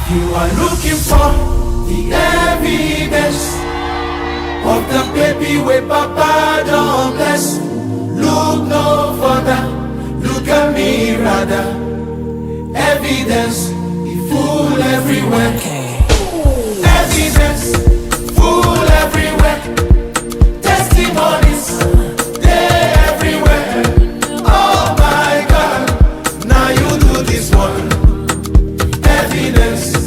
You are looking for the evidence of the baby where Papa don't bless. Look no further, look at me rather. Evidence, it full everywhere. Evidence, full everywhere. Testimonies, they everywhere. Oh my God, now you do this one. Evidence,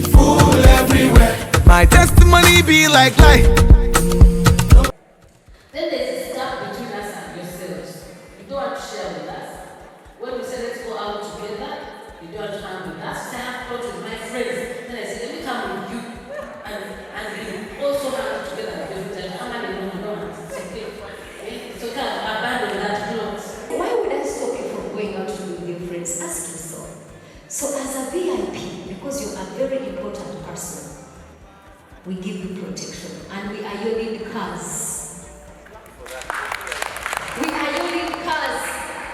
full everywhere. My testimony be like light. Then there's a step between us and yourselves. You don't share with us. When we say let's go out together, you don't come with us. I have talked with my friends. Then I say, let me come with you. And we also hang together because how many don't it's okay. So kind of abandon that clothes. Why would I stop you from going out to meet your friends? Ask yourself. So as a VIP, because you're a very important person, we give you protection and we are your lead cars. We are your lead cars.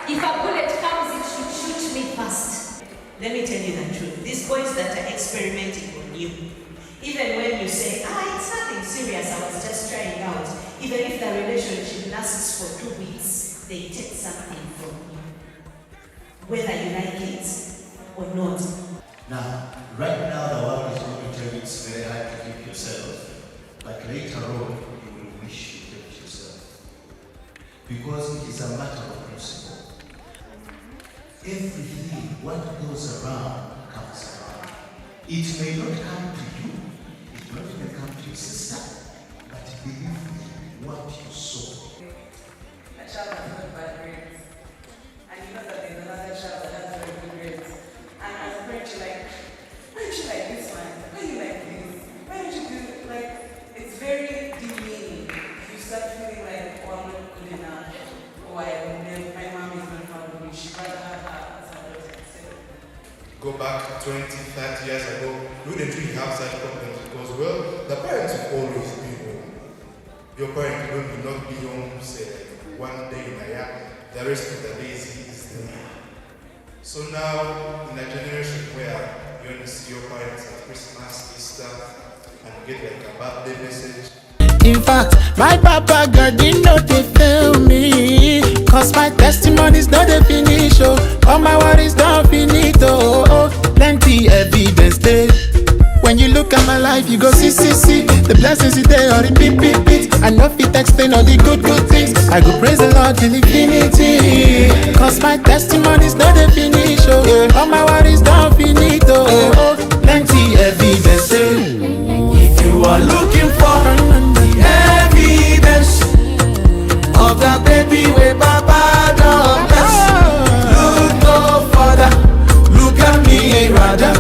If a bullet comes, it should shoot me first. Let me tell you the truth. These boys that are experimenting on you, even when you say, it's nothing serious, I was just trying out, even if the relationship lasts for 2 weeks, they take something from you, whether you like it or not. Now, right now the world is going to tell you it's very hard to keep yourself, but later on you will wish you kept yourself. Because it is a matter of principle. Everything, what goes around, comes around. It may not come to you, it may not even come to your sister, but believe me, what you sow. A child has got bad grades, and you know that there's another child that has very good grades. And as a parent, you're like, why don't you like this one? Why do you like this? Why don't you do, like, it's very demeaning. You start feeling like, I'm not good enough. Or my mom is not proud of me. She'd rather have her as her daughter instead. Go back 20, 30 years ago, we didn't really have such problems because, well, the parents will always be home. Your parent will not be home, say, like, one day in a year, the rest of the days he is there. So now, in a generation where you only see your parents at Christmas, Easter, and get like a birthday message. In fact, my papa God did not fail me. Cause my testimonies not the finish, oh. All my worries don't finish, oh. Plenty evidence there. When you look at my life, you go see. The blessings is there or the beat. I know if it explain all the good things. I go praise the Lord till infinity. Cause my testimonies not the finish, oh. All my worries don't finish, oh. Plenty evidence there. If you are looking for the evidence of the baby where Papa don't bless, look no further, look at me rather.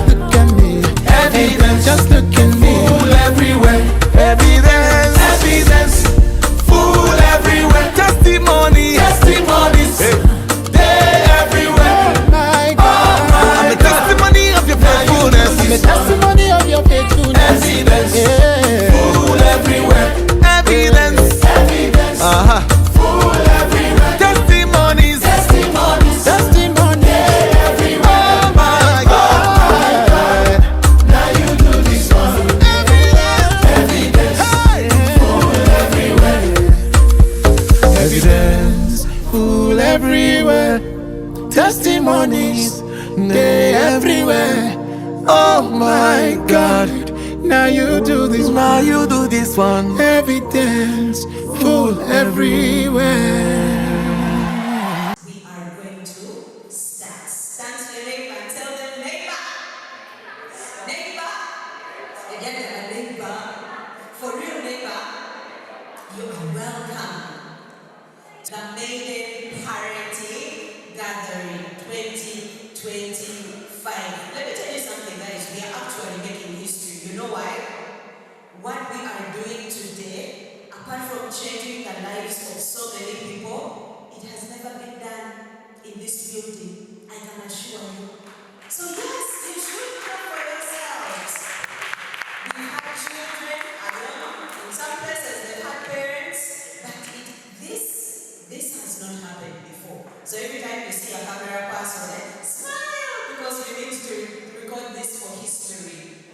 Evidence, just look at me. Full everywhere. Evidence, full everywhere. Testimonies, they everywhere. Oh my God, I'm a testimony of your faithfulness. I'm a testimony of your faithfulness. Evidence, full everywhere. Evidence, full everywhere. Testimonies, they everywhere. Oh my God, now you do this one. Evidence, full everywhere. Evidence, full everywhere. Testimonies, they everywhere. Oh my God, now you do this one. Evidence, full everywhere. We are going to start. Stand to your neighbor and tell them, neighbor. Neighbor. Again, neighbor. For real, neighbor. You are welcome. The Maiden Parenteen Gathering 2025. Let me tell you something, guys. We are actually making history. You know why? What we are doing today, apart from changing the lives of so many people, it has never been done in this building, I can assure you. So yes, you should clap for yourselves. We have children, I don't know, in some places they've had parents, but this has not happened before. So every time you see a camera pass on it, smile, because we need to record this for history.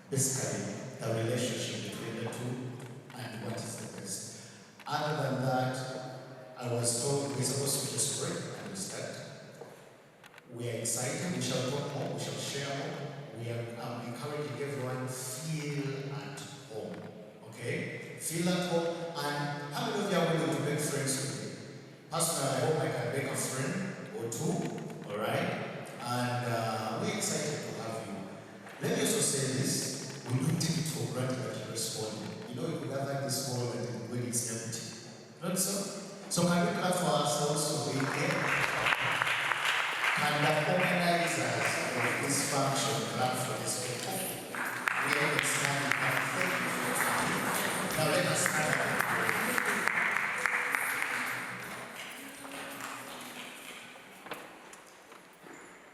basically the relationship between the two and what is the best. Other than that, I was told we're supposed to just pray and start. We are excited, we shall talk more, we shall share more. We are encouraging everyone, feel at home. Okay? Feel at home. And how many of you are willing to make friends with me? Personally, I hope I can make a friend or two. Alright? And we're excited to have you. Let me also say this. We don't take it for granted that you respond. You know, you could have had this hall and when it's empty. Not so? So can we clap for ourselves for being here? And the organizers of this function clap for this people. We understand and thank you for your time. Now let us stand up and pray.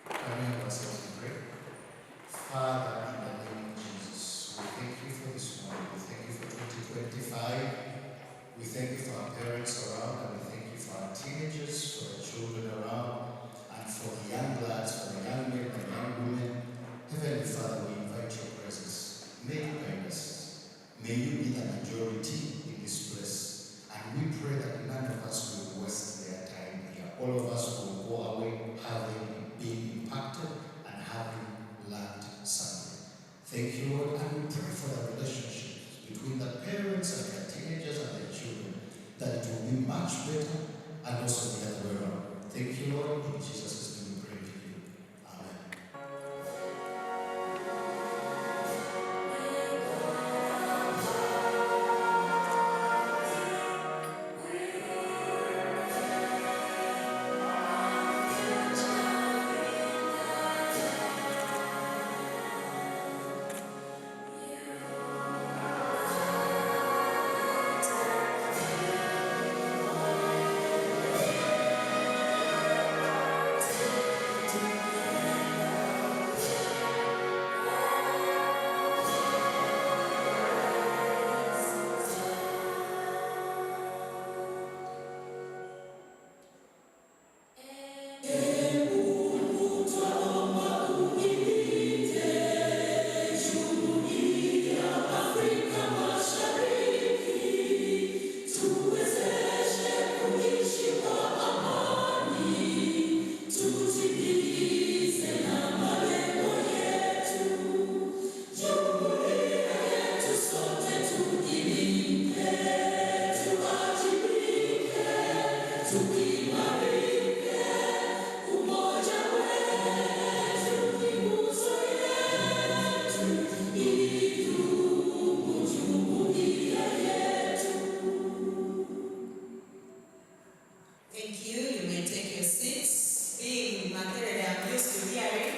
Can we have ourselves in prayer? Father, in the name of Jesus, we thank you for this morning. We thank you for 2025. We thank you for our parents around, and we thank you for our teenagers, for the children around, and for the young lads, for the young men and young women. Heavenly Father, we invite your presence. May you guide us. May you be the majority in this place. And we pray that none of us will waste their time here. All of us will go away having been impacted and having learned something. Thank you, Lord, and we pray for the relationships between the parents and the teenagers and the children, that it will be much better, and also the other way around. Thank you, Lord. In Jesus' name we pray to you. Amen. Thank you. You may take your seats. Being Makerere, I'm used to hearing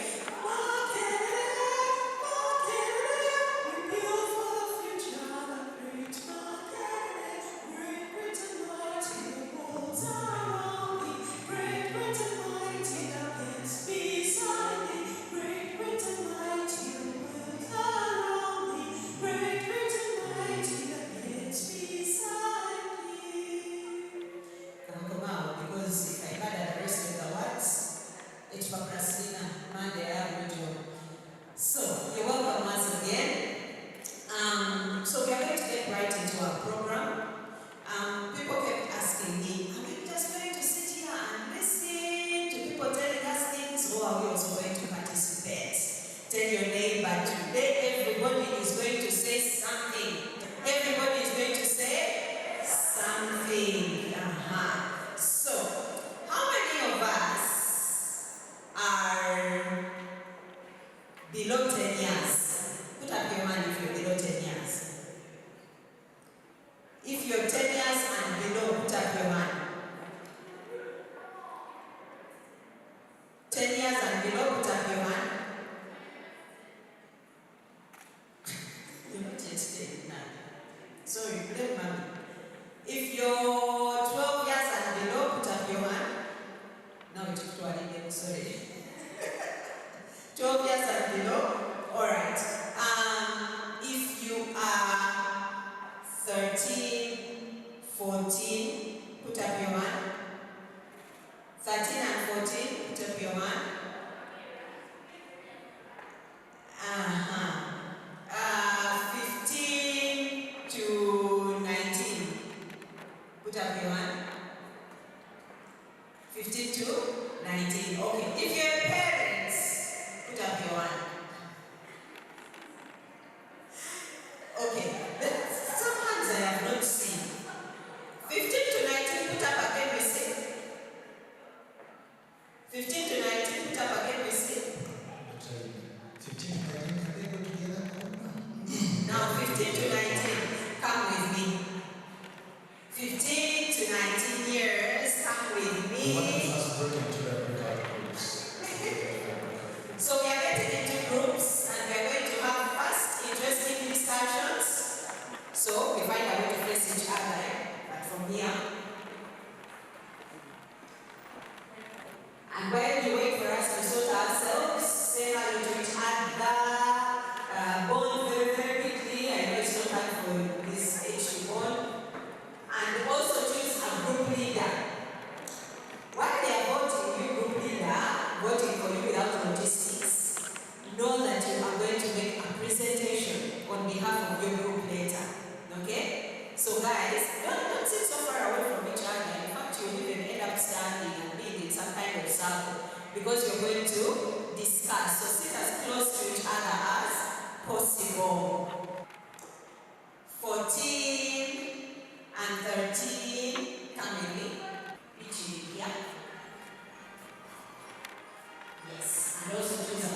we build for the future, the great Makerere, Great Britain mighty, the world's around me, Great Britain mighty, the prince beside me, Great Britain mighty, the world's around me, Great Britain mighty, the prince beside me. Because if I had the rest of the words, 𝒓𝒆𝒄 Monday I have to. So you're welcome once again. So we are going to get right into our program. People kept asking me, are we just going to sit here and listen to people telling us things, or are we also going to participate? Tell your neighbor, today everybody is going to say something. Everybody is going to say something. So, how many of us are below 10 years? Put up your hand if you're below 10 years. If you're 10 years and below, put up your hand. 10 years and below, put up your hand. You're not yet 10 now. Sorry, blame mommy. If you're 12 years and below, put up your hand. Now we took to an Indian, sorry. 12 years and below, alright. If you are 13, 14, put up your hand. 13 and 14, put up your hand. 15 to 19, come with me. 15 to 19 years, come with me. So we are getting into groups and we are going to have fast, interesting discussions. So we find a way to face each other, but from here. And when you wait for us to sort ourselves, say hello to each other, bond very, very quickly. I know it's not time for this age to bond. And also choose a group leader. While they are voting you group leader, voting for you without logistics, know that you are going to make a presentation on behalf of your group later. Okay? So guys, don't sit so far away from each other. In fact, you'll even end up standing and being in some kind of circle because you're going to discuss. So sit as close to each other as possible. 14 and 13, come with me. Each here. Yes, and also choose a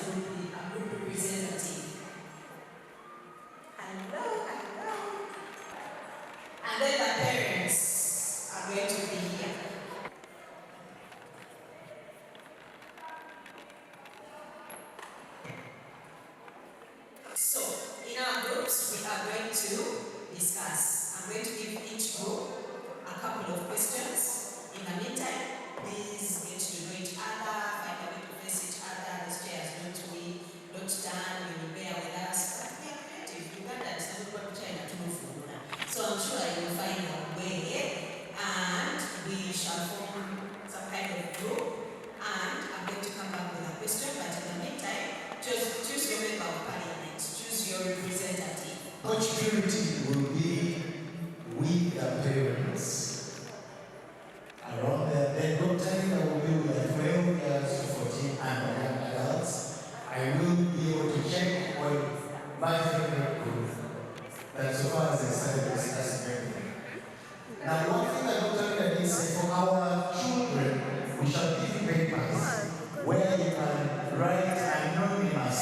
group representative. Hello. And then the parents are going to be here. So, in our groups, we are going to discuss. I'm going to give each group a couple of questions. In the meantime, please get to know each other, find a way to face each other. These chairs don't stand, you will bear with us. But we are creative. Uganda is not going to China to move forward. So I'm sure you will find a way, and we shall form some kind of group. And I'm going to come back with a question, but in the meantime, just choose your member of parliament, choose your representative. Coach Purity will be with the parents around their bedroom time. I will be with the 12 years to 14 and young adults. I will be able to check on my favorite group. That so far as I started discussing everything. Now, one thing that Dr. Linda did say, for our children, we shall give papers where you can write anonymous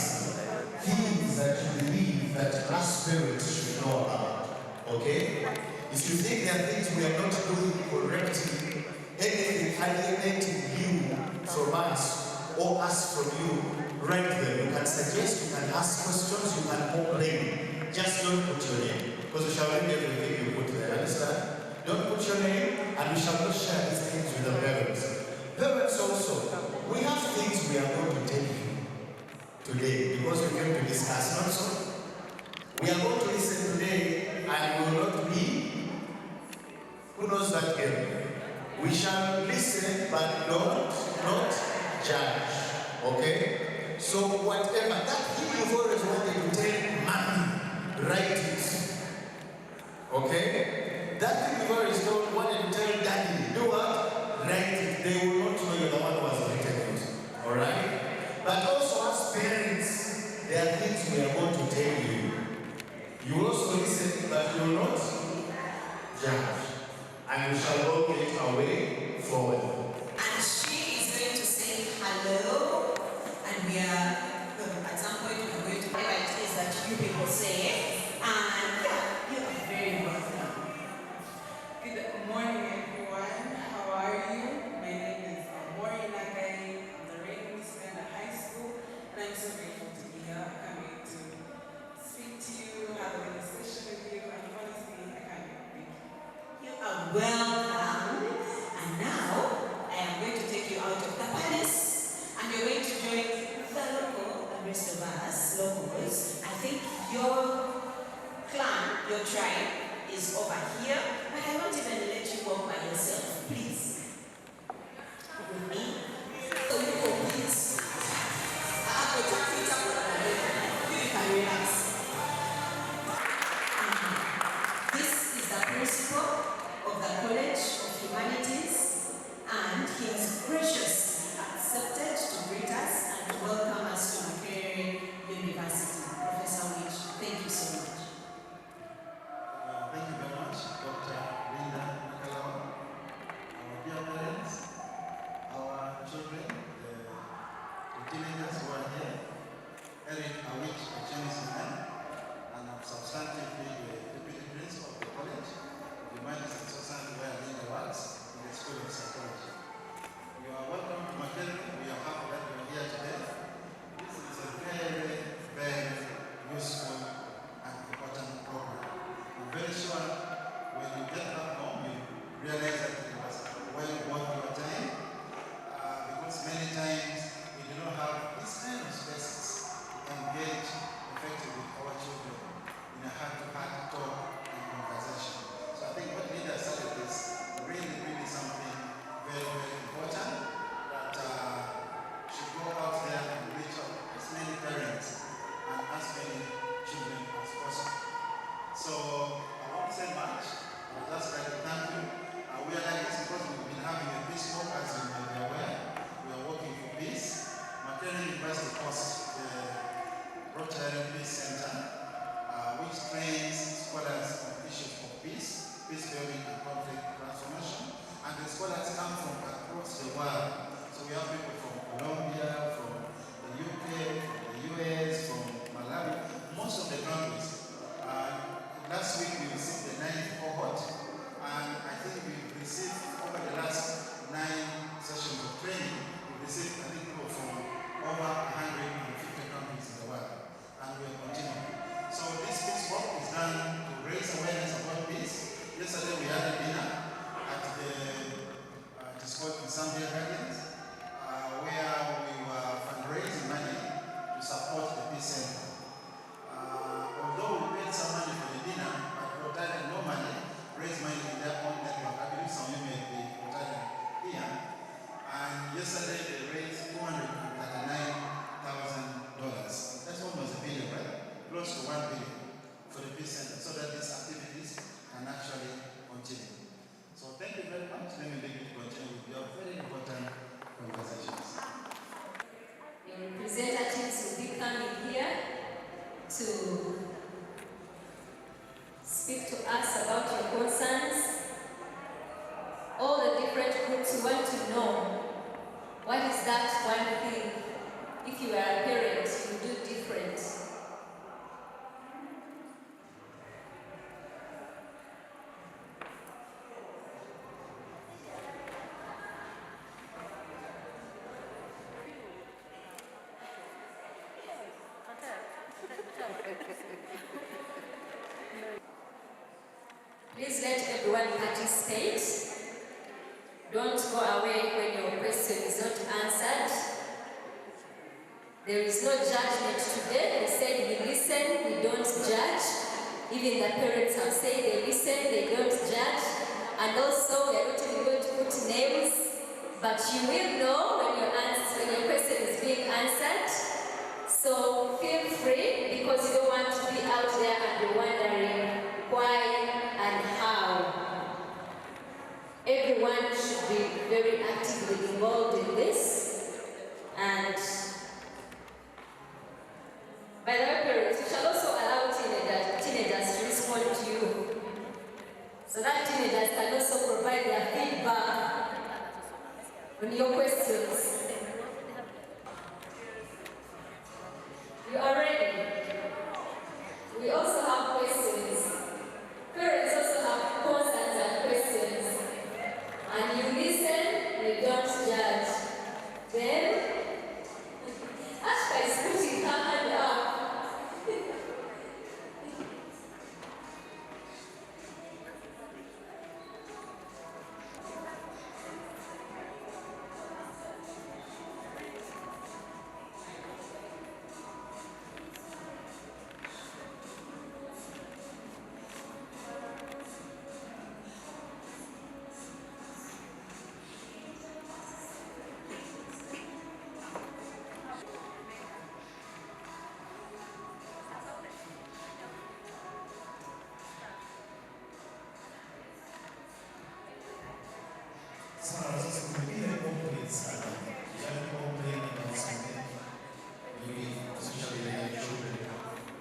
things that you believe that us parents should know about. Okay? If you think there are things we are not doing correctly, anything alienating you from us or us from you, write them. You can suggest, you can ask questions, you can complain. Just don't put your name, because we shall read everything you put there. Understand? Don't put your name, and we shall not share these things with the parents. Parents also, we have things we are going to tell you today, because we came to discuss, not so. We are going to listen today, and we will not be, who knows that game? We shall listen, but not judge. Okay? So whatever, that thing you've always wanted to tell mommy, write it. Okay? That thing you've always wanted to tell daddy, do what? Write it. They will not know you're the one who has written it. Alright? But also as parents, there are things we are going to tell you. You will also listen, but you will not judge. And we shall all get our way forward. And she is going to say hello, and we are, at some point, we are going to whatever it is that you people say, and you are very welcome. Good morning, everyone. How are you? My name is Maureen Nagai. I'm the Maiden student at high school, and I'm so grateful to be here. I can't wait to speak to you, have a conversation with you, and honestly, I can't wait. You are welcome. And now, I am going to take you out of the palace, and you're going to join the local, the rest of us, locals. I think your clan, your tribe, is over here, but I won't even let you walk by yourself, please. With me. So you go, please. You can relax. This is the principal of the College of Humanities, and he has graciously accepted to greet us and to welcome us to 𝒂𝒉 University. Professor 𝒉𝒐, thank you so much. Thank you very much, Dr. Linda Makalawa, our dear parents, our children, the teenagers who are here, 𝒂𝒉𝒕𝒂𝒊𝒐𝒏𝒂𝒍, and I'm substantively speak to us about your concerns. All the different groups, we want to know what is that one thing, if you are a parent, you do different. Please let everyone participate. Don't go away when your question is not answered. There is no judgment today. We said we listen, we don't judge. Even the parents have said they listen, they don't judge. And also we are not even going to put names, but you will know when your question is being answered. So feel free, because you don't want to be out there and be wondering why and how. Everyone should be very actively involved in this. And by the way, parents, we shall also allow teenagers to respond to you, so that teenagers can also provide their feedback on your questions. You are ready? We also have questions. Parents also have concerns and questions. And you listen, you don't judge. Then, Ashka is putting her hand up.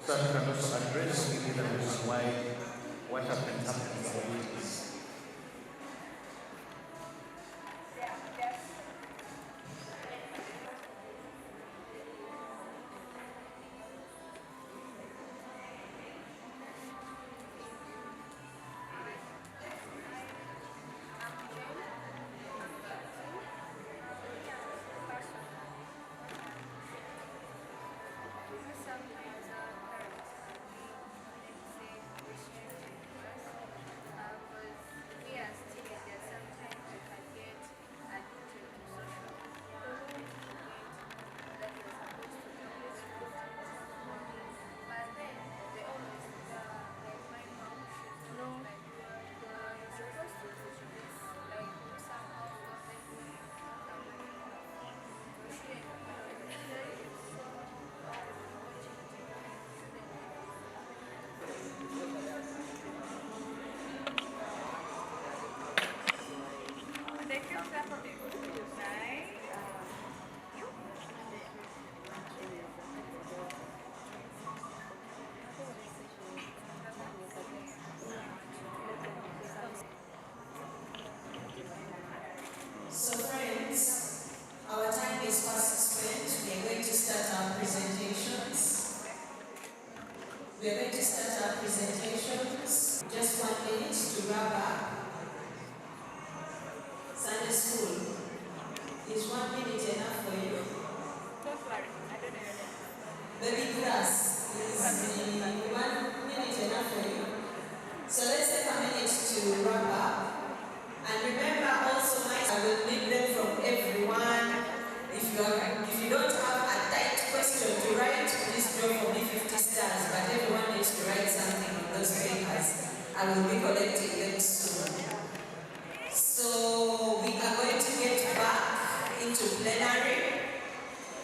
So I can also address with the reason why what happens is So friends, our time is fast spent. We are going to start our presentations. Just 1 minute to wrap up. Sunday school. Is 1 minute enough for you? Don't worry, I don't know your name. Baby class. Is 1 minute enough for you? So let's take a minute to wrap up. And remember also, I will need them from everyone. If you don't have a tight question to write, please drop for me 50 stars. But everyone needs to write something on those papers. I will be collecting them soon. So we are going to get back into plenary.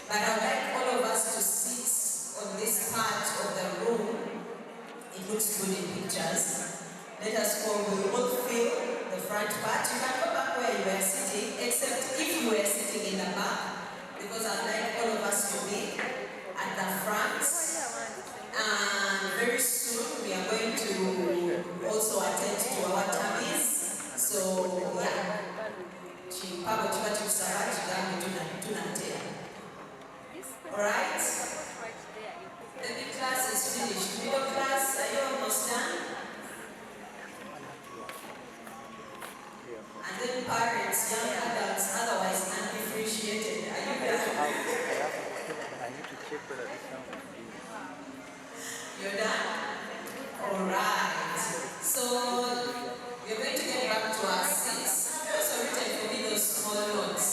But I'd like all of us to sit on this part of the room. It looks good in pictures. Let us go. We will all fill the front part. You can go back where you were sitting, except if you were sitting in the back, because I'd like all of us to be at the front. And very soon we are going to Alright. So you're going to get back to our seats. Have you also written for me those small notes?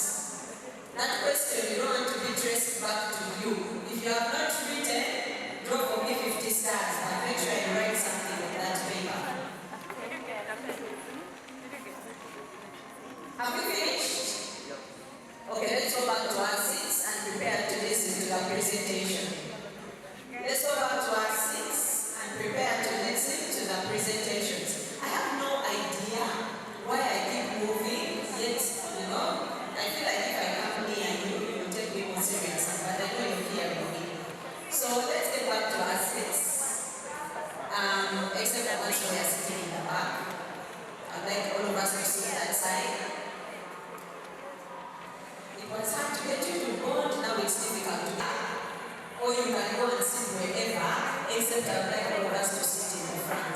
That question you don't want to be traced back to you. If you have not written, draw for me 50 stars, but make sure you write something on that paper. Have you finished? Okay, let's go back to our seats and prepare to listen to the presentation. Let's go back to our seats and prepare to listen to the presentations. I have no idea why I keep moving, yet, you know, I feel like if I come near you, you will take me more serious, but I know you're here with me. So let's get back to our seats. Except the ones who are sitting in the back. I'd like all of us to sit that side. It was hard to get you to bond, now it's difficult to get. Or you can go and sit wherever, except I'd like all of us to sit in the front.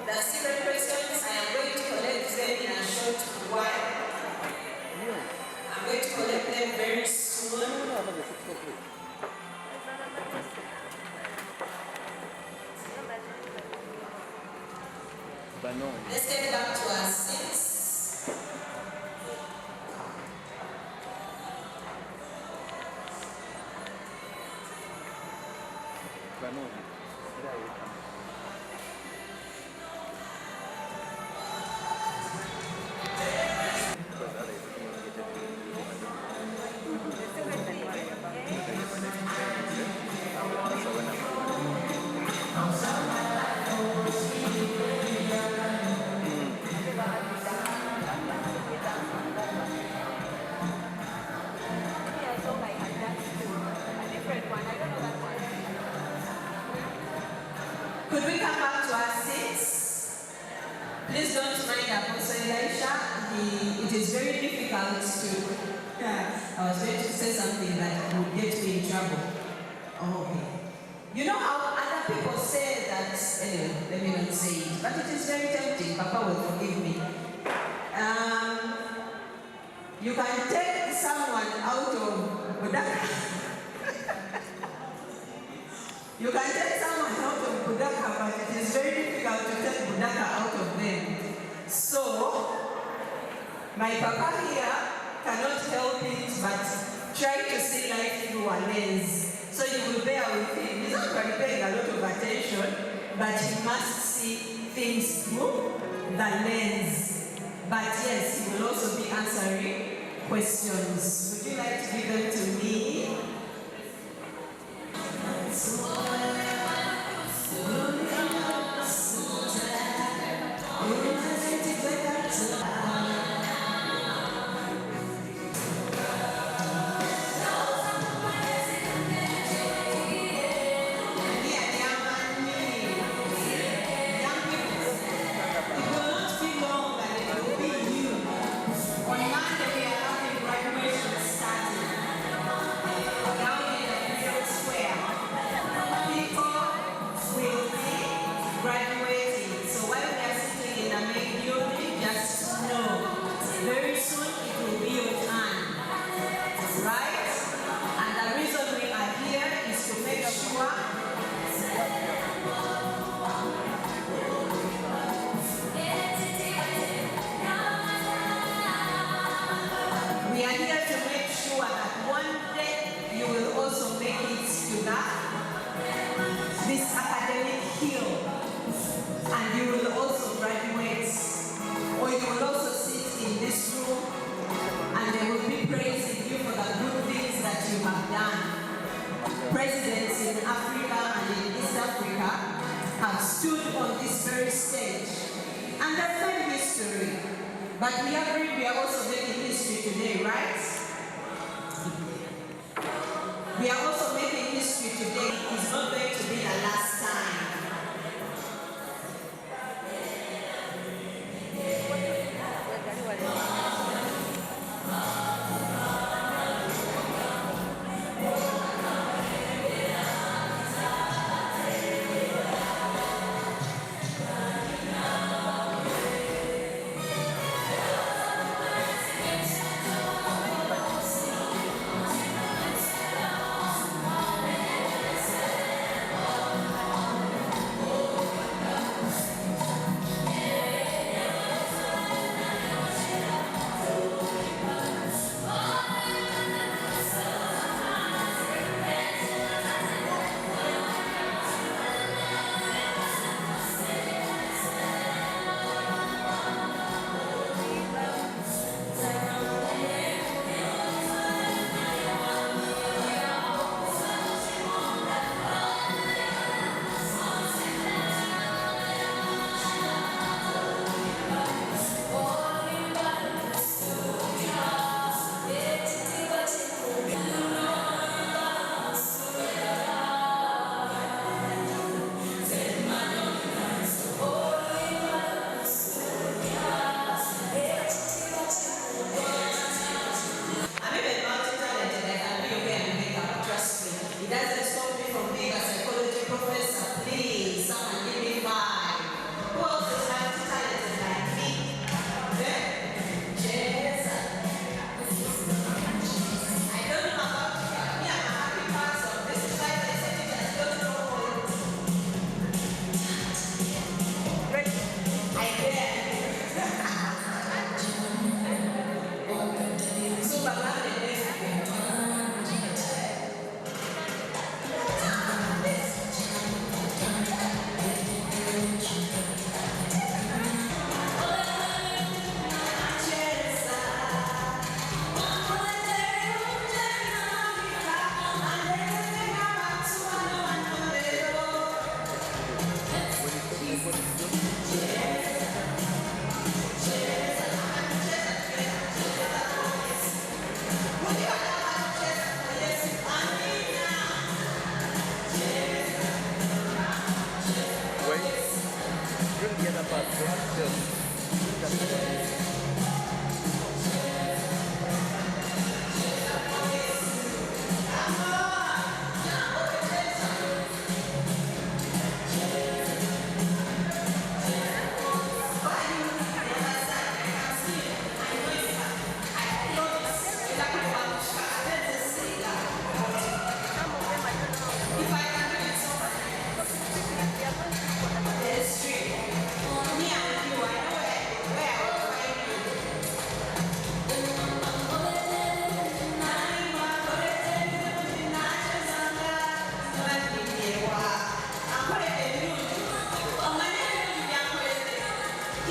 The secret questions, I am going to collect them in a short while. I'm going to collect them very soon. Let's get back to our seats. Could we come back to our seats? Please don't mind Apostle Elisha. It is very difficult to... I was going to say something that would get me in trouble. Oh, okay. You know how other people say that... Anyway, let me not say it. But it is very tempting. Papa will forgive me. You can take someone out of Budaka. You can take someone out of Budaka, but it is very difficult to take Budaka out of them. So, my papa here cannot help it but try to see life through a lens. So you will bear with him. He's not really paying a lot of attention, but he must see things through the lens. But yes, he will also be answering questions. Would you like to give them to me? This academic hill, and you will also graduate, or you will also sit in this room, and they will be praising you for the good things that you have done. Presidents in Africa and in East Africa have stood on this very stage, and they've made history. But we are also making history today, right? We are also making history today. It's not going to be the last time.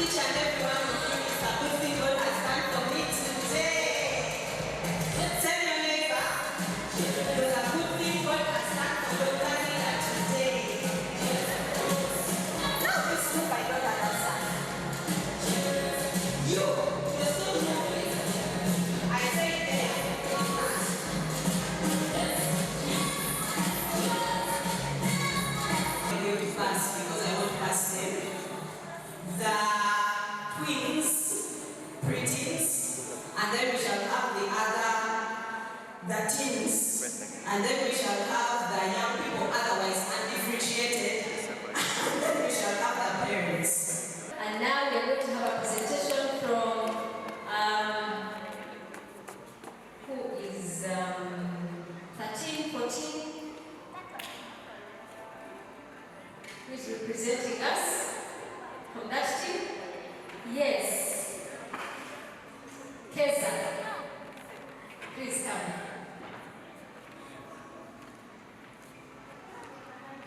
Each and every one of you is a good thing God has done for me today. Tell your neighbor, there's a good thing God has done for your family today. Now this is my daughter Elsa. You're so moving. I say there. I will be fast because I won't pass them. The twins, preteens, and then we shall have the teens, and then we shall have the young people, otherwise undifferentiated, and then we shall have the parents. And now we are going to have a presentation from who is 13, 14, who is representing us from that team? Yes. Keza, please come.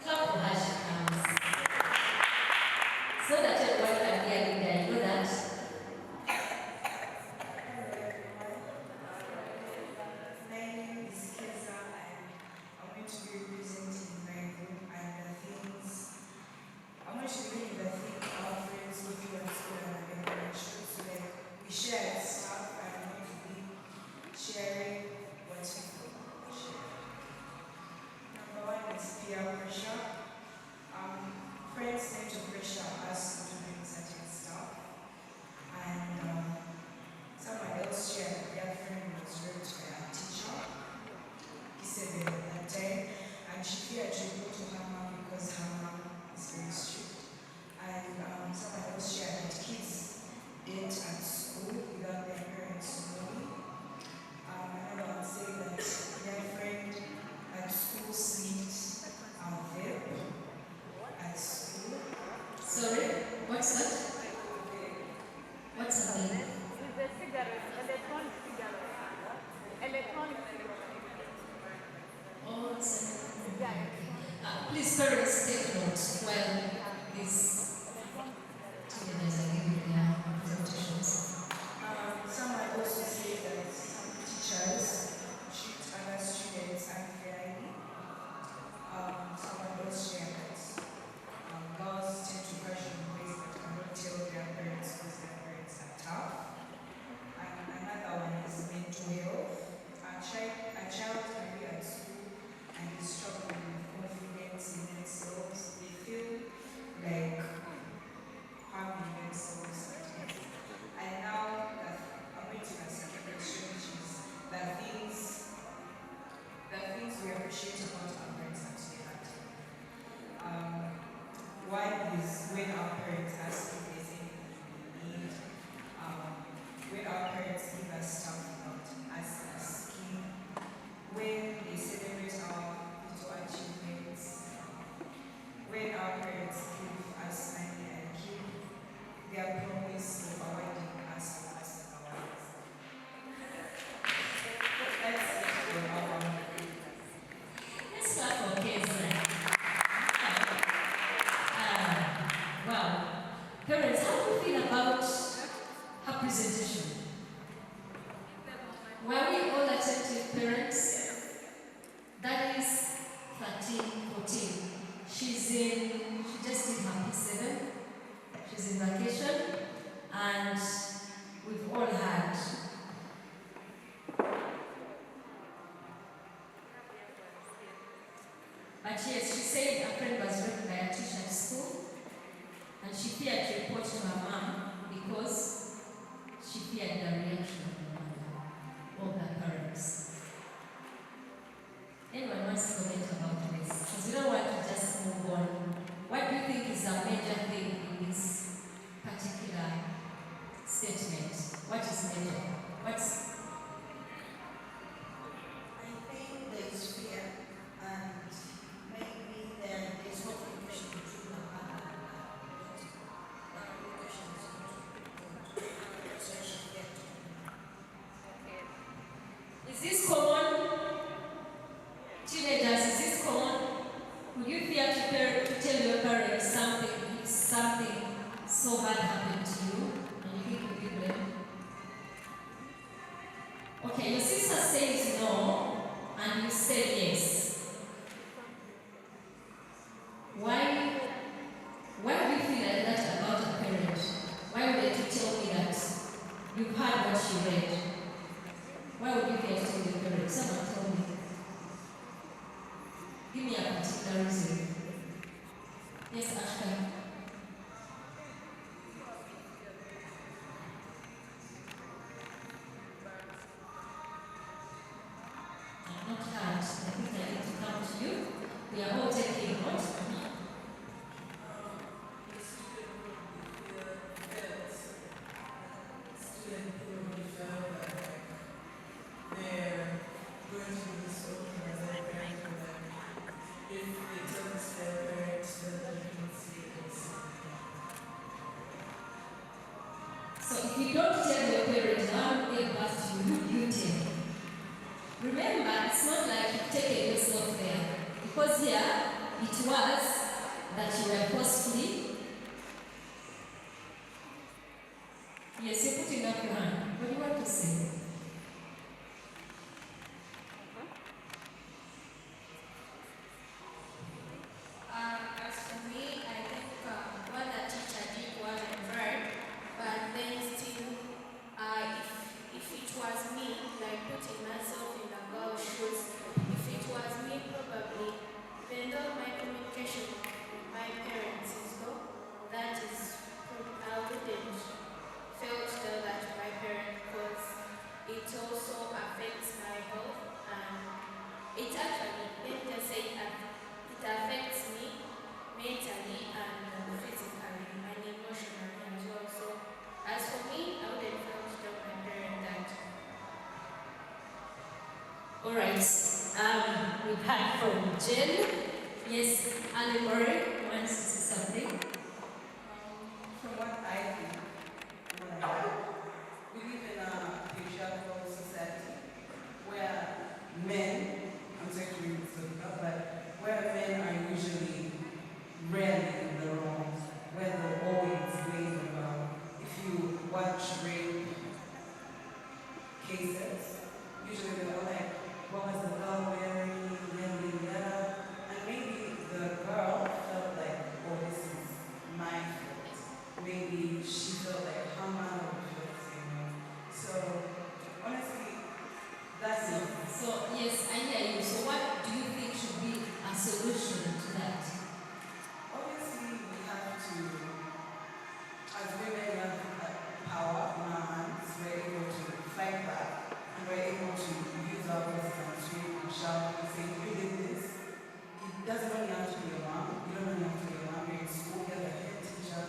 Clap for her, she comes. So that everyone can hear Linda, you know that? My name is Keza and I'm going to be representing my group and the things. I'm going to be reading the thing our friends go through at school and I'm so like we share stuff and I'm going to be sharing what people share. Number one is peer pressure. Friends tend to pressure us into doing certain stuff. And someone else shared their friend was raped by a teacher. 𝒂𝒊𝒂𝒂𝒂𝒂𝒂𝒂𝒂 that time, and she feared to go to her mom because her mom is very strict. And someone else shared that kids date at school without their parents knowing. Another one said that their friend at school sneaked a vape at school. Sorry, what's that? What's a vape? It's a cigarette, electronic cigarette. Electronic cigarette. Oh, it's a Yeah. please, parents, take note while these teenagers are giving their presentations. Someone also said that some teachers treat other students unfairly. Someone else shared that girls tend to crush on boys but cannot tell their parents because their parents are tough. And another one is mental health. A child can be at school and is struggling with confidence in themselves. They feel like harming themselves. And now I'm going to my second question, which is the things we appreciate about our parents at school. One is when our parents ask if there's anything we need. When our parents give us stuff without us asking. When they celebrate our little achievements. When our parents give us money and keep their promise of avoiding us for us and our lives. That's it for our Let's clap for Keza. Wow. Parents, how do you feel about her presentation? Were we all attentive parents? That is 13, 14. She just did her P7. She's in vacation, and we've all had. But yes, she said a friend was raped by a teacher at school, and she feared to report to her mom because statement. What is Maiden? What's I think there is fear and maybe there is no communication between the partner and the communication is not good. So she get Is this common? Teenagers, is this common? Would you fear to tell your parents something if something so bad happened to you and you think you'll be blamed? Okay, your sister says no and you say yes. Why do you feel like that about a parent? Why would they tell me that you've heard what she read? Why would you fear to tell your parents? Someone tell me. Give me a particular reason. Yes, Ashka. I'm not hurt. I think I need to come to you. We are all taking notes. So if you don't tell your parents how they passed you, who do you tell? Remember, it's not like you take yourself there. Because here, it was that you were forcefully. Yes, you're putting up your hand. What do you want to say? As for me, I think what the teacher did wasn't right, but then still, if it was me, like putting myself in the girl's shoes, if it was me, probably, even though my communication with my parents is low, that is, I wouldn't fail to tell that to my parents because it also affects my health and it actually, let me just say, it affects me mentally and physically and emotionally as well. So, as for me, I wouldn't fail to tell my parents that. All right. We've heard from Jen. Yes, Annie Murray wants to say something. From what I think, we live in a patriarchal society where men, I'm sorry to read this up, but where men are usually rarely in the wrong, where they're always blamed about. If you watch rape cases, usually they're like, what was the girl wearing, and maybe the girl felt like, oh, this is my fault. Maybe she felt like her mother would feel the same way. So, honestly, that's it. So, yes, I hear you. So what do you think should be a solution to that? Obviously, we have to, as women, we have power in our hands. We're able to fight back, and we're able to use our voices and scream and shout and say, you did this. It doesn't only have to be your mom. You don't only have to be your mom. You're in school, you're the head teacher,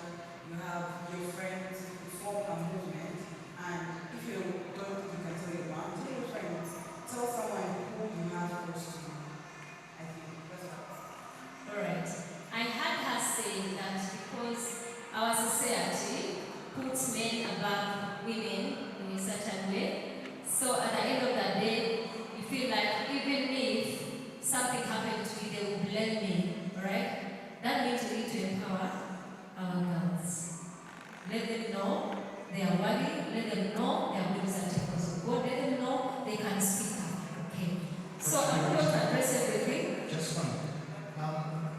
you have your friends, you form a movement, and if you don't, you can tell your mom, tell your friends, tell someone who you have close to you. I think that's what. All right. I had her saying that because our society puts men above women in a certain way, so at the end of the day, you feel like even if something happened to you, they will blame me, right? That means we need to empower our girls. Let them know they are worthy, let them know they are wings and temples of God, let them know they can speak up, okay? So I'm going to address everything. Just one.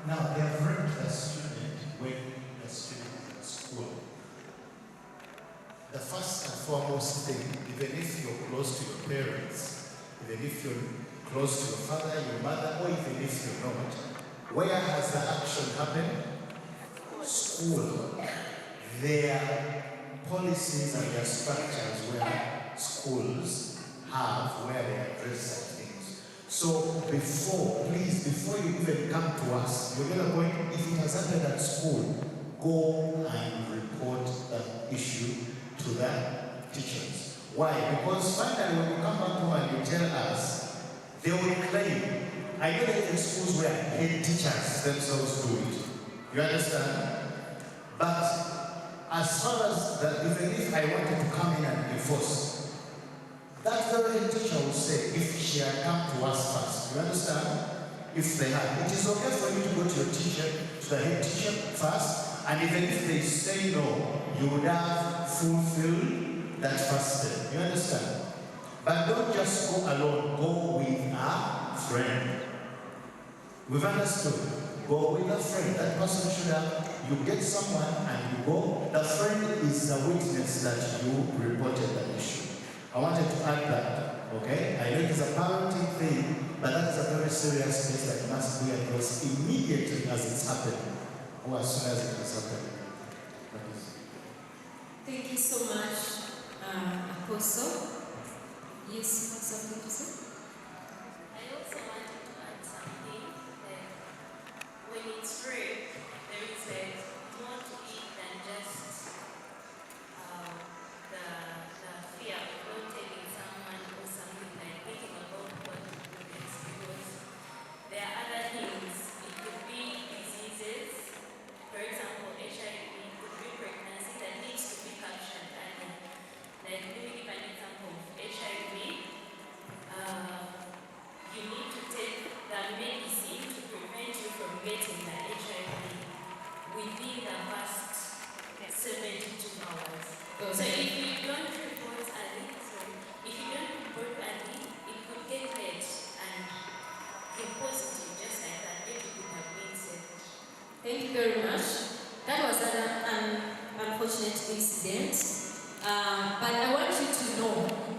Now, they have raped a student when the student is at school. The first and foremost thing, even if you're close to your parents, even if you're close to your father, your mother, or even if you're not, where has the action happened? School. There are policies and there are structures where schools have, where they address such things. So please, before you even come to us, you're going to go, if it has happened at school, go and report that issue to to the teachers. Why? Because finally when you come back home and you tell us, they will claim. I know there are schools where head teachers themselves do it. You understand? But as far as that, even if I wanted to come in and enforce, that very head teacher will say, if she had come to us first, you understand? If they had, it is okay for you to go to your teacher, to the head teacher first, and even if they say no, you would have fulfilled that first step. You understand? But don't just go alone, go with a friend. We've understood. Go with a friend. That person should have, you get someone and you go. The friend is the witness that you reported the issue. I wanted to add that, okay? I know it is a parenting thing, but that is a very serious case that must be addressed immediately as it's happening, or as soon as it is happening. Thank you so much, Apostle. Yes, you have something to say? I also wanted to add something that when it's rape, there is like more to it than just the fear of not telling someone or something like thinking about what to do next, because there are other things. It could be diseases, for example, HIV, it could be pregnancy that needs to be captured early. Like, let me give an example of HIV. You need to take the medicine to prevent you from getting the HIV within the first 72 hours. So if you don't report early, it could get late and get positive just like that. It could have been saved. Thank you very much. That was an unfortunate incident, but I want you to know.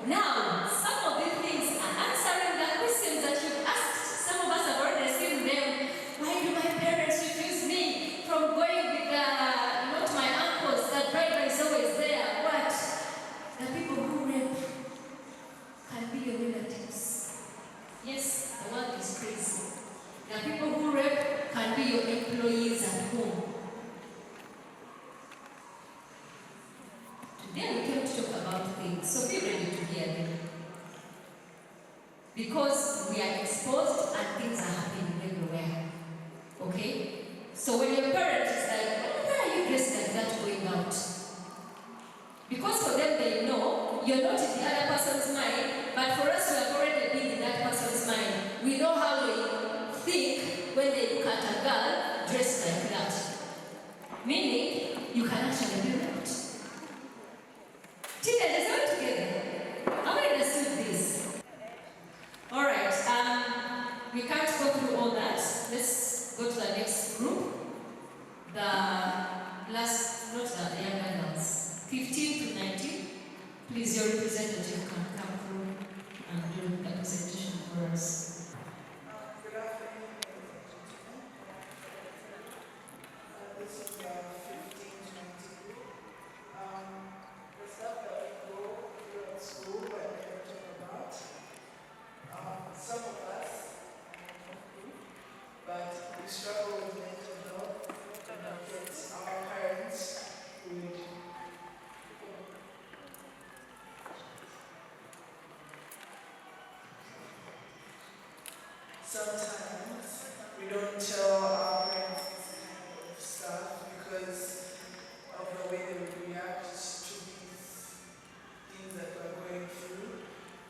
Now, some of these things are answering the questions that you've asked. Some of us have already seen them. Why do my parents refuse me from going with not my uncles? That driver is always there. What? The people who rape can be your relatives. Yes, the world is crazy. The people who rape can be your employees at home. Today we came to talk about things, so be ready to hear them. Because we are exposed and things are happening everywhere. Okay? So when your parent is like, why are you dressed like that going out? Because for them they know you're not in the other person's mind, but for us we have already been in that person's mind. We know how they think when they look at a girl dressed like that. Meaning, you can actually be raped. Teenagers are together. How many understood this? Alright, we can't go through all that. Let's go to the next group. The last, not the young adults, 15 to 19. Please, your representative can come through and do the presentation for us. Good afternoon, ladies and gentlemen. This is the 15 to 19 group. The stuff that we go through at school and never talk about. Some of us, but we struggle with mental health and kids. Our parents would sometimes we don't tell our parents this kind of stuff because of the way they would react to these things that we're going through,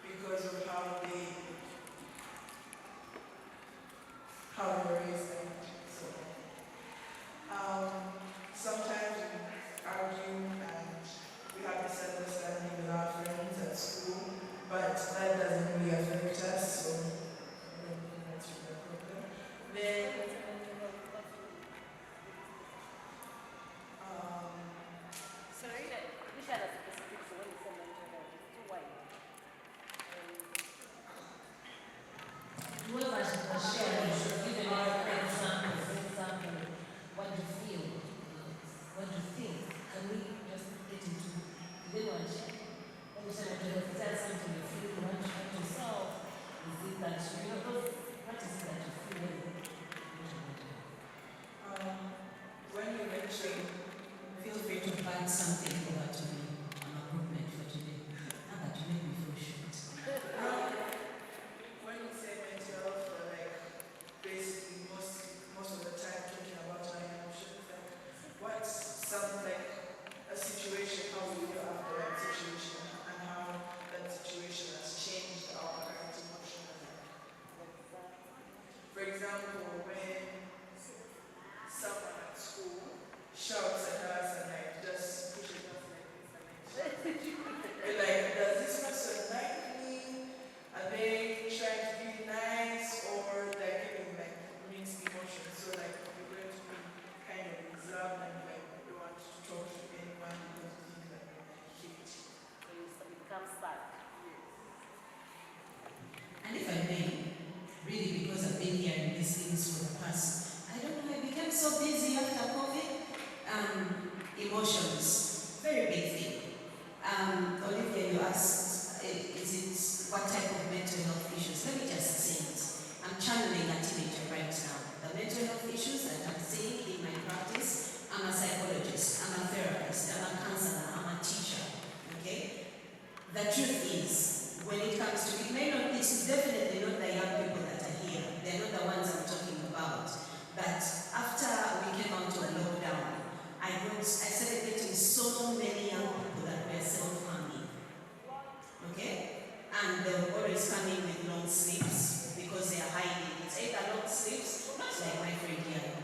because of how they were raised and so on. Sometimes we argue and we have misunderstanding with our friends at school, but that doesn't really affect us, so I don't think that's really a problem. Then, Sorry, which are the specifics when you say mental health? It's too wide. Whoever should share, you should give an example. For example, what do you feel? What do you think? Can we just get into the one share? When you say mental health, is that something you feel you want to hurt yourself? Is it that you know, what is it that you feel when you when you mention, feel free to find something for that to be? emotions, very big thing. Olivia, you asked, what type of mental health issues? Let me just say it. I'm channeling a teenager right now. The mental health issues that I'm seeing in my practice, I'm a psychologist, I'm a therapist, I'm a counselor, I'm a teacher, okay? The truth is, when it comes to, it's definitely not the young people that are here. They're not the ones I'm talking about. But after we came out to a lockdown, I started getting so many young people that were self-harming. Okay? And they were always coming with long sleeves because they are hiding. It's either long sleeves, not like my friend here.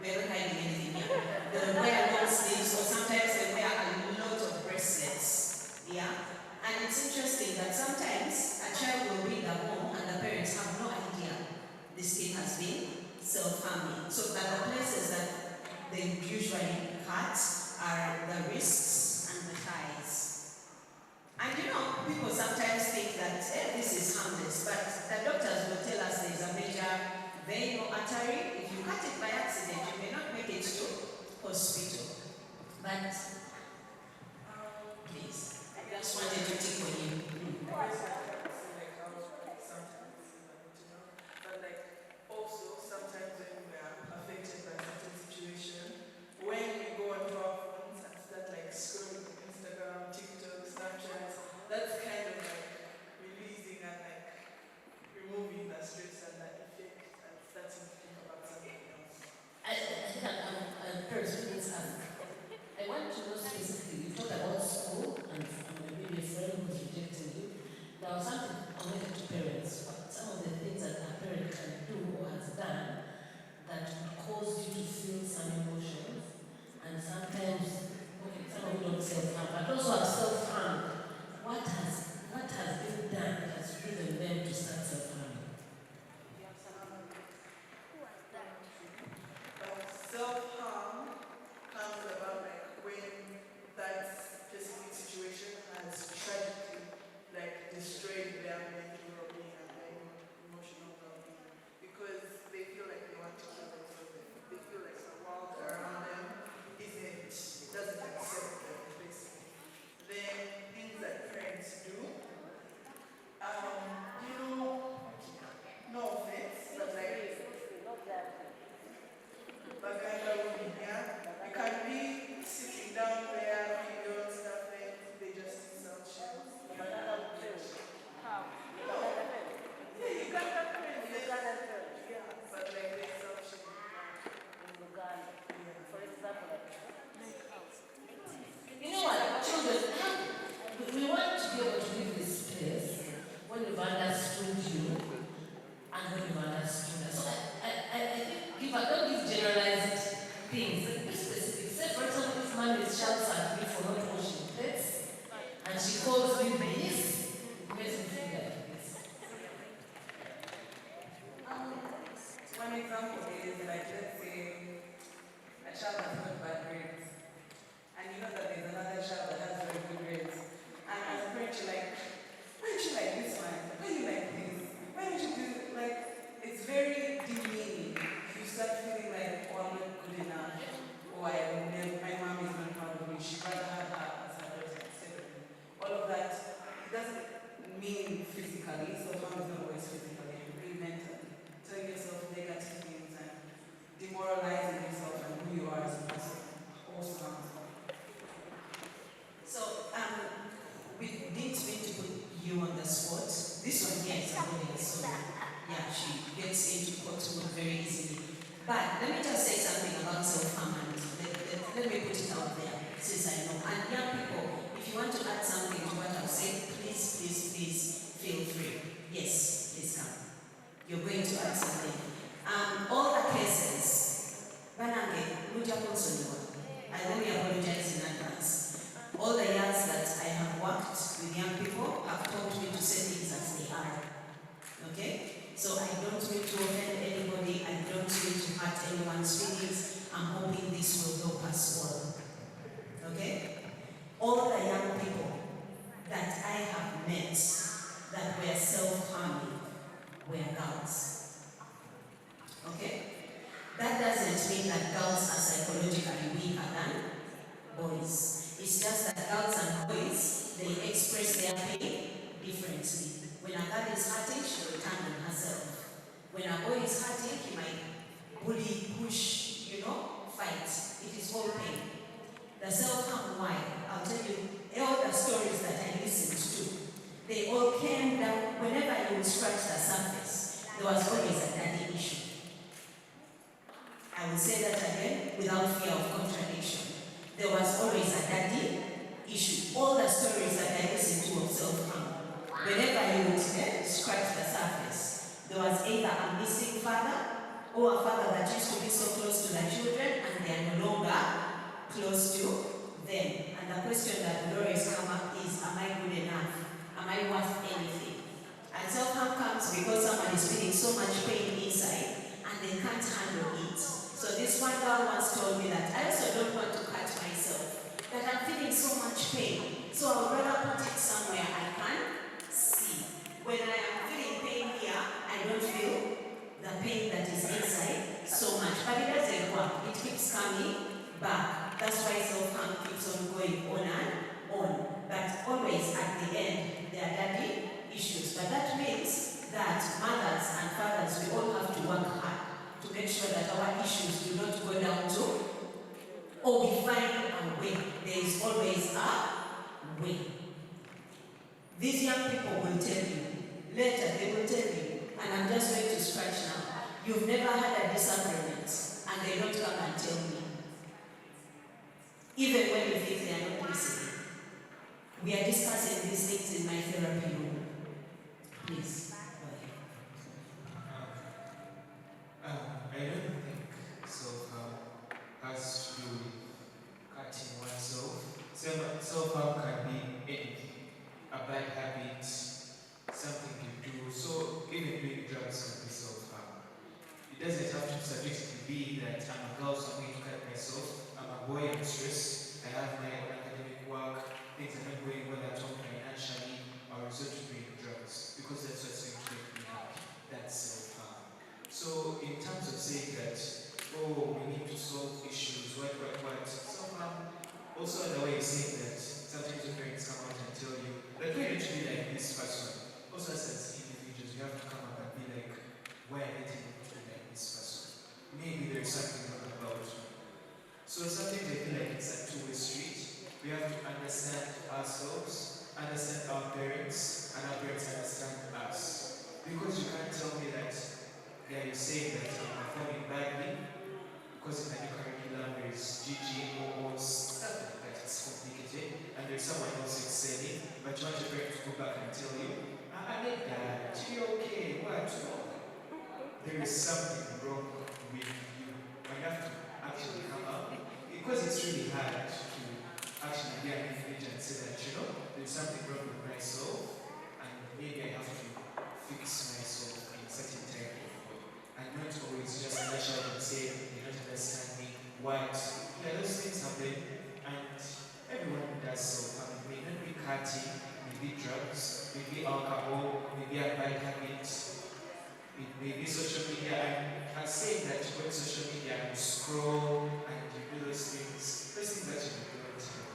We're not hiding anything here. They wear long sleeves, or sometimes they wear a lot of bracelets. Yeah? And it's interesting that sometimes a child will be in the home and the parents have no idea this kid has been self-harming. So that the places that they usually cut are the wrists and the thighs. And people sometimes think that this is harmless, but the doctors will tell us there's a major vein or artery. If you cut it by accident, you may not make it to hospital. But please, I just wanted to tickle you. Also, sometimes when we are affected by certain situation, when we go onto our phones and start scrolling Instagram, TikTok, Snapchat, that's kind of releasing and removing the stress and the effect and starting to think about something else. I want to know specifically, you talked about school and maybe a friend who's rejecting you. There was something connected to parents. Some of the things that a parent can do or has done that would cause you to feel some emotions, and sometimes, some of you don't self-harm, but also have self-harm. What has been done that has driven them to start self-harming? Self-harm comes about when that specific situation has tragically destroyed their mental well-being and their emotional well-being, because they feel like they want to kill themselves. They feel like the world around them doesn't accept them, basically. Then things that parents do, no offense, but you can be sitting down there, videos, stuff, they just insult you. How? No. Yeah, you got that friend. Yeah, but they insult you. For example, You know what, children, we want to be able to give this space when you've understood you and when you've understood us. So I think don't give generalized things. Be specific. Say, for example, if man is shouts at me for not washing plates and she calls me this, it makes me feel like this. One example is let's say a child has got bad grades, and you know that there's another child that has very good grades, and as a parent you're like, why don't you like this one? Why do you like this? Why don't you do it's very demeaning. You start feeling like, oh, I'm not good enough, or my mom is not proud of me, she'd rather have her as her daughter instead of me. All of that, it doesn't mean physically, so harm is not always physically, it can be mentally. Telling yourself negative things and demoralizing yourself and who you are as a person also harms. So, we didn't mean to put you on the spot. This one here is somebody else, so yeah, she gets into courtroom very easily. But let me just say something about self-harm and let me put it out there, since I know. And young people, if you want to add something to what I've said, please feel free. Yes, please come. You're going to add something. All the cases, Banange, I let me apologize in advance. All the years that I have worked with young people have taught me to say things as they are. Okay? So I don't mean to offend anybody, I don't mean to hurt anyone's feelings. I'm hoping this will help us all. Okay? All the young people that I have met that were self-harming were girls. Okay? That doesn't mean that girls are psychologically weaker than is all pain. The self-harm, why? I'll tell you, all the stories that I listened to, they all came down, whenever you scratch the surface, there was always a daddy issue. I will say that again without fear of contradiction. There was always a daddy issue. All the stories that I listened to of self-harm, whenever you would scratch the surface, there was either a missing father or a father that used to be so close to the children and they are no longer close to them. And the question that will always come up is, am I good enough? Am I worth anything? And self-harm comes because someone is feeling so much pain inside and they can't handle it. So this one girl once told me that I also don't want to cut myself, that I'm feeling so much pain, so I would rather put it somewhere I can see. When I am feeling pain here, I don't feel the pain that is inside so much, but it doesn't work. It keeps coming back. That's why self-harm keeps on going on and on. But always at the end, there are daddy issues. But that means that mothers and fathers, we all have to work hard to make sure that our issues do not go down to, or we find a way. There is always a way. These young people will tell you, later they will tell you, and I'm just going to scratch now, you've never had a disagreement, and they don't come and tell me. Even when you think they are not listening. We are discussing these things in my therapy room. Please, go ahead. I don't think self-harm has to do with cutting oneself. Self-harm can be anything. A bad habit, something you do. So even doing drugs can be self-harm. It doesn't have to subjectively be that I'm a girl, so I'm going to cut myself. I'm a boy, I'm stressed. I have my own academic work. Things are not going well at home financially. I'll resort to doing drugs because that's what's going to make me happy. That's self-harm. So in terms of saying that, oh, we need to solve issues, what, self-harm, also in the way of saying that sometimes your parents come out and tell you that we're going to be like this person. Also as individuals, you have to come up and be like, why am I getting to be like this person? Maybe there's something wrong about me. So sometimes I feel like it's a two-way street. We have to understand ourselves, understand our parents, and our parents understand us. Because you can't tell me that you're saying that I'm performing badly, because in the new curriculum there is GG, or stuff like that, it's complicated, and there's someone else excelling, but you want your parents to go back and tell you, I made that, you're okay, what? There is something wrong with you. And you have to actually come up, because it's really hard to actually be an individual and say that, there's something wrong with myself, and maybe I have to fix myself in certain type of way. And not always just lash out and say, you don't understand me, what? Yeah, those things happen, and everyone does self-harm. It may not be cutting, maybe drugs, maybe alcohol, maybe a bad habit, it may be social media. And I'm saying that you go to social media and you scroll and you do those things actually don't help.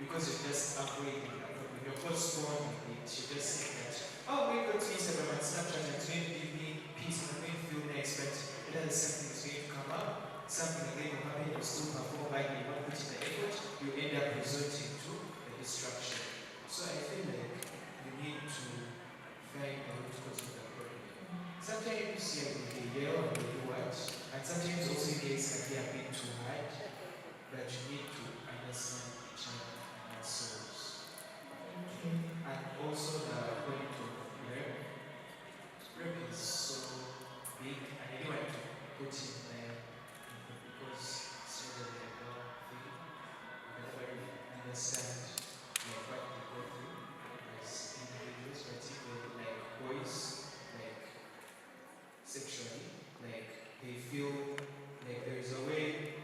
Because you're just avoiding it. When you're postponing it, you're just saying that, oh, we go to Instagram and Snapchat and it's going to give me peace and I'm going to feel nice, but it has something that's going to come up, something again will happen, you still perform by you not put in the effort, you end up resorting to the distraction. So I feel like you need to find the root cause of the problem. Sometimes you yell and you do what, and sometimes also you guys can be a bit too hard, but you need to understand each other and ourselves. And also the point of rep is so big, and I didn't want to put it there because it's really a girl thing. You never really understand what they go through as individuals, particularly like boys, like sexually, like they feel like there is a way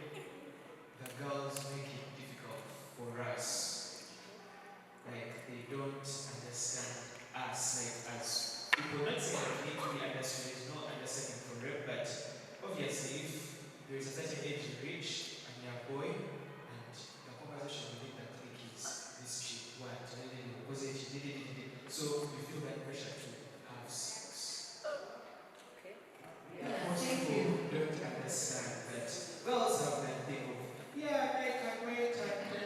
the girls make it difficult for us. Like they don't understand us, like as people. Not saying that we need to be understood, there is no understanding for rep, but obviously if there is a certain age you reach and you're a boy and the conversation within the clique is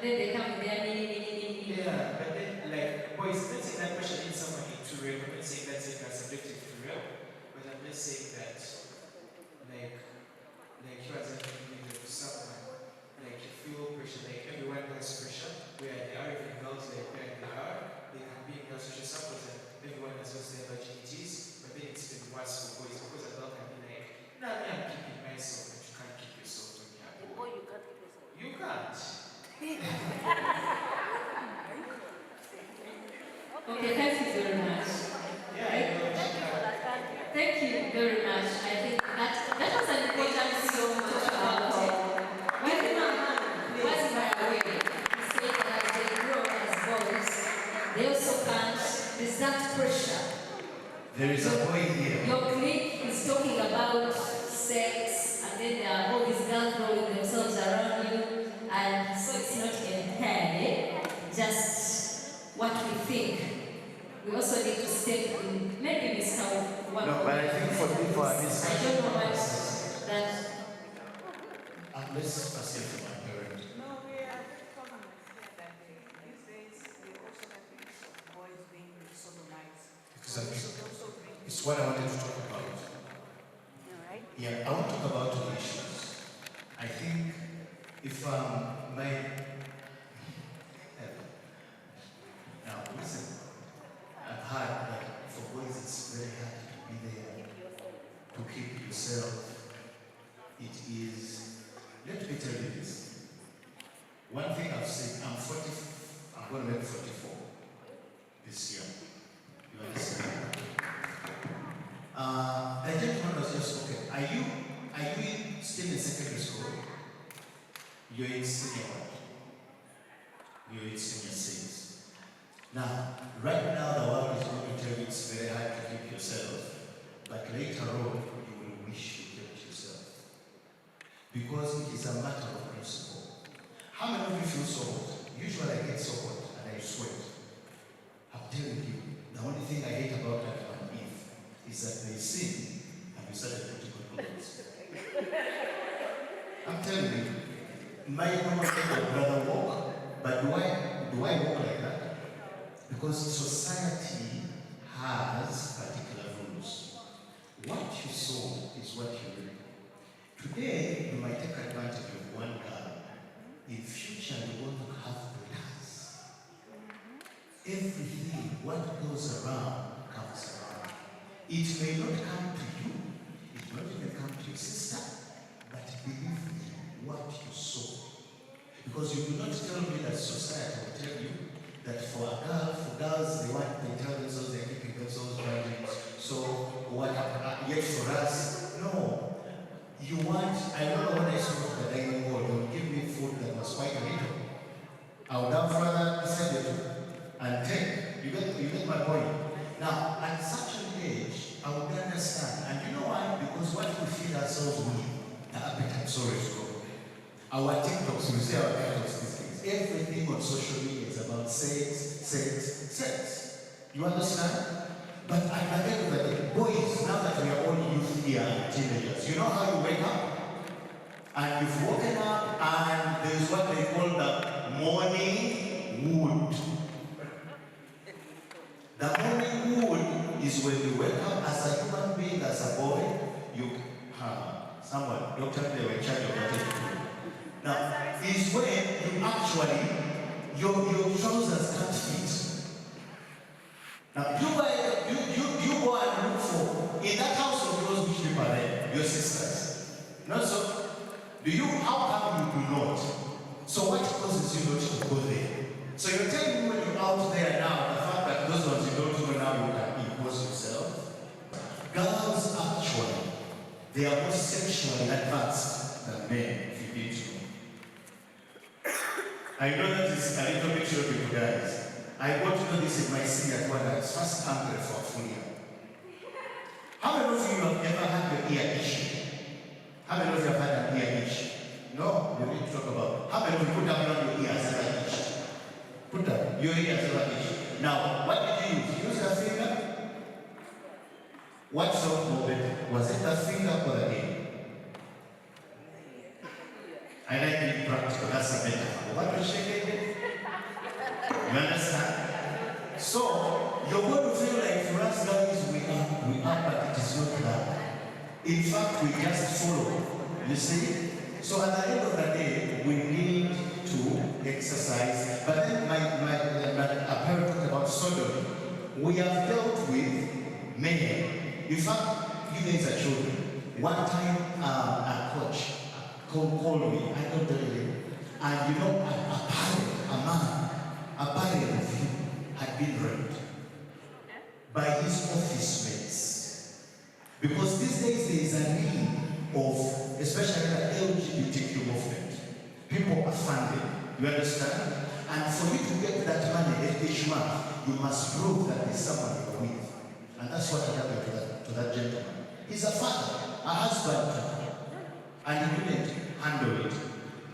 And then they come with their mini. Yeah, but then, like, boys, I'm not saying that pressure needs someone into real. I'm not saying that's it as subjective to real. But I'm just saying that, like you as an individual, someone, like, you feel pressure, like, everyone has pressure, where they are even girls, like, where they are, they can be in their social circles, and everyone has lost their virginities, but then it's been worse for boys, because a girl can be like, nah, I'm keeping myself, but you can't keep yourself when you're happy. Boy, you can't keep yourself. You can't. Okay, thank you very much. Thank you very much. I think that was an important thing to talk about. When was my way, he said that as they grow as boys, they also can't resist pressure. There is a boy here. Your clique is talking about sex, and then there are all these girls throwing themselves around you, and so it's not entirely just what we think. We also need to step in, maybe this how one. No, but I think for people, I don't know what that. Let's proceed to my parent. No, we are talking that these days we also have the issue of boys being sodomized. Exactly. It's what I wanted to talk about. Alright. Yeah, I want to talk about two issues. I think if now listen, I've heard that for boys it's very hard to be there, to keep yourself. It is, let me tell you this. One thing I've said, I'm going to make 44 this year. You understand? The gentleman was just, okay, are you still in secondary school? You're in senior one. You're in senior 6. Now, right now the world is going to tell you it's very hard to keep yourself, but later on you will wish you kept yourself. Because it is a matter of principle. How many of you feel so hot? Usually I get so hot and I sweat. I'm telling you, the only thing I hate about Adam and Eve is that they sin and we started putting on clothes. I'm telling you, my brother walk, but do I walk like that? Because society has particular rules. What you sow is what you reap. Today, you might take advantage of one girl. In future, you want to have daughters. Everything, what goes around, comes around. It may not come to you, it may not even come to your sister, but believe me, what you sow. Because you do not tell me that society will tell you that for a girl, for girls, they tell themselves they're keeping themselves virgins. So what yet for us, no. You want, I remember when I saw the dining hall, they would give me food that was quite a little. I would have rather decided to and take. You get my point. Now, at such an age, I would understand. And you know why? Because what we feed ourselves with, the appetite, sorry to go. Our TikToks, we say our TikToks these days. Everything on social media is about sex, sex, sex. You understand? But at the end of the day, boys, now that we are all youth here and teenagers, you know how you wake up? And you've woken up and there's what they call the morning wood. The morning wood is when you wake up as a human being, as a boy, someone, Dr. They were in charge of that. Now, is when you actually, your trousers can't fit. Now, you go and look for, in that house of yours, which people are there, your sisters. Not so. How come you do not? So what causes you not to go there? So you're telling me when you're out there now, the fact that those ones you don't know now, you can impose yourself. Girls actually, they are more sexually advanced than men, if you need to know. I know that is a little bit shocking to guys. I got to know this in my senior one, I was first angry for a full year. How many of you have ever had your ear issue? How many of you have had an ear issue? No, we need to talk about. How many of you put down your ears ever issue? Put down your ears ever issue. Now, what did you use? Use the finger? What felt more better? Was it the finger or the ear? I like being practical, that's a metaphor. What was shaking? you're going to feel like for us guys, we are, but it is not that. In fact, we just follow. You see? So at the end of the day, we need to exercise. But then my parent talked about sodomy. We have dealt with mayhem. In fact, you guys are children. One time, a coach called me, I don't tell him, and you know, a parent of him had been raped by his office mates. Because these days there is a need of, especially the �LGBT movement. People are funded, you understand? And for you to get that money each month, you must prove that there's someone you're with. And that's what happened to that gentleman. He's a father, a husband, and he couldn't handle it.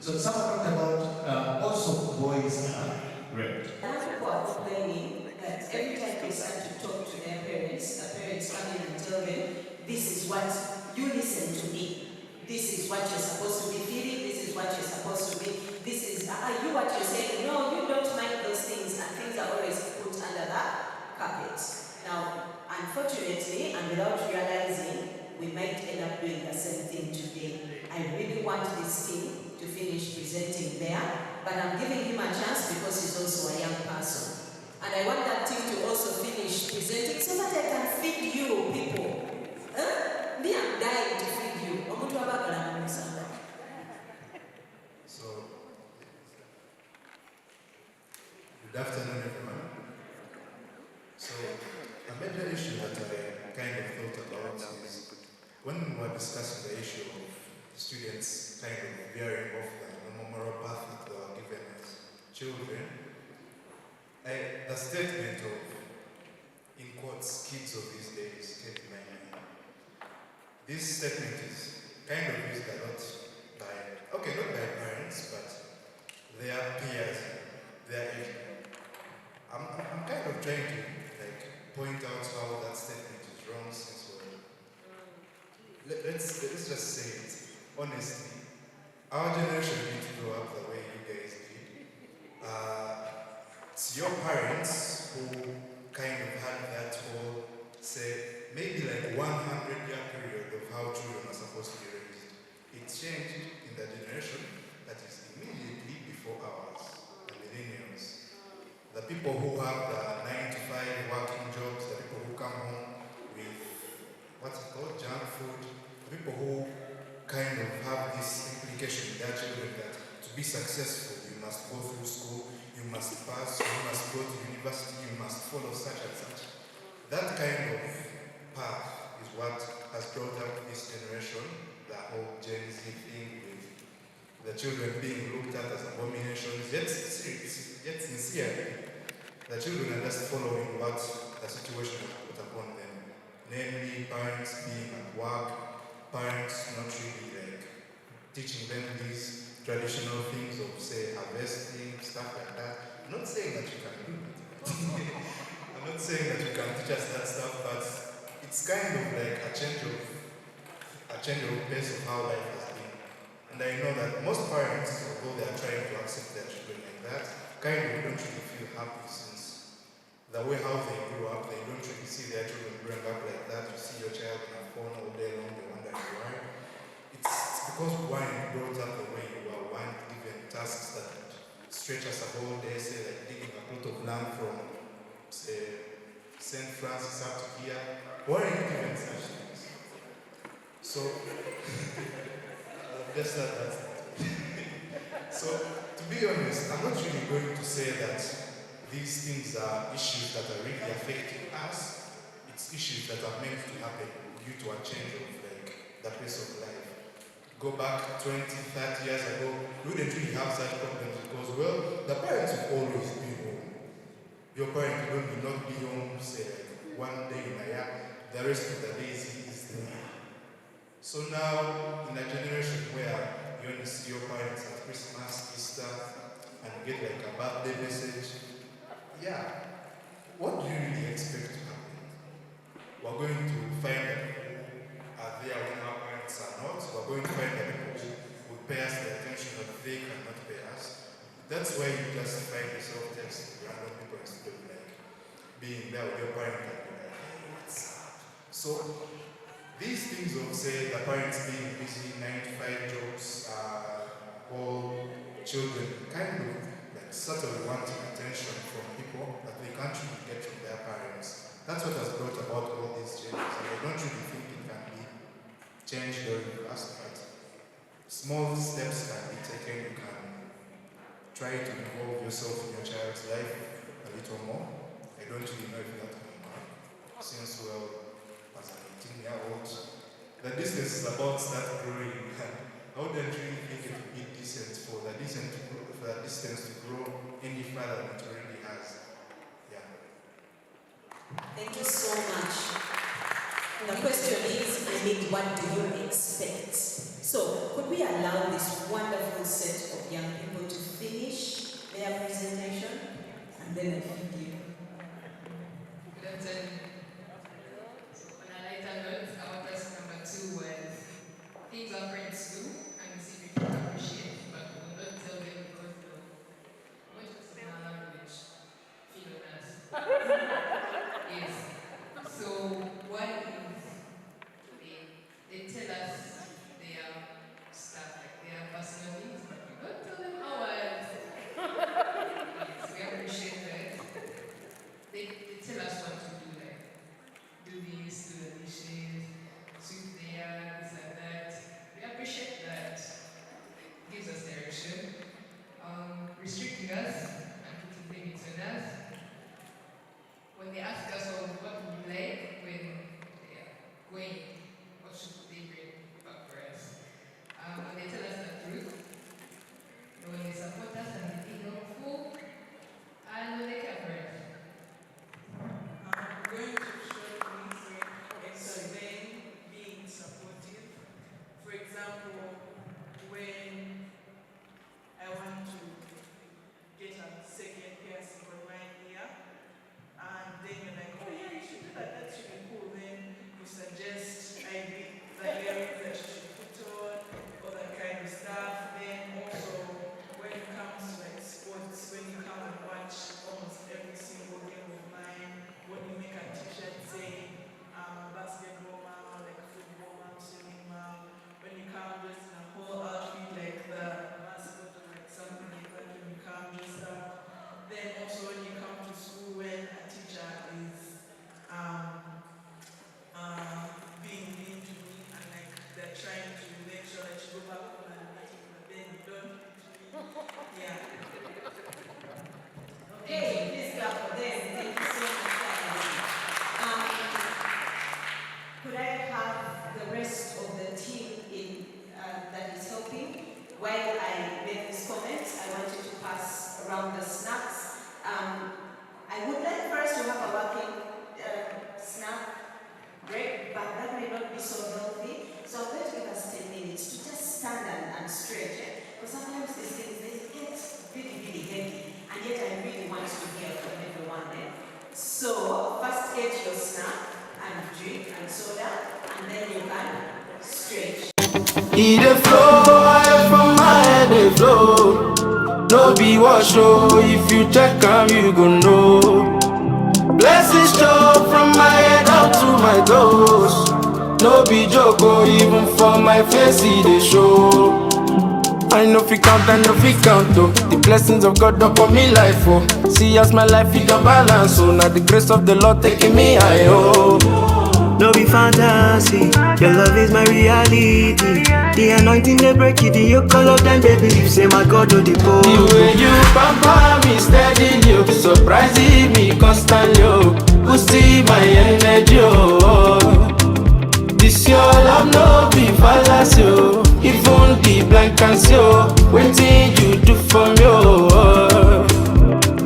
So someone talked about also boys are raped. Other people are complaining that every time they start to talk to their parents, the parents come in and tell them, this is what you listen to me. This is what you're supposed to be feeling. This is what you're supposed to be. This is, are you what you're saying? No, you don't mind those things, and things are always put under the carpet. Now, unfortunately, and without realizing, we might end up doing the same thing today. I really want this team to finish presenting there, but I'm giving him a chance because he's also a young person. And I want that team to also finish presenting so that I can feed you people. Me, I'm dying to feed you. So, good afternoon, everyone. So, a major issue that I kind of thought about is when we were discussing the issue of students kind of veering off the moral path that they were given as children, the statement of, in quotes, kids of these days came to my mind. This statement is kind of used a lot by, okay, not by parents, but their peers, their age. I'm kind of trying to point out how that statement is wrong since let's just say it honestly. Our generation didn't grow up the way you guys did. It's your parents who kind of had that whole, say, maybe like 100-year period of how children are supposed to be raised. It changed in the generation that is immediately before ours, the millennials. The people who have the 9-to-5 working jobs, the people who come home with what's it called, junk food, the people who kind of have this implication in their children that to be successful, you must go through school, you must pass, you must go to university, you must follow such and such. That kind of path is what has brought up this generation, the whole Gen Z thing with the children being looked at as abominations, yet sincerely. The children are just following what the situation has put upon them. Namely, parents being at work, parents not really teaching them these traditional things of, say, harvesting, stuff like that. I'm not saying that you can do it. I'm not saying that you can teach us that stuff, but it's kind of like a change of pace of how life has been. And I know that most parents, although they are trying to accept their children like that, kind of don't really feel happy since the way how they grew up, they don't really see their children growing up like that. You see your child on a phone all day long, they wonder why. It's because we weren't brought up the way you were, weren't given tasks that stretch us a whole day, say like digging a plot of land from, say, St. Francis up to here. We weren't given such things. So, just that. So, to be honest, I'm not really going to say that these things are issues that are really affecting us. It's issues that are meant to happen due to a change of the pace of life. Go back 20, 30 years ago, we didn't really have such problems because, well, the parents will always be home. Your parent will not be home, say, one day in a year, the rest of the days he is there. So now, in a generation where you only see your parents at Christmas, Easter, and get like a birthday message, yeah, what do you really expect to happen? We're going to find that people are there when our parents are not. We're going to find that people will pay us the attention that they cannot pay us. That's why you just find yourself texting random people instead of being there with your parent and be like, hey, what's up? So these things of, say, the parents being busy, 9 to 5 jobs, all children kind of like sort of wanting attention from people that they can't really get from their parents. That's what has brought about all these changes. And I don't really think it can be changed very fast, but small steps can be taken. You can try to involve yourself in your child's life a little more. I don't really know if that can work. Since, well, as an 18-year-old, the distance is about to start growing. I wouldn't really think it would be decent for the distance to grow any further than it already has. Yeah. Thank you so much. The question is, what do you expect? So, could we allow this wonderful set of young people to finish their presentation? And then I feed you. So on a lighter note, our person number 2 was things our friends do and we see we can appreciate, but we will not tell them because they'll much of our language feel on us. Yes. So one is they tell us their stuff, like their personal things, but we don't tell them ours. Yes, we appreciate that. They tell us what to do, like do this, do the dishes, sweep the yard, this and that. We appreciate that. It gives us direction. Restricting us and putting limits on us. When they ask us, oh, what would you like when they are going, what should they bring back for us? When they tell us the truth, when they support us and they be helpful, and when they care for us. I'm going to shortly explain being supportive. For example, when I want to get a second piercing on my ear, and then you're like, oh yeah, you should do that, that's really cool. Then you suggest the earrings that you should put on, all that kind of stuff. Then also, when it comes to like sports, when you come and watch almost every single game of mine, when you make a t-shirt saying basketball mom, like football mom, swimming mom, when you come just in a whole outfit like the mascot or like something like that, when you come dressed up. Then also when you come to school, when a teacher is being mean to me and like they're trying to make sure that you go back home and meeting, but then you don't actually, yeah. Okay, please clap for them. Thank you so much, guys. Could I have the rest of the team that is helping? While I make these comments, I want you to pass around the snacks. I would like first to have a working snack break, but that may not be so healthy. So I'm going to give us 10 minutes to just stand and stretch. Because sometimes these things, they get really, really heavy. And yet I really want to hear from everyone. So first get your snack and drink and soda, and then you can stretch. Eat the flow, from my head they flow. No be wash, oh, if you check them, you gon' know. Blessings show from my head out to my toes. No be joke, oh, even for my face, they show. I know if you count, I know if you count, oh. The blessings of God upon me life, oh. See as my life is a balance, oh. Now the grace of the Lord taking me high, oh. No be fantasy, your love is my reality. The anointing they break it, the yoke all of them they believe. Say my God do the poor. The way you pamper me steady, you surprising me constantly, oh. Boosting my energy, oh. This your love no be fallacy, oh. Even the blank can see, oh. Waiting you do for me, oh.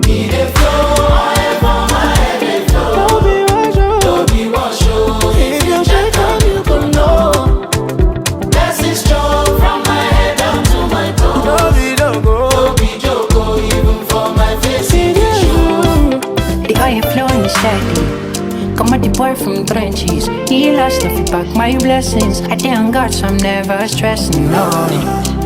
Need a flow, I for my head, a flow. Don't be wash, oh. If you check on you gon' know. Blessings strong from my head down to my toes. Don't be joke, oh. Even for my face, it show. The oil flowing steady. Come at the boy from trenches. He lost if you back my blessings. I thank God, so I'm never stressing, no.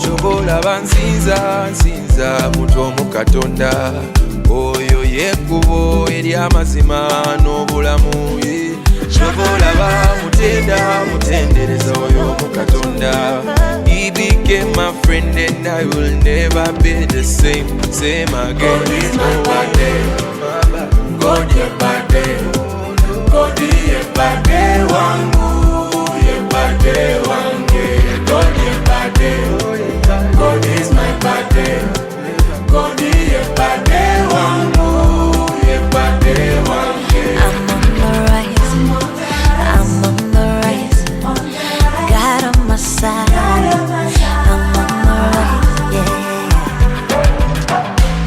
kyobolaba nsinza mutomu Katonda oyo yekkubo ery'amazima n'obulamu Chovolaba mutenda mutendereza oyo mu Katonda. He became my friend and I will never be the same again. God is my birthday, God 𝒂𝒂𝒂𝒂 God 𝒂𝒂𝒂𝒂 wangu, 𝒂𝒂𝒂𝒂𝒂 wangu. God 𝒂𝒂𝒂𝒂, God is my birthday, God 𝒂𝒂𝒂𝒂 wangu, 𝒂𝒂𝒂𝒂𝒂 wangu. I'm on the rise, God on my side, I'm on the rise, yeah.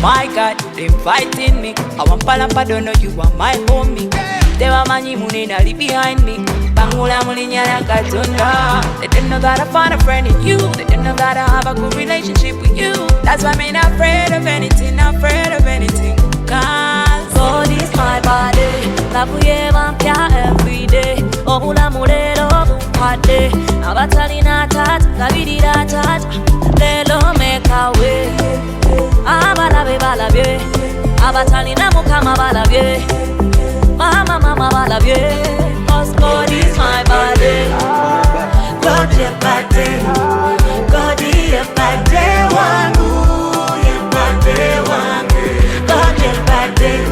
My God, they fighting me. I want palampa, don't know you are my homie. They were many munena behind me. Bangula mulinyana Katonda. They didn't know that I found a friend in you. They didn't know that I have a good relationship with you. That's why I'm not afraid of anything, not afraid of anything. Cause God is my body, 𝒔𝒂𝒏𝒂𝒂𝒓𝒔 every day. Obula mulero bupade, abatalina tata, kabirira tata. Lelo make a way, abalabe balabye, abatalina mukama balabye, mama balabye. Cause God is my body, God 𝒂𝒂𝒂𝒂, God 𝒂𝒂𝒂𝒂𝒂 wangu, 𝒂𝒂𝒂𝒂𝒂 wangu. God 𝒂𝒂𝒂𝒂,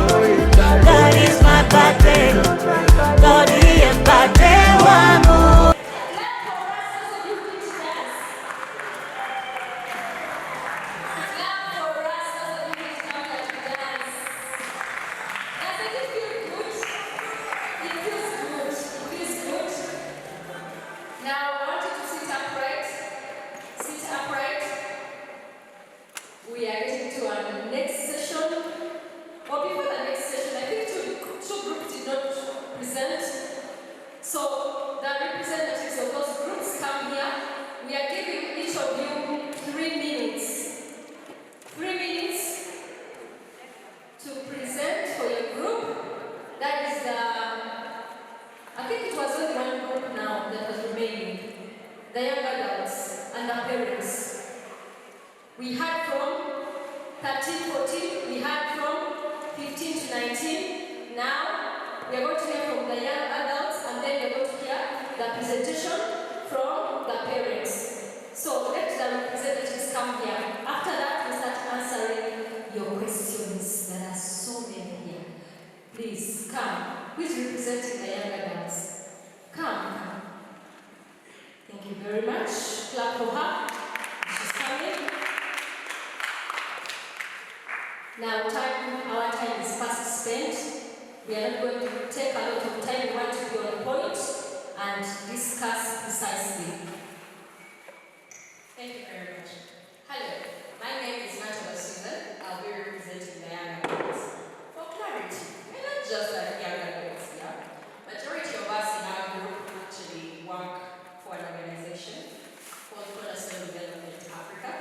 God is my birthday, God 𝒂𝒂𝒂𝒂𝒂 wangu. Now I want you to sit upright. Sit upright. We are getting to our next session. Or before the next session, I think two groups did not present. So the representatives of those groups come here. We are giving each of you 3 minutes. 3 minutes to present for your group. That is I think it was only one group now that was remaining. The young adults and the parents. We had from 13, 14, we had from 15 to 19. Now, we are going to hear from the young adults and then we are going to hear the presentation from the parents. So let the representatives come here. After that, we start answering your questions. There are so many here. Please, come. Who is representing the young adults? Come. Thank you very much. Clap for her. She's coming. Now, our time is fast spent. We are not going to take a lot of time. We want to be on point and discuss precisely. Thank you very much. Hello, my name is 𝒂𝒊𝒂𝒂𝒂𝒂𝒂. I'll be representing the young adults. For clarity, we're not just like young adults here. Majority of us in our group actually work for an organization called 𝒂𝒊𝒂𝒂𝒂𝒂𝒂𝒂𝒂𝒂𝒂 Africa,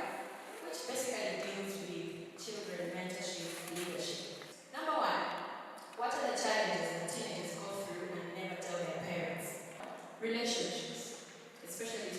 which basically deals with children mentorship leadership. Number 1, what are the challenges that teenagers go through and never tell their parents? Relationships, especially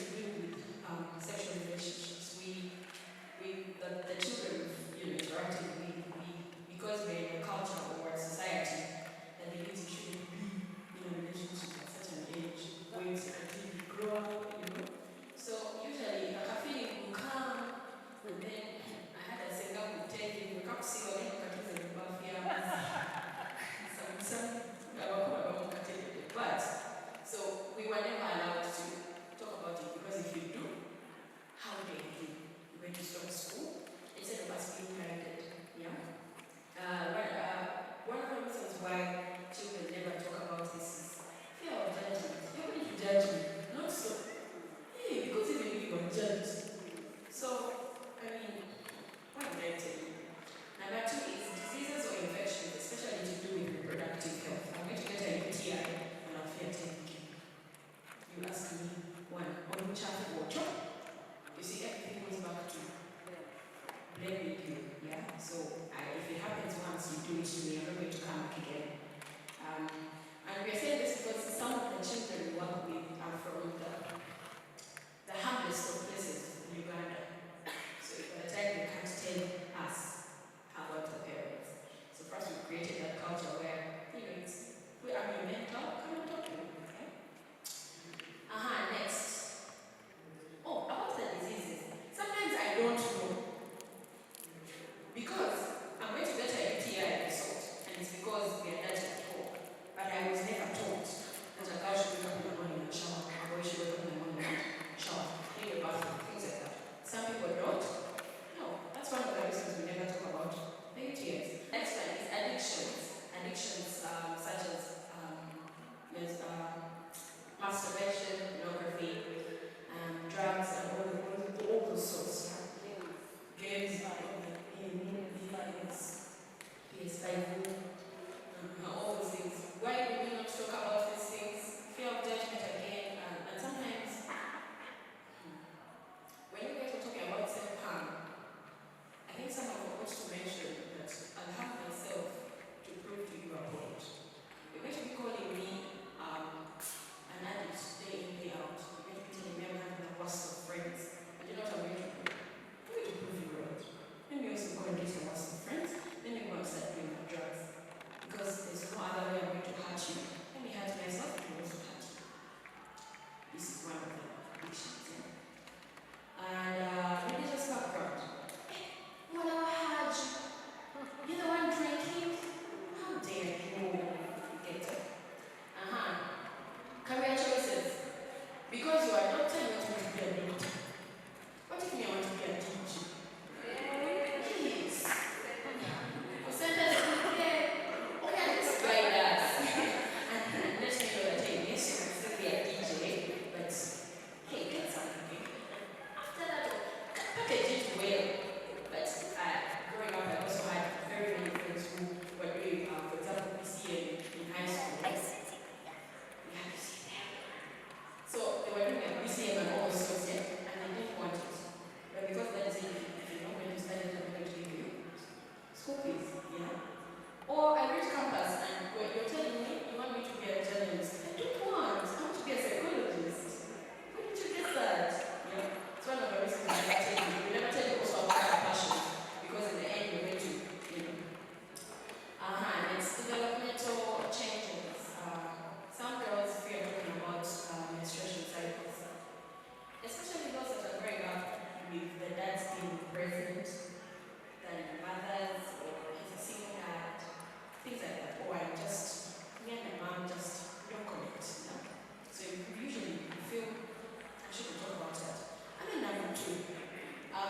I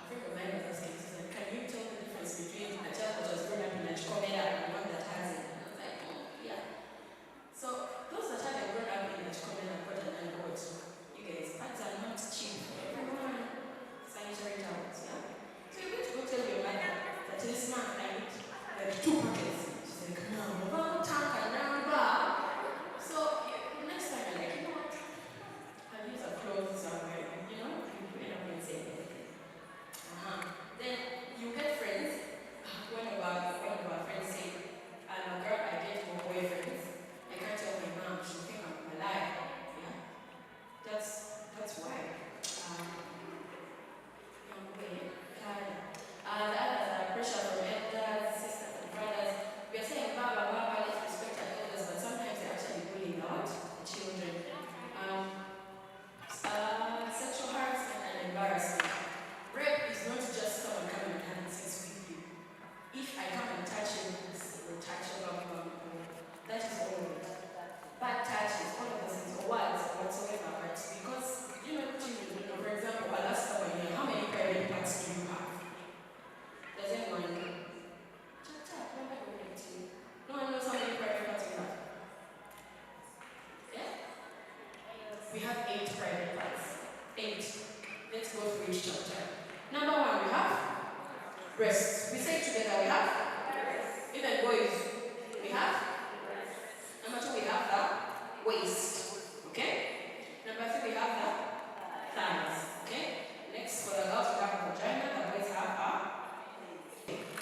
think of mine was asking, so can you tell the difference between a child that was grown up in a 𝒄𝒂𝒓 and one that hasn't? And I was like, oh, yeah. So those that have grown up in a 𝒄𝒂𝒓 got an award. You guys, pads are not cheap for everyone. Sanitary towels, yeah? So you're going to go tell your mother that this month I need like 2 packets. She's like, no, tanka, number. So next time you're like, you know what? I'll use a clothes somewhere, you know? You end up in saying anything. Then you get friends. One of our friends say, I'm a girl, I get more boyfriends. I can't tell my mom, she'll think I'm alive. Yeah? That's why. The others are pressure from elders, sisters and brothers. We are saying, Baba, let's respect our elders, but sometimes they're actually bullying out the children. Sexual harassment and embarrassment. Rape is not just someone coming and having sex with you. If I come and touch you, or touch you, that is all of it. Bad touches, all of those things, or words, or whatsoever, but because, you know, children, for example, Alaska, how many private parts do you have? Does anyone know? No one knows how many private parts we have? Yeah? We have 8 private parts. 8. Let's go through each chapter. Number 1, we have breasts. We say it together, we have breasts. Even boys, we have breasts. Number 2, we have the waist. Okay? Number 3, we have the thighs. Okay? Next, for the girls, we have a vagina. The boys have a.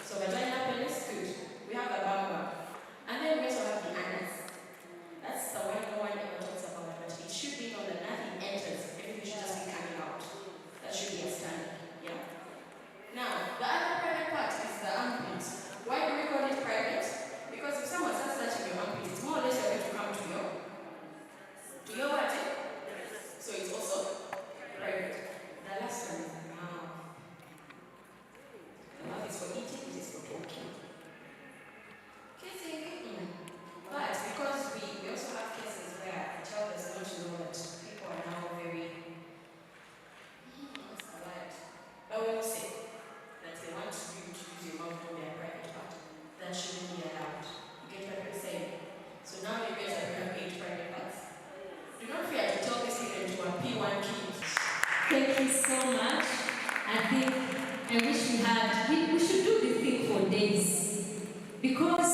So vagina, penis, good. We have the vulva. And then we also have the anus. That's the one no one ever talks about, but it should be known that nothing enters. Everything should just be coming out. That should be a standard. Yeah? Now, the other private part is the armpit. Why do we call it private? Because if someone starts touching your armpit, it's more or less going to come to your what? So it's also private. The last one is the mouth. The mouth is for eating, it is for talking. Kissing. But because we also have cases where the child does not know that people are now very but we will say that they want you to use your mouth on their private part. That shouldn't be allowed. You get what I'm saying? So now you guys have 8 private parts. Do not fear to tell this even to a P1 kid. Thank you so much. I wish we should do this thing for days. Because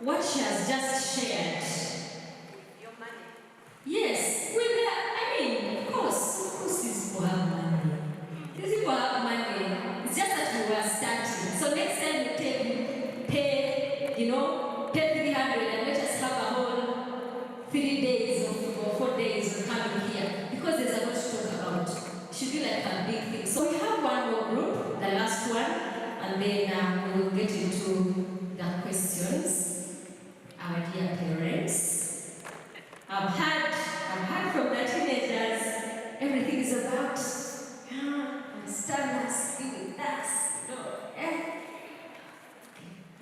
what she has just shared. Your money. Yes. Of course these people have money. These people have money. It's just that we were starting. So next time we pay 300 and let us have a whole 3 days or 4 days of coming here. Because there's a lot to talk about. It should be like a big thing. So we have one more group, the last one, and then we will get into the questions. Our dear parents. I've heard from the teenagers, everything is about understand us, be with us.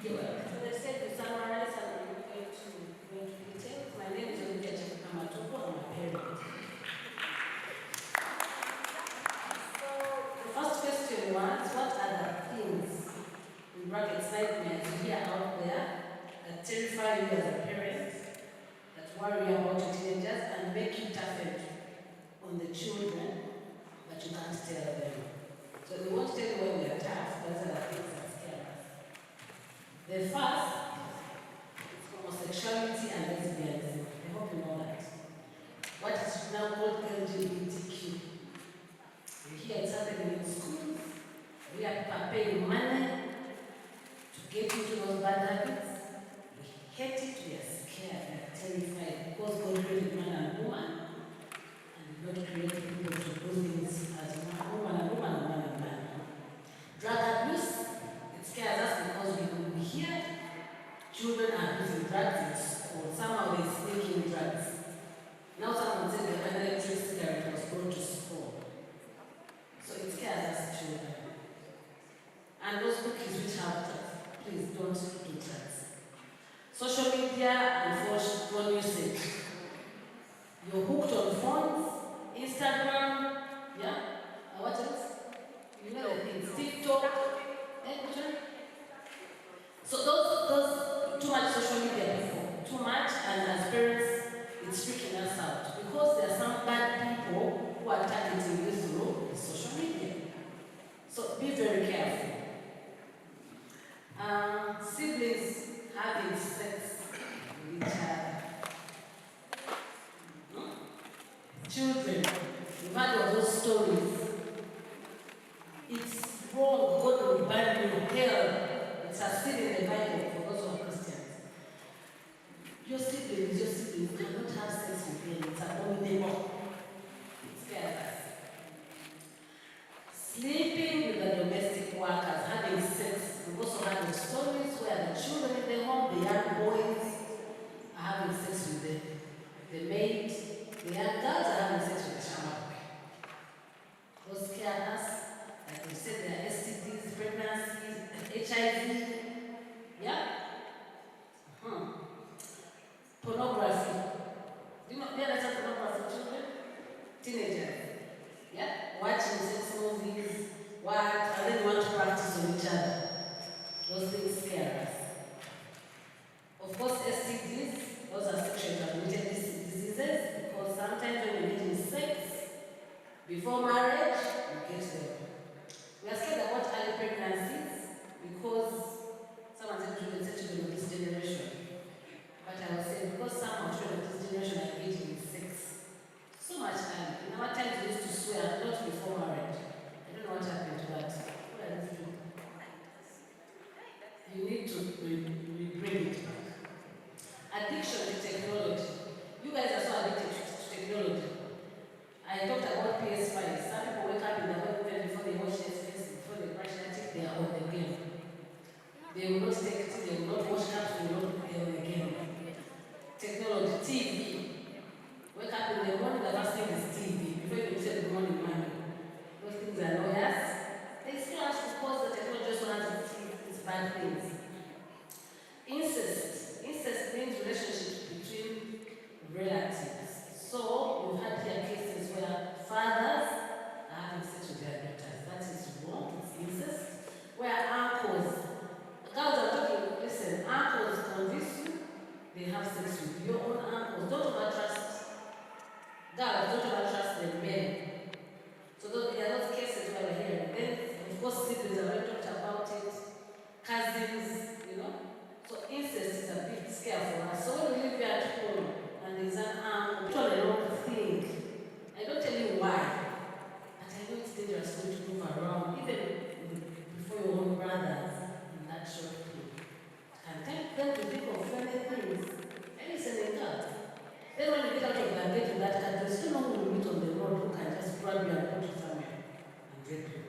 You're welcome. So they said to summarize and we're going to detail. My name is 𝐿𝒕𝒂𝒂𝒕𝒊𝒐𝒏𝒂𝒍. So the first question was, what are the things, in brackets, nightmares you hear out there that terrify you as a parent, that worry about your teenagers and make you toughened on the children, but you can't tell them? So we won't tell you when we are tough, those are the things that scare us. The first is homosexuality and lesbianism. I hope you know that. What is now called �LGBT𝒈. You hear it's happening in schools. We are paying money to get into those bad habits. We hate it, we are scared, we are terrified, because God created man and woman, and God created people to do things as woman and woman and man and man. Drug abuse, it scares us because we hear children are using drugs in school. Somehow they sneak in drugs. Now someone said the electric cigarette was children, you've heard of those stories. It's wrong, God will burn you in hell. It's a sin in the Bible for those who are Christians. Your siblings, you cannot have sex with them. It's abominable. It's careless. Sleeping with the domestic workers, having sex. We've also had the stories where the children in the home, the young boys, are having sex with the maid. The young girls are having sex with the shaman boy. Those scare us. Like we said, there are STDs, pregnancies, HIV. Yeah? Pornography. Do you understand pornography, children? Teenagers. Yeah? Watching sex movies, and then you want to practice on each other. Those things scare us. Of course, STDs, those are sexually transmitted diseases, because sometimes when you get in sex, before marriage, you get them. We are scared about early pregnancies because someone said children of this generation. But I was saying, because some of children of this generation are engaging in sex so much early. In our times, we used to swear, not before marriage. I don't know what happened to that. What are these doing? You need to bring it back. Addiction to technology. You guys are so addicted to technology. I talked about PS5. Some people wake up in the morning before they watch Netflix, before they brush their teeth, they are on the game. They will not take it, they will not watch apps, they will not be on the game. Technology, TV. Wake up in the morning, the first thing is TV. Before you say good morning, money. Those things are lawyers. They still have to cause the technology just one to see these bad things. Incest. Incest means relationships between relatives. So, we've had here cases where fathers are having sex with their daughters. That is wrong, it's incest. Where uncles, girls are talking, listen, uncles convince you, they have sex with your own uncles. Don't overtrust, girls, don't overtrust the men. So there are those cases where we're hearing. Then, of course, siblings are already talked about it. Cousins, So incest is a big scare for us. So when we live here at home, and there's an uncle, people don't think. I don't tell you why, but I know it's dangerous for you to move around, even before your own brothers in that short period. And tell them to think of funny things. And it's an encounter. Then when you get out of that, get to that country, there's still no one you meet on the road who can just grab you and put you somewhere and rape you.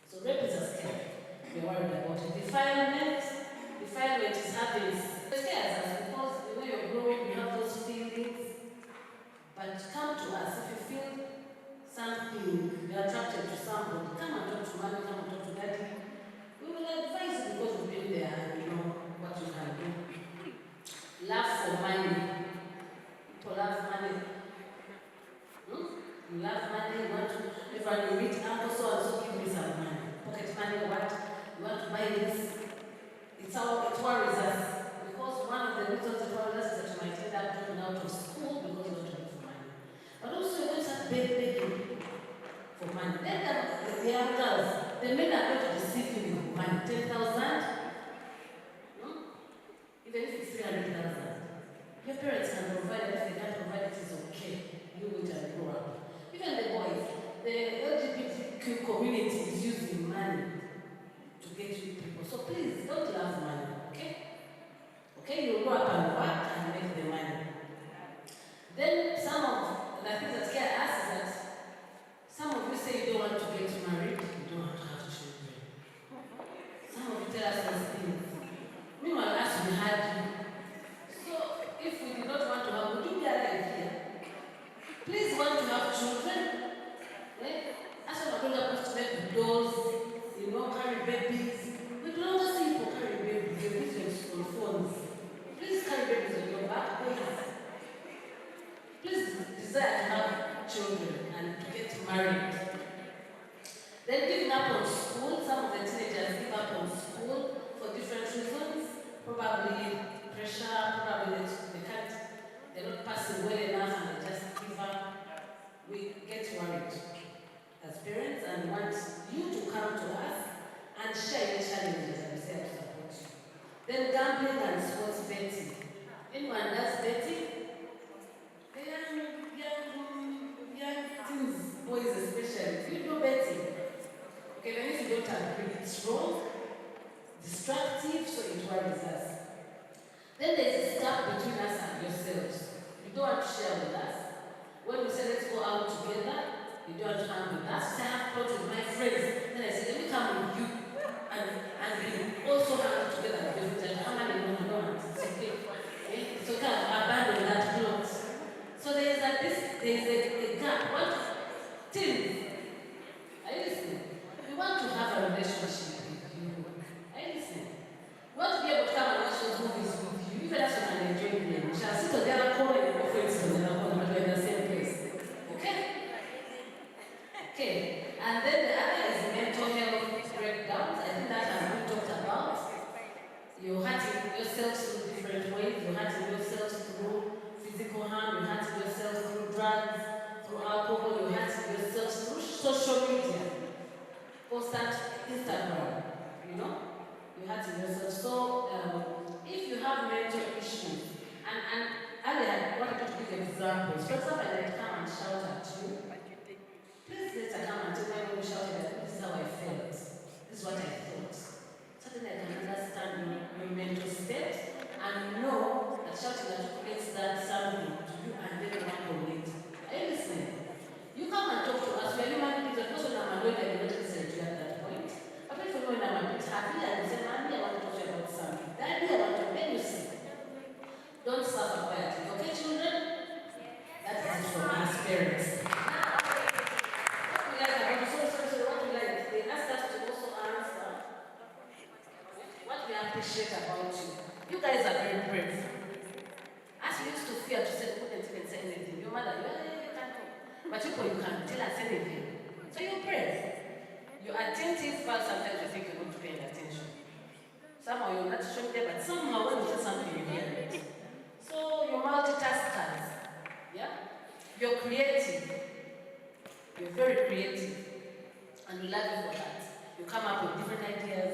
So rape is a scare. We're worried about it. Defilement is having. It scares us because the way you're growing, you have those feelings. But come to us if you feel something, you're attracted to somebody. Come and talk to mommy, come and talk to daddy. We will advise you because we've been there and you know what you can do. Love for money. People love money. You love money. You want to, if I meet uncle so and so, give me some money. Pocket money, what? You want to buy this? It worries us. Because one of the reasons it worries us is that you might end up dropping out of school because you don't have for money. But also you don't start begging for money. Then the young girls, the men are going to deceive you with money. 10,000? Even if it's 300,000. Your parents can provide it. If they can't provide it, it's okay. You wait and grow up. Even the boys, the �LGBT community is using money to get you people. So please, don't love money, okay? Okay, you grow up and work and make the money. Then some of the things that scare us is that some of you say you don't want to get married, you don't want to have children. Some of you tell us those things. Meanwhile, us we had you. So if we did not want to have, would you be alive here? Please want to have children. As we're going up to make dolls, carry babies. We no longer see people carry babies. They use them on phones. Please carry babies on your back. Please desire to have children and to get married. Then giving up on school. Some of the teenagers give up on school for different reasons. Probably pressure, probably they're not passing well enough and they just give up. We get worried as parents and want you to come to us and share your challenges and we say to support you. Then gambling and sports betting. Anyone does betting? The young can bring it strong, destructive, so it worries us. Then there's this gap between us and yourselves. You don't want to share with us. When we say let's go out together, you don't want to come with us. I have plot with my friends. Then I say, let me come with you. And we also hang together because how many don't want? It's okay. It's okay, abandon that plot. So there's a gap. What? Teens, are you listening? We want to have a relationship with you. Are you listening? We want to be able to come and watch those movies with you. Even as you can enjoy them. We shall sit together, call and your friends together, but we're in the same place. Okay? Okay. And then the other is mental health breakdowns. I think that has been talked about. You're hurting yourselves through different ways. You're hurting yourselves through physical harm. You're hurting yourselves through drugs, through alcohol. You're hurting yourselves through social media. Constant Instagram, you know? You're hurting yourself. So if you have mental issues, and earlier I wanted to give examples. For example, I come and shout at you. Please later come and tell me when you shouted at me, this is how I felt. This is what I thought. Suddenly I can understand your mental state and know that shouting at you creates that something to you and then you want to it. Are you listening? You come and talk to us. We're human beings. Of course, when I'm annoyed, I will not listen to you at that point. But if you know when I'm a bit happy and say, Mommy, I want to talk to you about something. Daddy, I want to let you see. Don't suffer quietly. Okay, children? That is from us parents. What we like, they asked us to also answer what we appreciate about you. You guys are very brave. As we used to fear to say, couldn't even say anything. Your mother, you can't talk. But you can tell us anything. So you're brave. You're attentive, but sometimes you think you're not paying attention. Somehow you're not showing there, but somehow when you say something, you hear it. So you're multitaskers. Yeah? You're creative. You're very creative. And we love you for that. You come up with different ideas.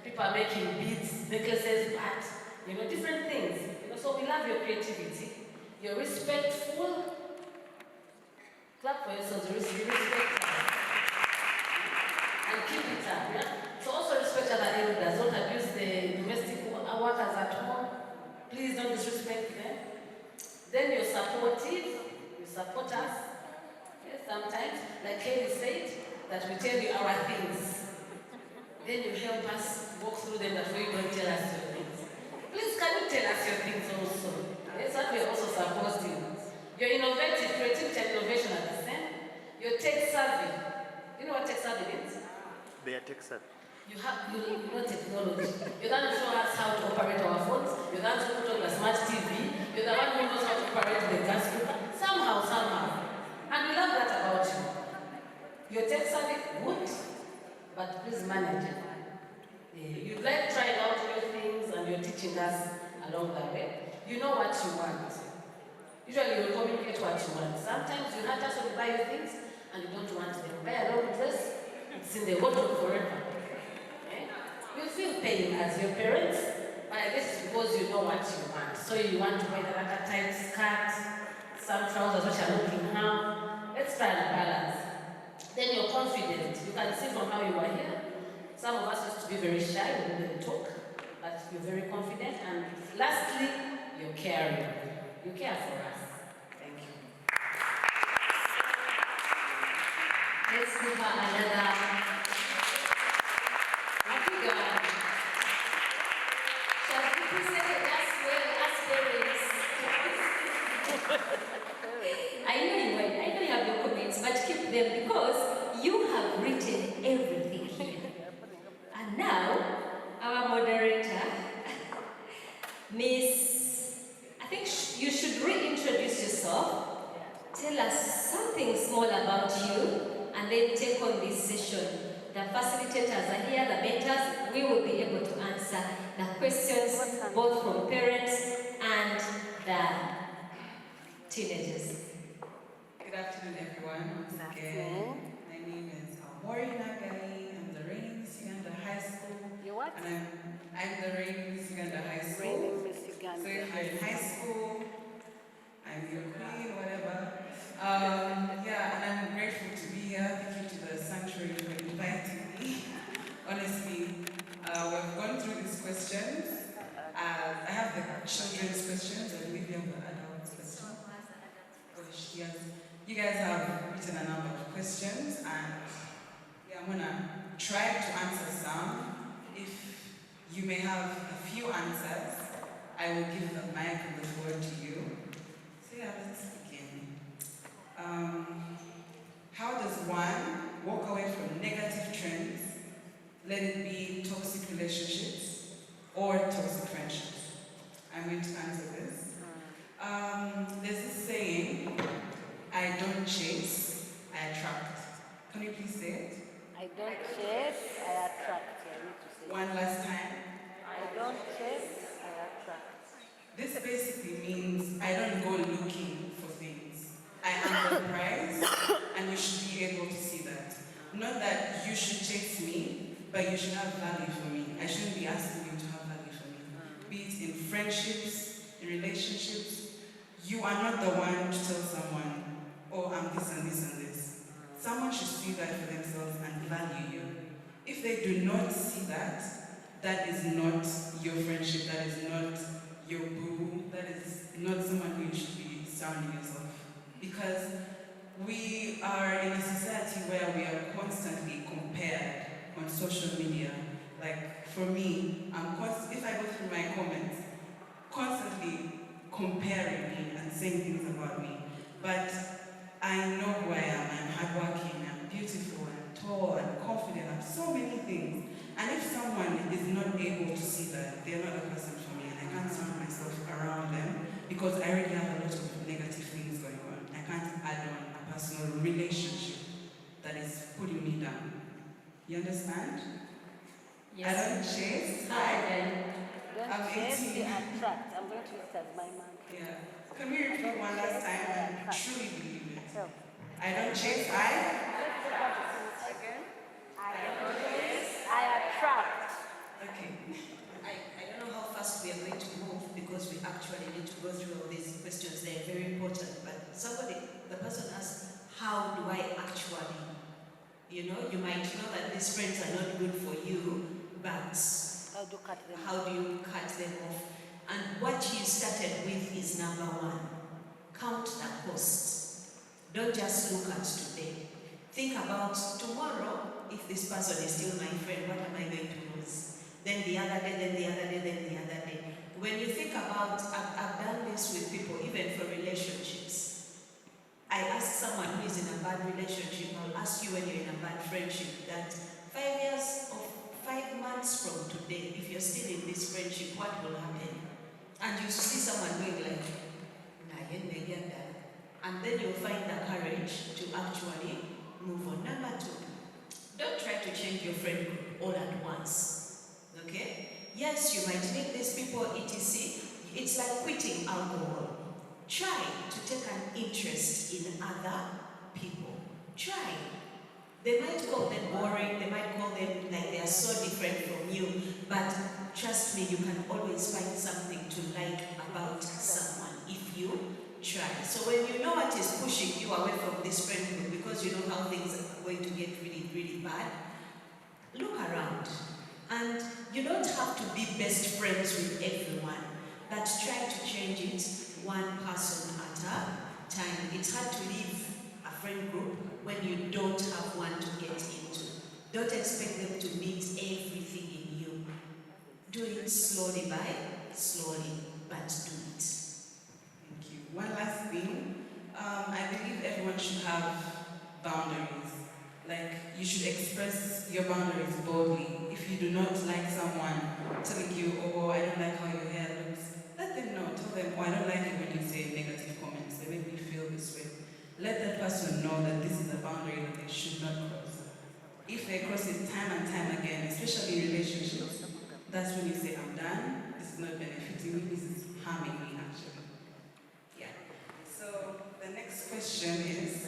People are making beads, necklaces, hats, different things. So we love your creativity. You're respectful. Clap for yourselves. You respect us. And keep it up. Yeah? So also respect other elders. Don't abuse the domestic workers at home. Please don't disrespect them. Then you're supportive. You support us. Yes, sometimes, like Kelly said, that we tell you our things. Then you help us walk through them that way you don't tell us your things. Please, can you tell us your things also? Yes, that we are also supporting. You're innovative, creativity and innovation are the same. You're tech savvy. You know what tech savvy means? They are tech savvy. You know technology. You're going to show us how to operate our phones. You're going to put on a smart TV. You're the one who knows how to operate the gas cooker. Somehow. And we love that about you. You're tech savvy, good, but please manage it. You like trying out new things and you're teaching us along the way. You know what you want. Usually you communicate what you want. Sometimes you hurt us when we buy you things and you don't want them. Buy a long dress, it's in the wardrobe forever. You feel pain as your parents, but I guess it's because you know what you want. So you want to wear like a tight skirt, some trousers which are looking how. Let's try and balance. Then you're confident. You can see from how you are here. Some of us used to be very shy, we didn't talk, but you're very confident. And lastly, you're caring. You care for us. Thank you. Let's give her another. I know you have your comments, but keep them because you have written everything here. And now, our moderator, Miss, I think you should reintroduce yourself. Tell us something small about you, and then take on this session. The facilitators are here, the mentors. We will be able to answer the questions both from parents and the teenagers. Good afternoon, everyone. Once again, my name is 𝒂𝒧𝒧 Nagai. I'm the reigning Miss Uganda High School. You what? And I'm the reigning Miss Uganda High School. Reigning Miss Uganda. So if you're in high school, I'm your queen, whatever. And I'm grateful to be here. Thank you to the sanctuary for inviting me on try to answer some. If you may have a few answers, I will give the mic and the floor to you. So yeah, let's begin. How does one walk away from negative trends, let it be toxic relationships or toxic friendships? I'm going to answer this. There's this saying, I don't chase, I attract. Can you please say it? I don't chase, I attract. I need to say One last time. I don't chase, I attract. This basically means I don't go looking for things. I am the prize, and you should be able to see that. Not that you should chase me, but you should have value for me. I shouldn't be asking you to have value for me. Be it in friendships, in relationships, you are not the one to tell someone, oh, I'm this and this and this. Someone should see that for themselves and value you. If they do not see that, that is not your friendship, that is not your boo, that is not someone who you should be surrounding yourself. Because we are in a society where we are constantly compared on social media. Like for me, if I go through my comments, constantly comparing me and saying things about me. But I know who I am. I'm hardworking, I'm beautiful, I'm tall, I'm confident, I'm so many things. And if someone is not able to see that, they're not a person for me, and I can't surround myself around them because I already have a lot of negative things going on. I can't add on a personal relationship that is putting me down. You understand? Yes. I don't chase. I'm 18. Attract. I'm going to use it as my man. Yeah. Can we repeat one last time and truly believe it? I don't chase, Again? I don't chase, I attract. Okay. I don't know how fast we are going to move because we actually need to go through all these questions. They are very important. But the person asks, how do I actually, you might know that these friends are not good for you, but how do you cut them off? And what you started with is number one. Count the cost. Don't just look at today. Think about tomorrow. If this person is still my friend, what am I going to lose? Then the other day, then the other day, then the other day. When you think about, I've done this with people, even for relationships. I ask someone who is in a bad relationship, I'll ask you when you're in a bad friendship, that 5 years or 5 months from today, if you're still in this friendship, what will happen? And you see someone going like, and then you'll find the courage to actually move on. Number two, don't try to change your friend group all at once. Okay? Yes, you might need these people, etc. It's like quitting alcohol. Try to take an interest in other people. Try. They might call them boring, they might call them like they are so different from you, but trust me, you can always find something to like about someone if you try. So when you know what is pushing you away from this friend group because you know how things are going to get really, really bad, look around. And you don't have to be best friends with everyone, but try to change it one person at a time. It's hard to leave a friend group when you don't have one to get into. Don't expect them to meet everything in you. Do it slowly, but do it. Thank you. One last thing. I believe everyone should have boundaries. Like, you should express your boundaries boldly. If you do not like someone telling you, oh, I don't like how your hair looks, let them know. Tell them, oh, I don't like it when you say negative comments. They make me feel this way. Let that person know that this is a boundary that they should not cross. If they cross it time and time again, especially in relationships, that's when you say, I'm done, this is not benefiting me, this is harming me actually. Yeah. So the next question is,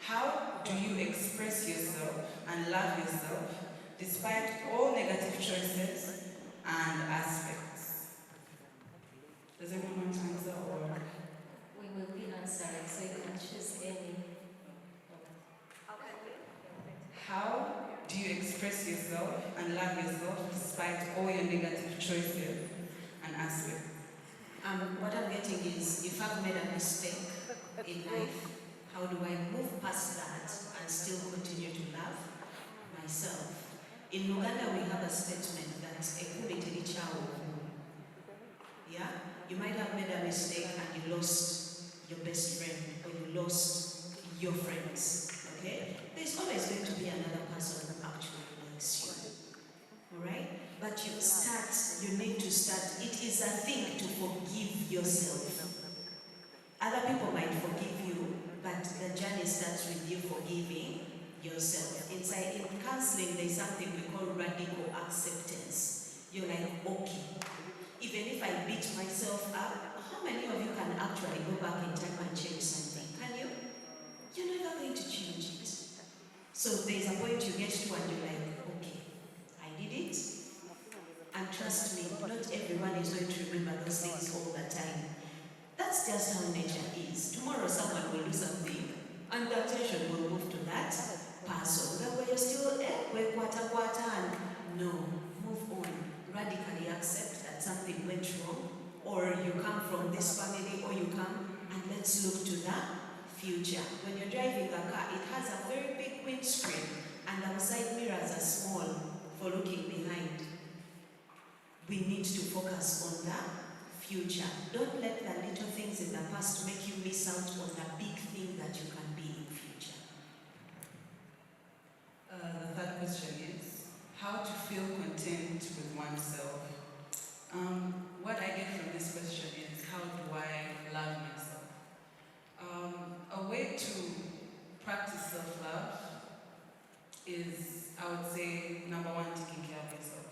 how do you express yourself and love yourself despite all negative choices and aspects? Does anyone want to answer or? We will be answering, so you can choose any. How do you express yourself and love yourself despite all your negative choices and aspects? What I'm getting is, if I've made a mistake in life, how do I move past that and still continue to love myself? In Uganda, we have a statement that 𝒄𝒉𝒕𝒂𝒂𝒕𝒊𝒐𝒏𝒂𝒂. Yeah? You might have made a mistake and you lost your best friend or you lost your friends. Okay? There's always going to be another person who actually likes you. Alright? But you need to start. It is a thing to forgive yourself. Other people might forgive you, but the journey starts with you forgiving yourself. Inside in counseling, there's something we call radical acceptance. You're like, okay, even if I beat myself up, how many of you can actually go back in time and change something? Can you? You're never going to change it. So there's a point you get to and you're like, okay, I did it. And trust me, not everyone is going to remember those things all the time. That's just how nature is. Tomorrow someone will do something and the attention will move to that person. That way you're still, and no, move on. Radically accept that something went wrong, or you come from this family, or you come, and let's look to the future. When you're driving a car, it has a very big windscreen, and our side mirrors are small for looking behind. We need to focus on the future. Don't let the little things in the past make you miss out on the big thing that you can be in future. The third question is, how to feel content with oneself. What I get from this question is, how do I love myself? A way to practice self-love is, I would say, number one, taking care of yourself.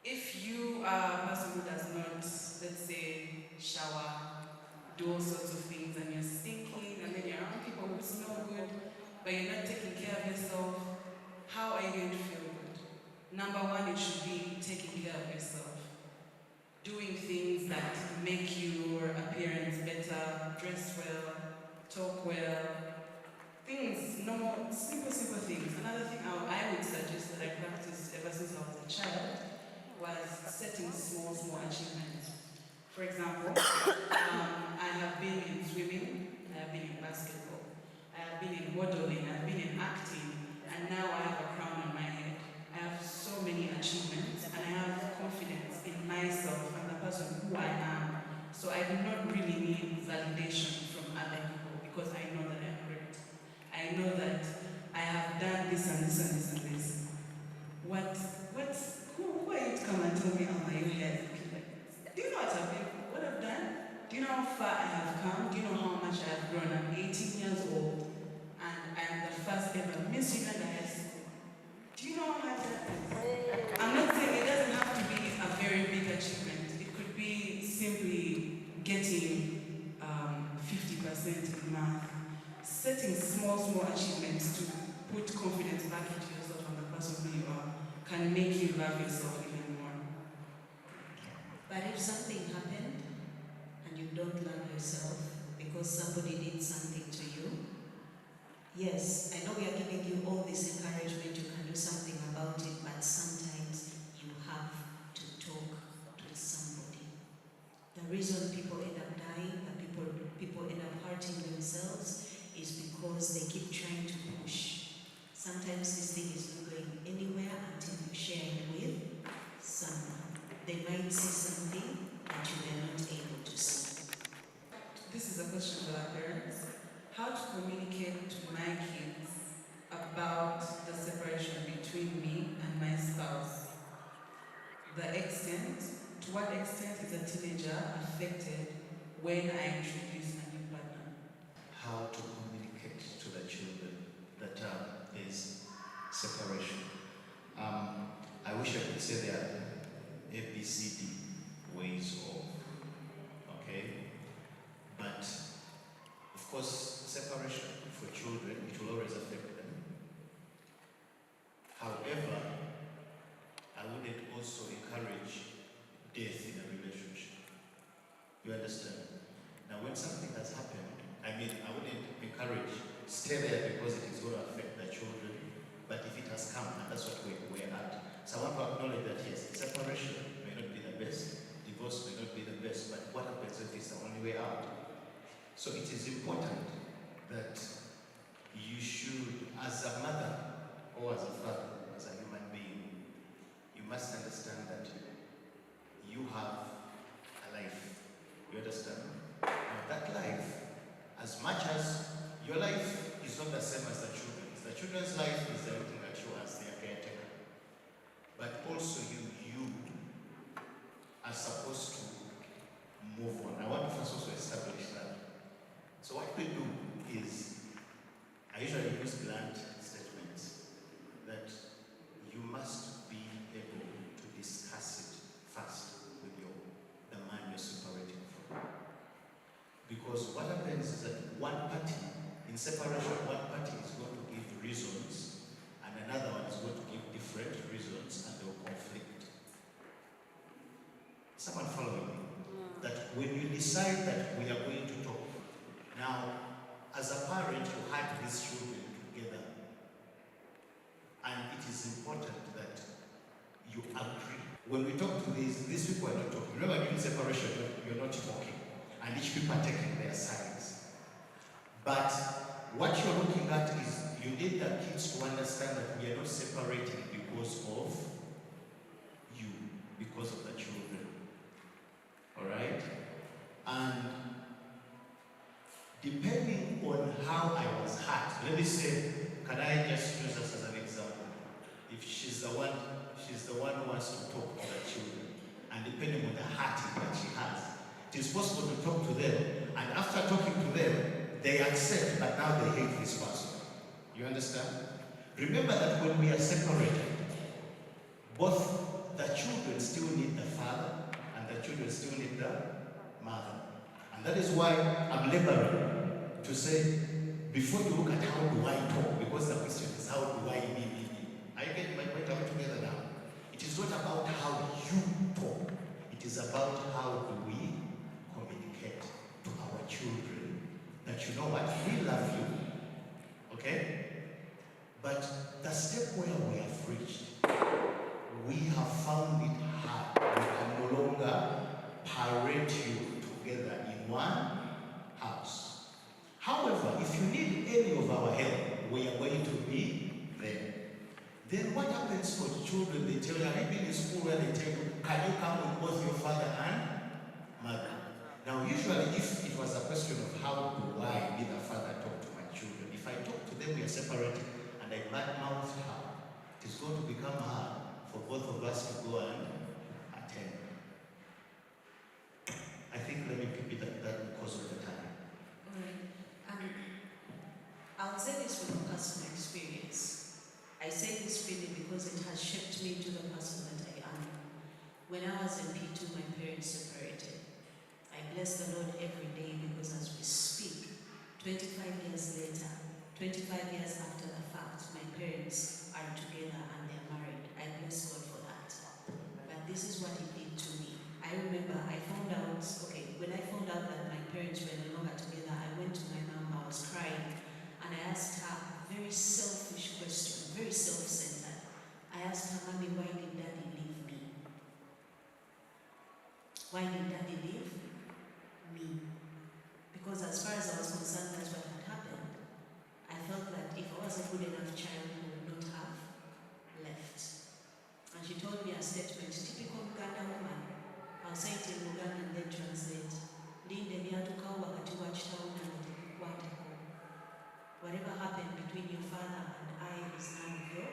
If you are a person who does not, let's say, shower, do all sorts of things, and you're stinking, and then you're around people who smell good, but you're not taking care of yourself, how are you going to feel good? Number one, it should be taking care of yourself. Doing things that make your appearance better, dress well, talk well, things, normal, simple things. Another thing I would suggest that I practiced ever since I was a child was setting small achievements. For example, I have been in swimming, I have been in basketball, I have been in modeling, I have been in acting, and now I have a crown on my head. I have so many achievements, and I have confidence in myself and the person who I am. So I do not really need validation from other people because I know that I'm great. I know that I have done this and this and this and this. Who are you to come and tell me, oh, you guys? Do you know what I've been? What I've done? Do you know how far I have come? Do you know how much I have grown? I'm 18 years old, and I'm the first ever Miss Uganda High School. Do you know how hard that is? I'm not saying it doesn't have to be a very big achievement. It could be simply getting 50% in math. Setting small achievements to put confidence back into yourself and the person who you are can make you love yourself even more. But if something happened and you don't love yourself because somebody did something to you, yes, I know we are giving you all this encouragement, you can do something about it, but sometimes you have to talk to somebody. The reason people end up dying, the people end up hurting themselves, is because they keep trying to push. Sometimes this thing is not going anywhere until you share it with someone. They might see something that you are not able to see. This is a question for our parents. How to communicate to my kids about the separation between me and my spouse. To what extent is a teenager affected when I introduce a new partner? How to communicate to the children. The term is separation. I wish I could say there are ABCD ways of, okay? But, of course, separation for children, it will always affect them. However, I wouldn't also encourage death in a relationship. You understand? Now, when something has happened, I wouldn't encourage stay there because it is going to affect the children. But if it has come, and that's what we're at. So I want to acknowledge that yes, separation may not be the best, divorce may not be the best, but what happens if it's the only way out? So it is important that you should, as a mother or as a father, as a human being, children's life is they're looking at you as their caretaker. But also you are supposed to move on. I want to first also establish that. So what we do is, I usually use blunt statements that you must be able to discuss it first with the man you're separating from. Because what happens is that one party, in separation, one party is going to give reasons and another one is going to give different reasons and they will conflict. Someone following me? That when you decide that we are going to talk, now, as a parent, you had these children together, and it is important that you agree. When we talk to these people are not talking. Remember, during separation, you're not talking, and each people are taking their sides. But what you're looking at is you need the kids to understand that we are not separating because of you, because of the children. All right? And depending on how I was hurt, let me say, can I just use us as an example? If she's the one who wants to talk to the children, and depending on the hurting that she has, it is possible to talk to them, and after talking to them, they accept, but now they hate this person. You understand? Remember that when we are separated, both the children still need the father, and the children still need the mother. And that is why I'm laboring to say, before you look at how do I talk, because the question is how do I be. Are you getting my point? Are we together now? It is not about how you talk. It is about how do we communicate to our children that you know what, we love you, okay? But the step where we have reached, we have found it hard. We can no longer parent you together in one house. However, if you need any of our help, we are going to be there. Then what happens for children? They tell you, have you been in school where they tell you, can you come with both your father and mother? Now, usually, if it was a question of how do I, be the father, talk to my children, if I talk to them, we are separated, and I badmouth her, it is going to become hard for both of us to go and attend. I think let me repeat that because of the time. I'll say this from personal experience. I say this freely because it has shaped me to the person that I am. When I was in P2, my parents separated. I bless the Lord every day because as we speak, 25 years later, 25 years after the fact, my parents are together and they're married. I bless God for that. But this is what it did to me. I remember I found out, when I found out that my parents were no longer together, I went to my mom, I was crying, and I asked her a very selfish question, very self-centered. I asked her, Mommy, why did Daddy leave me? Why did Daddy leave me? Because as far as I was concerned, that's what had happened. I felt that if I was a good enough child, he would not have left. And she told me a statement, typical Uganda woman. I'll say it in Uganda and then translate. Whatever happened between your father and I is none of your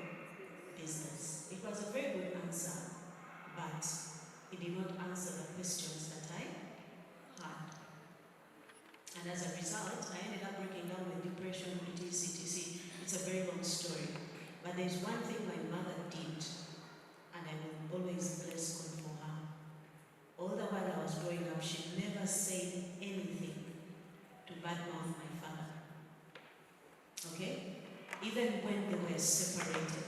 business. It was a very good answer, but it did not answer the questions that I had. And as a result, I ended up breaking down with depression, etc. It's a very long story. But there's one thing my mother did, and I will always bless God for her. All the while I was growing up, she never said anything to badmouth my father. Okay? Even when they were separated,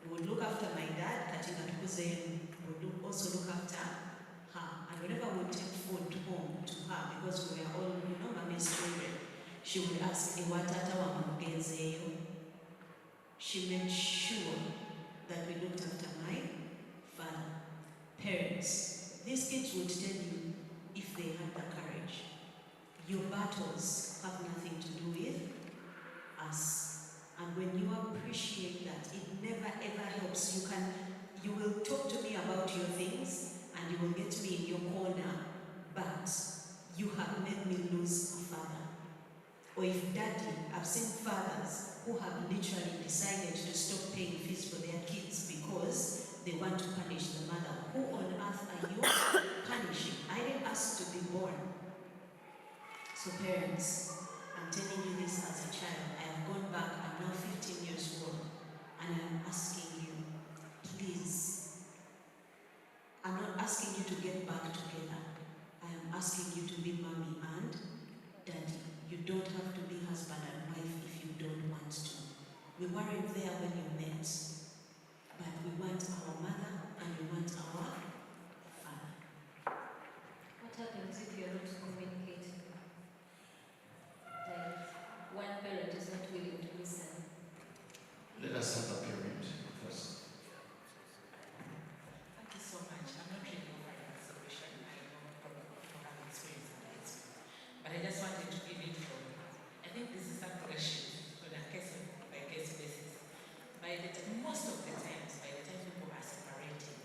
they would look after my dad, 𝒂𝒊𝒐𝒏𝒂𝒍, would also look after her. And whenever we would take food home to her, because we were all, mommy's children, she would ask, 𝒂𝒊𝒕𝒂𝒂𝒓𝒄𝒂𝒊𝒐𝒏𝒂𝒍. She made sure that we looked after my father. Parents, these kids would tell you, if they had the courage, your battles have nothing to do with us. And when you appreciate that, it never ever helps. You will talk to me about your things and you will get me in your corner, but you have made me lose a father. Or if daddy, I've seen fathers who have literally decided to stop paying fees for their kids because they want to punish the mother. Who on earth are you punishing? I didn't ask to be born. So parents, I'm telling you this as a child. I have gone back, I'm now 15 years old, and I'm asking you, please, I'm not asking you to get back together. I am asking you to be mommy and daddy. You don't have to be husband and wife if you don't want to. We weren't there when you met, but we want our mother and we want our father. What happens if you're not communicating? Like, one parent is not willing to listen. Let us have a parent first. Thank you so much. I'm not really offering a solution. I know probably you have experience in that. But I just wanted to give it from, I think this is a progression on a case by case basis. Most of the times, by the time people are separating,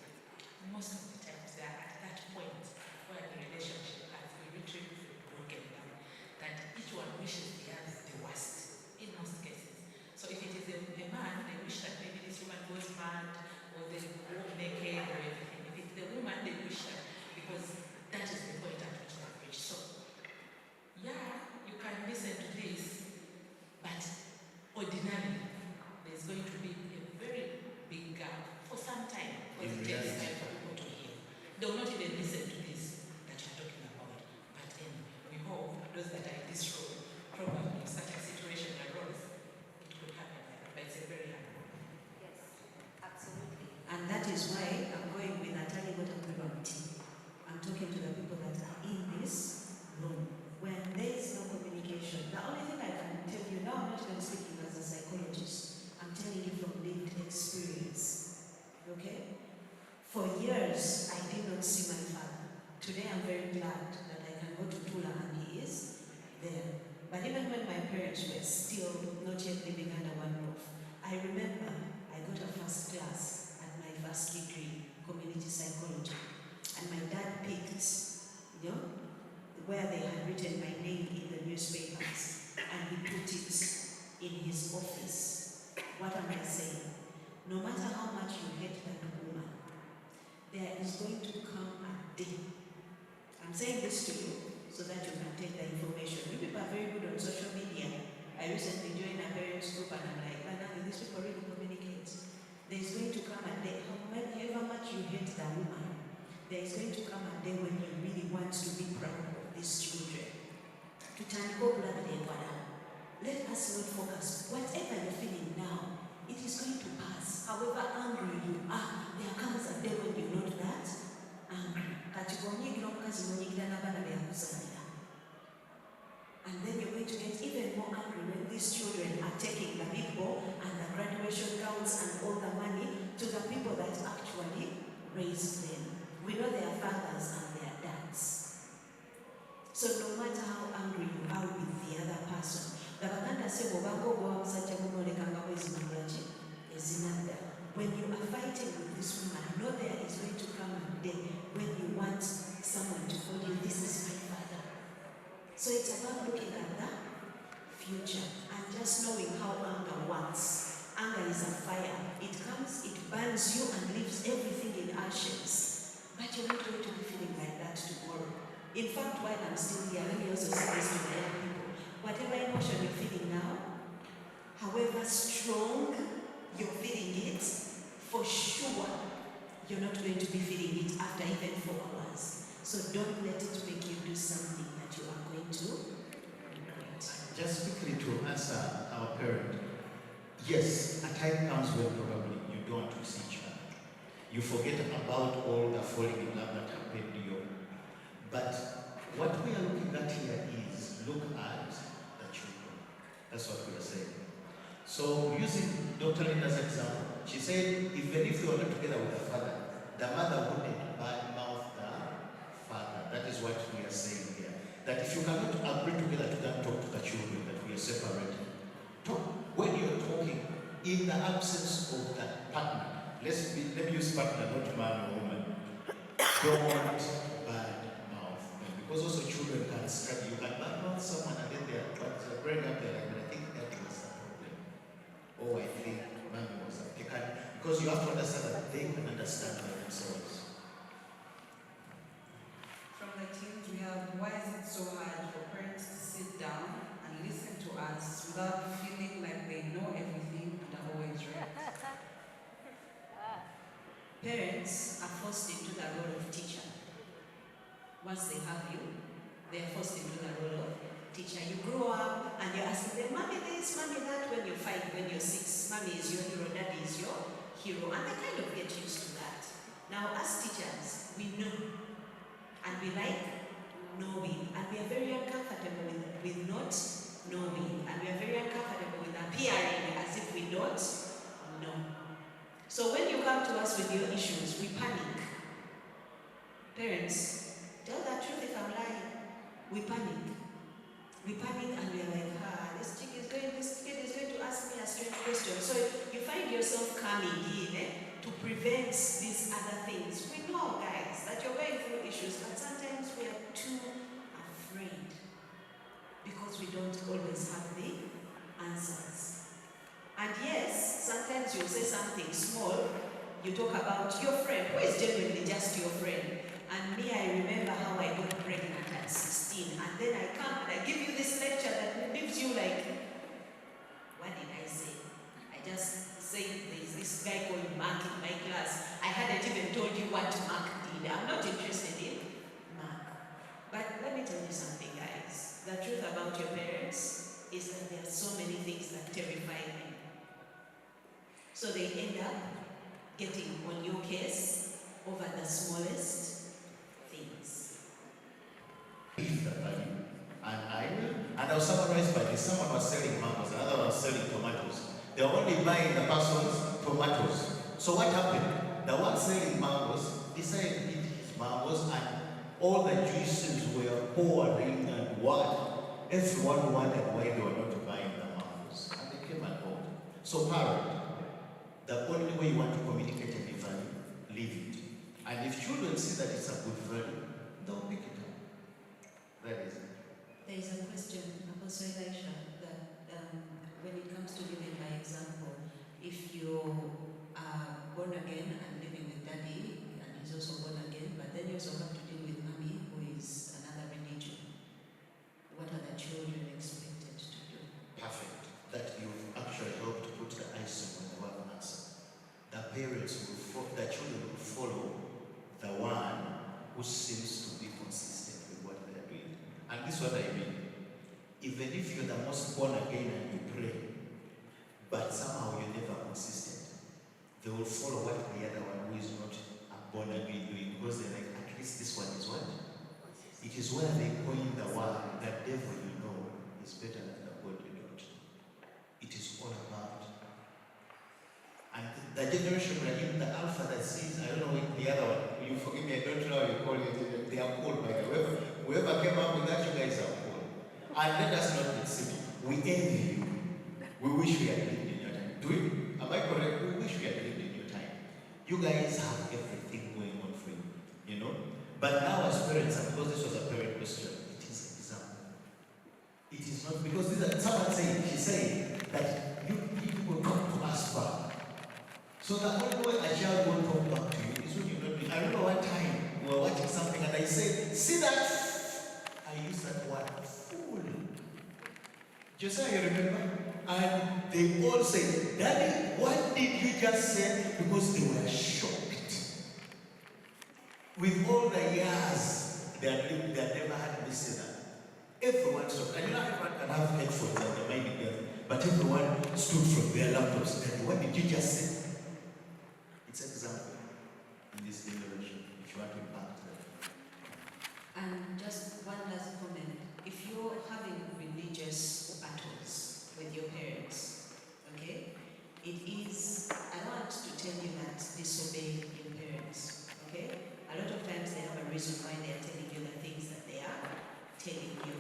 most of the times they are at that point where the relationship has literally broken down, that each one wishes the other the worst in most cases. So if it is a man, they wish that maybe this woman goes mad or they go naked or everything. If it's the woman, they wish that, because that is the point at which they have reached. So, yeah, you can listen to this, but ordinarily, there's going to be a very big gap for some time, because it takes time for people to hear. They will not even listen to this that you're talking about. But then we hope those that are in this room, probably if such a situation arose, it could happen. But it's a very hard one. Yes, absolutely. And that is why I'm going with 𝒂𝒊𝒂𝒂𝒕. I'm talking to the people that are in this room. When there is no communication, the only thing I can tell you now, I'm not even speaking as a psychologist, I'm telling you from lived experience. Okay? For years, I did not see my father. Today, I'm very glad that I can go to Tula and he is there. But even when my parents were still not yet living under one roof, I remember I got a first class at my first degree, community psychology. And my dad picked, where they had written my name in the newspapers, and he put it in his office. What am I saying? No matter how much you hate that woman, there is going to come a day. I'm saying this to you so that you can take the information. You people are very good on social media. I recently joined a parents group and I'm like, Anna, these people really communicate. There is going to come a day, however much you hate that woman, there is going to come a day when you really want to be proud of these children. Let us not focus. Whatever you're feeling now, it is going to pass. However angry you are, there comes a day when you're not that angry. And then you're going to get even more angry when these children are taking the big ball and the graduation gowns and all the money to the people that actually raised them. We know their fathers and their dads. So no matter how angry you are with the other person, when you are fighting with this woman, know there is going to come a day when you want someone to call you, this is my father. So it's about looking at the future and just knowing how anger works. Anger is a fire. It comes, it burns you and leaves everything in ashes. But you're not going to be feeling like that tomorrow. In fact, while I'm still here, let me also say this to the young people. Whatever emotion you're feeling now, however strong you're feeling it, for sure you're not going to be feeling it after even 4 hours. So don't let it make you do something that you are going to regret. Just quickly to answer our parent. Yes, a time comes when probably you don't want to see each other. You forget about all the falling in love that happened to you. But what we are looking at here is look at the children. That's what we are saying. So using Dr. Linda's example, she said even if they were not together with the father, the mother wouldn't badmouth the father. That is what we are saying here. That if you cannot agree together to then talk to the children that we are separated. Talk when you're talking in the absence of that partner. Let me use partner, not man or woman. Don't badmouth them. Because also children can study. You can badmouth someone and then they're growing up there like, but I think that was the problem. Oh, I think mommy was a because you have to understand that they can understand by themselves. From the teams we have, why is it so hard for parents to sit down and listen to us without feeling like they know everything and are always right? Parents are forced into the role of teacher. Once they have you, they are forced into the role of teacher. You grow up and you're asking them, mommy this, mommy that, when you're 5, when you're 6. Mommy is your hero, daddy is your hero. And they kind of get used to that. Now, as teachers, we know. And we like knowing. And we are very uncomfortable with not knowing. And we are very uncomfortable with appearing as if we don't know. So when you come to us with your issues, we panic. Parents, tell the truth if I'm lying. We panic. We panic and we are like, this kid is going to ask me a strange question. So you find yourself coming in to prevent these other things. We know, guys, that you're going through issues, but sometimes we are too afraid because we don't always have the answers. And yes, sometimes you say something small, you talk about your friend, who is genuinely just your friend. And me, I remember how I got pregnant at 16, and then I come and I give you this lecture that leaves you like, what did I say? I just said there's this guy called Mark in my class. I hadn't even told you what Mark did. I'm not interested in Mark. But let me tell you something, guys. The truth about your parents is that there are so many things that terrify them. So they end up getting on your case over the smallest things. And I'll summarize by this. Someone was selling mangoes, another was selling tomatoes. They were only buying the person's tomatoes. So what happened? The one selling mangoes decided to eat his mangoes, and all the juices were pouring and what? Everyone wondered why they were not buying the mangoes. And they came and bought. So parent, the only way you want to communicate any value, leave it. And if children see that it's a good value, they'll pick it up. That is it. There is a question, Apostle Elisha, that when it comes to living by example, if you are born again and living with daddy, and he's also born again, but then you also have to deal with mommy, who is another religion, what are the children expected to do? Perfect. That you've actually helped to put the icing on the one answer. The parents will, the children will follow the one who seems to be consistent with what they are doing. And this is what I mean. Even if you're the most born again and you pray, but somehow you're never consistent, they will follow what the other one who is not born again doing, because they're like, at least this one is what? It is where they coin the word, the devil you know is better than the God you don't. It is all about. And the generation we're in, the alpha that sees, I don't know what the other one, you forgive me, I don't know how you call it, they are called by the way. Whoever came up with that, you guys are called. And let us not be silly. We envy you. We wish we had lived in your time. Do we? Am I correct? We wish we had lived in your time. You guys have everything going on for you, you know? But now as parents, and because this was a parent question, it is an example. It is not, because this is, someone saying, she said that you people will come to us back. So the only way a child will come back to you is when you're not doing. I remember one time we were watching something and I said, see that? I used that word, fool. Josiah, you remember? And they all said, Daddy, what did you just say? Because they were shocked. With all the years they had lived, they had never had me say that. Everyone stopped. And you know, everyone can have headphones and they're minding them, but everyone stood from their laptops. Daddy, what did you just say? It's an example in this generation, if you want to impact them. And just one last comment. If you're having religious battles with your parents, okay, it is, I want to tell you that disobey your parents, okay? A lot of times they have a reason why they are telling you the things that they are telling you.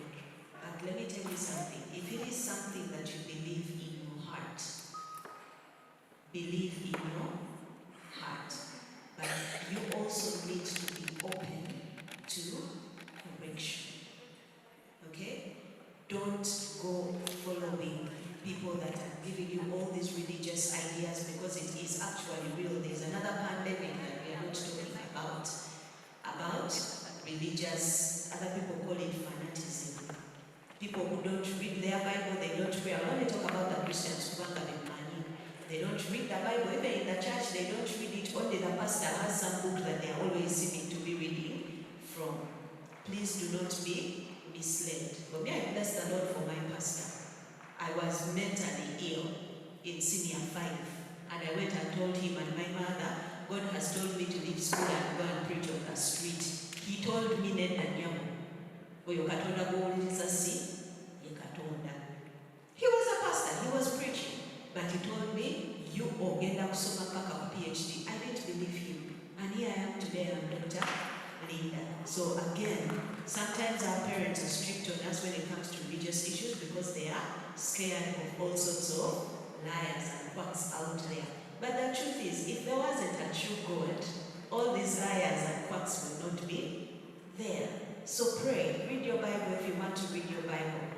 But let me tell you something. If it is something that you believe in your heart, believe in your heart. But you also need to be open to correction. actually real. There's another pandemic that we are not talking about religious, other people call it fanaticism. People who don't read their Bible, they don't pray. I want to talk about the Christians who they don't read the Bible. Even in the church, they don't read it. Only the pastor has some book that they are always seeming to be reading from. Please do not be misled. For me, I bless the Lord for my pastor. I was mentally ill in senior 5, and I went and told him and my mother, God has told me to leave school and go and preach on the street. He told me, Nenda nyamu, oyo katonda gw'owuliriza si ye katonda. He was a pastor, he was preaching, but he told me, you ogenda kusoma paka ku PhD. I didn't believe him, and here I am today. I'm Dr. Linda. So again, sometimes our parents are strict on us when it comes to religious issues because they are scared of all sorts of liars and quacks out there. But the truth is, if there wasn't a true God, all these liars and quacks will not be there. So pray, read your Bible if you want to read your Bible,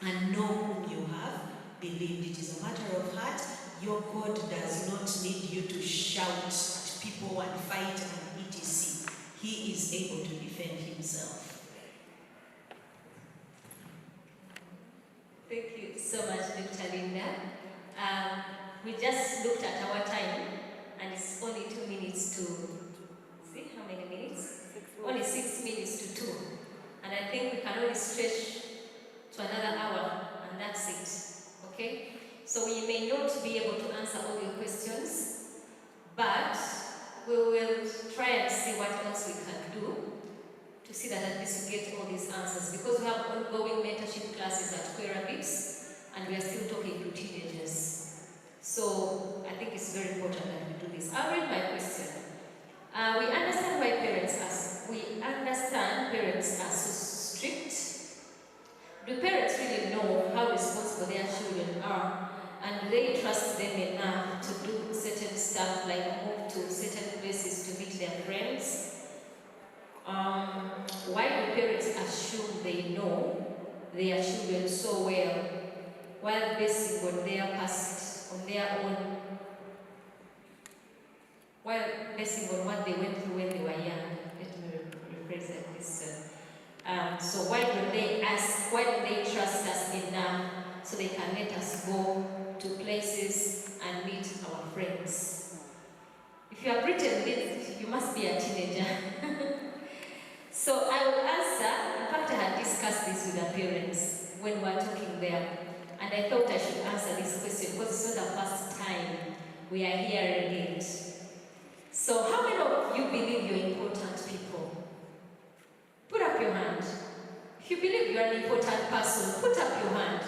and know whom you have believed. It is a matter of heart. Your God does not need you to shout at people and fight and etc. He is able to defend himself. Thank you so much, Dr. Linda. We just looked at our time, and it's only 2 minutes to, see how many minutes? Only 6 minutes to 2. And I think we can only stretch to another hour, and that's it, okay? So we may not be able to answer all your questions, but we will try and see what else we can do to see that at least we get all these answers, because we have ongoing mentorship classes at 𝒂𝒂𝒏𝒆𝒓, and we are still talking to teenagers. So I think it's very important that we do this. I'll read my question. We understand why parents are so strict. Do parents really know how responsible their children are, and do they trust them enough to do certain stuff like move to certain places to meet their friends? Why do parents assume they know their children so well while basing on their past, on their own, while basing on what they went through when they were young? Let me rephrase that question. So why do they trust us enough so they can let us go to places and meet our friends? If you have written this, you must be a teenager. So I will answer. In fact, I had discussed this with the parents when we were talking there, and I thought I should answer this question because it's not the first time we are hearing it. So how many of you believe you're important people? Put up your hand. If you believe you're an important person, put up your hand.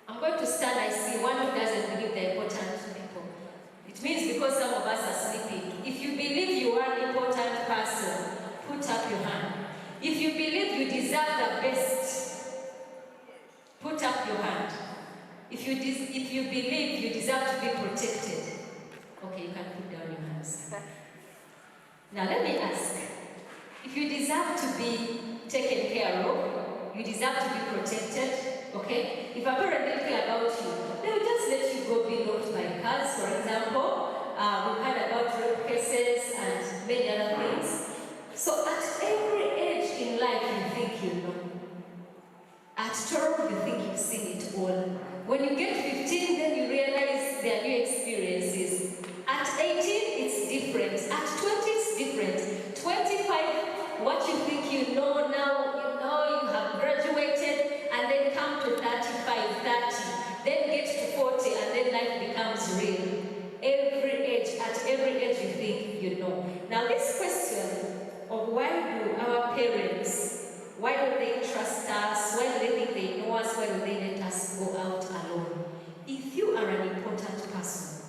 I'm going to stand. I see one who doesn't believe they're important people. It means because some of us are sleeping. If you believe you are an important person, put up your hand. If you believe you deserve the best, put up your hand. If you believe you deserve to be protected, okay, you can put down your hands. Now let me ask, if you deserve to be taken care of, you deserve to be protected, okay? If a parent didn't care about you, they will just let you go be locked by cars, for example. We've heard about rape cases and many other things. So at every age in life, you think you know. At 12, you think you've seen it all. When you get 15, then you realize there are new experiences. At 18, it's different. At 20, it's different. 25, what you think you know now, you have graduated, and then come to 35, 30, then get to 40, and then life becomes real. At every age you think you know. Now this question of why do our parents, why do they trust us, why do they think they know us, why do they let us go out alone? If you are an important person,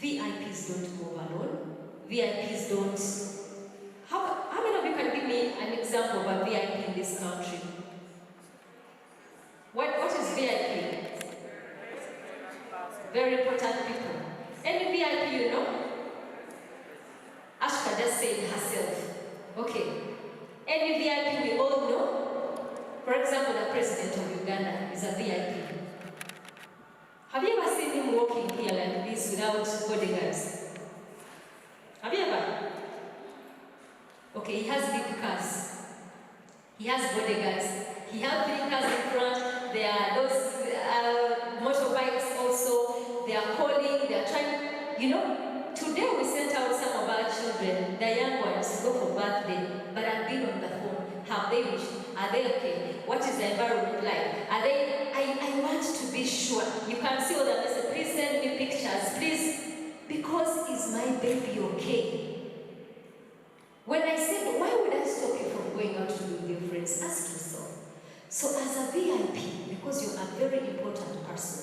VIPs don't move alone. VIPs don't. How many of you can give me an example of a VIP in this country? What is VIP? Very important people. Any VIP you know? Ashka just said herself. Okay. Any VIP we all know? For example, the president of Uganda is a VIP. Have you ever seen him walking here like this without bodyguards? Have you ever? Okay, he has big cars. He has bodyguards. He has 3 cars in front. There are those motorbikes also. They are calling, they are trying, you know. Today we sent out some of our children, the young ones, to go for birthday, but I've been on the phone. Have they wished? Are they okay? What is the environment like? Are they, I want to be sure. You can see all the messages. Please send me pictures, please. Because is my baby okay? When I said, why would I stop you from going out to be with your friends? Ask yourself. So as a VIP, because you're a very important person,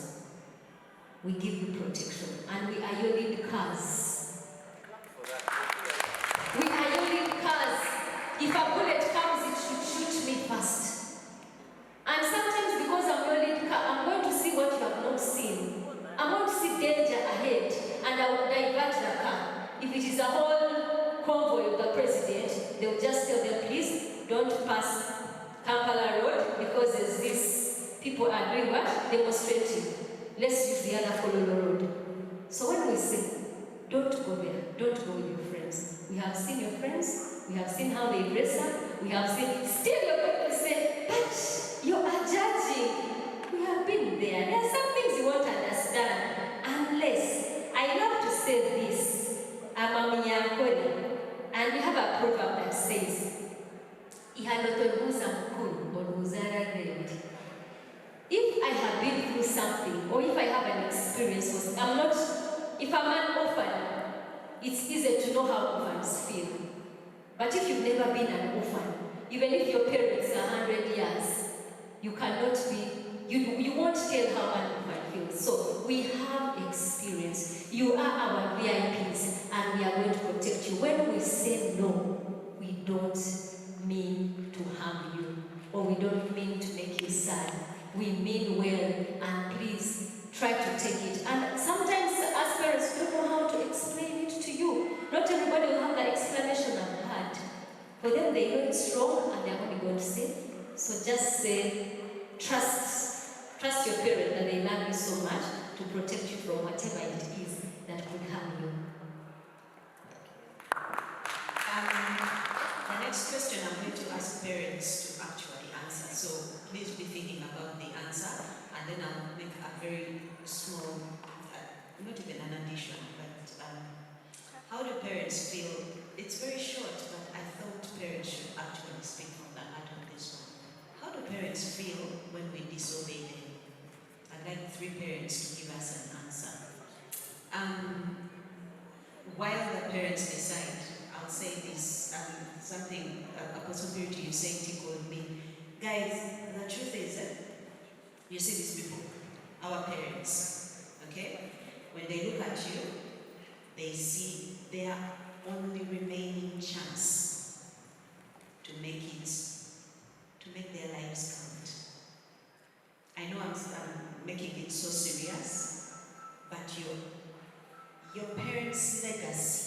we give you protection and we are your lead cars. We are your lead cars. If a bullet comes, it should shoot me first. And sometimes because I'm your lead car, I'm going to see what you have not seen. I'm going to see danger ahead and I will divert the car. If it is a whole convoy of the president, they will just tell them, please don't pass Kampala Road because there's this, people are doing what? Demonstrating. Let's use the other Kololo Road. So when we say, don't go there, don't go with your friends. We have seen your friends, we have seen how they dress up, we have seen, still you're going to say, but you are judging. We have been there. There are some things you won't understand unless, I love to say this, and we have a proverb that says, if I have been through something, or if I have an experience, if I'm an orphan, it's easy to know how orphans feel. But if you've never been an orphan, even if your parents are 100 years, you cannot be, you won't tell how an orphan feels. So we have experience. You are our VIPs, and we are going to protect you. When we say no, we don't mean to harm you, or we don't mean to make you sad. We mean well, and please try to take it. And sometimes as parents don't know how to explain it to you. Not everybody will have that explanation I've had. For them, they know it's wrong and they're only going to say. So just say, trust your parent that they love you so much to protect you from whatever it is that could harm you. The next question I'm going to ask parents to actually answer. So please be thinking about the answer, and then I'll make a very small, not even an addition, but how do parents feel? It's very short, but I thought parents should actually speak from the heart of this one. How do parents feel when we disobey them? I'd like 3 parents to give us an answer. While the parents decide, I'll say this, something, a possibility you say tickled me. Guys, the truth is that you see these people, our parents, okay? When they look at you, they see their only remaining chance to make their lives count. I know I'm making it so serious, but your parents' legacy,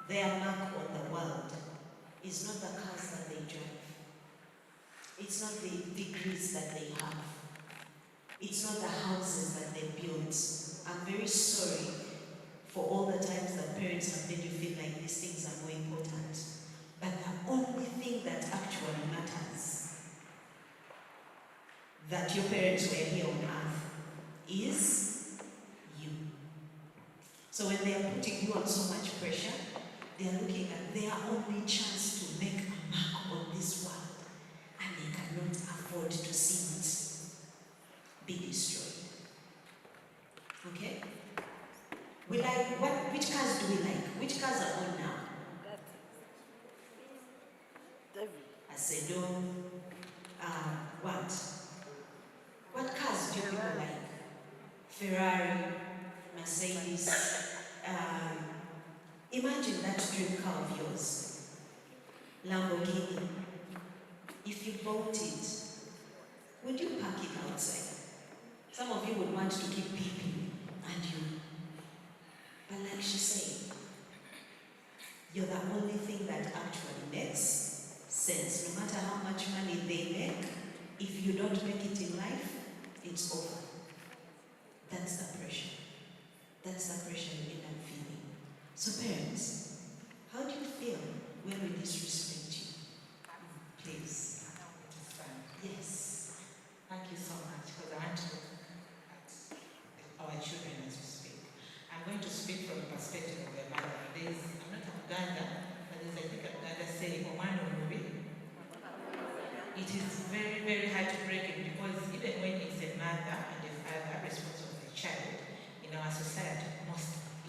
their mark on the world, is not the cars that they drive. It's not the degrees that they have. It's not the houses that they built. I'm very sorry for all the times that parents have made you feel like these things are more important. But the only thing that actually matters, that your parents were here on earth, is you. So when they are putting you on so much pressure, they are looking at their only chance to make a mark on this world, and they cannot afford to see it be destroyed. Okay? We like which cars do we like? Which cars are on now? I said, what cars do people like? Ferrari, Mercedes. Imagine that dream car of yours, Lamborghini. If you bought it, would you park it outside? Some of you would want to keep peeping, and you. But like she said, you're the only thing that actually makes sense. No matter how much money they make, if you don't make it in life, it's over. That's the separation you end up feeling. So parents, how do you feel when we disrespect you? Please. Yes. Thank you so much, because I want to look at our children as we speak. I'm going to speak from the perspective of a mother. I'm not a Uganda, but there's I think a Uganda saying, "Omwana omubi." It is very, very hard to break it, because even when it's a mother and a father responsible for the child, in our society,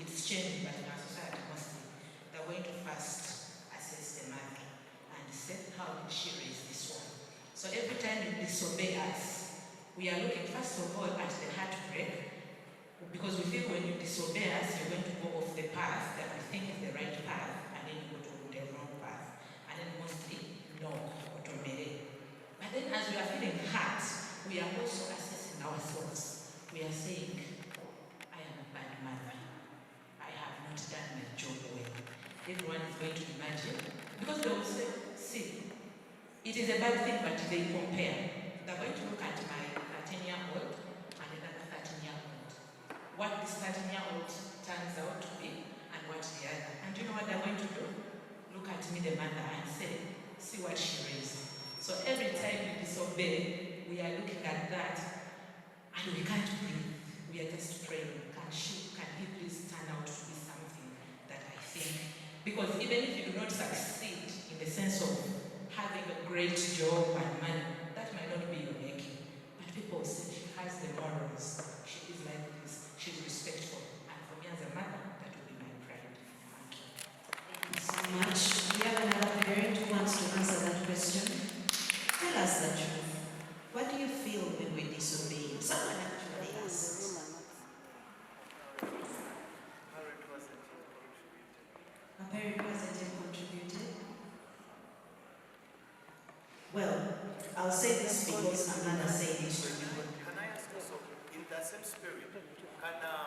it's changing, but in our society mostly, they're going to first assess the mother and say, how did she raise this one? So every time you disobey us, we are looking first of all at the heartbreak, because we feel when you disobey us, you're going to go off the path that we think is the right path, and then you go to the wrong path, and then mostly no, 𝒂𝒕𝒊𝒂𝒂𝒕𝒊𝒐𝒏. But then as we are feeling hurt, we are also assessing ourselves. We are saying, I am a bad mother. I have not done my job well. Everyone is going to imagine, because they will say, see, it is a bad thing, but they compare. They're going to look at my 13-year-old and another 13-year-old. What this 13-year-old turns out to be and what the other. And you know what they're going to do? Look at me, the mother, and say, see what she raised. So every time we disobey, we are looking at that and we can't breathe. We are just praying, can he please turn out to be something that I think? Because even if you do not succeed in the sense of having a great job and money, that might not be your making. But people say she has the morals, she is like this, she's respectful. And for me as a mother, that will be my pride. Thank you. Thank you so much. Do you have another parent who wants to answer that question? Tell us the truth. What do you feel when we disobey? Someone actually asked. A parent wasn't contributed. Well, I'll say this because I'm not saying this to you. Can I ask also, in the same spirit, can the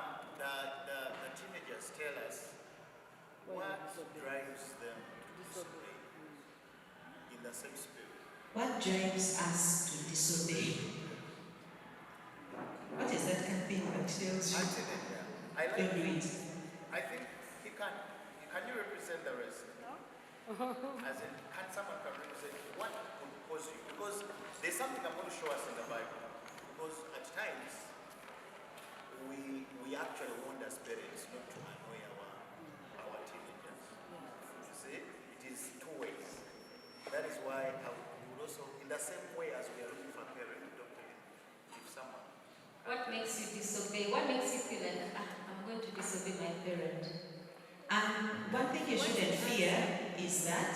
teenagers tell us what drives them to disobey? In the same spirit. What drives us to disobey? What is that kind of thing that tells you? Don't do it. I think he can. Can you represent the rest? As in, can someone represent what would cause you? Because there's something I'm going to show us in the Bible. Because at times, we actually want as parents not to annoy our teenagers. You see, it is two ways. That is why I would also, in the same way as we are looking for a parent, if someone. What makes you disobey? What makes you feel like, I'm going to disobey my parent? One thing you shouldn't fear is that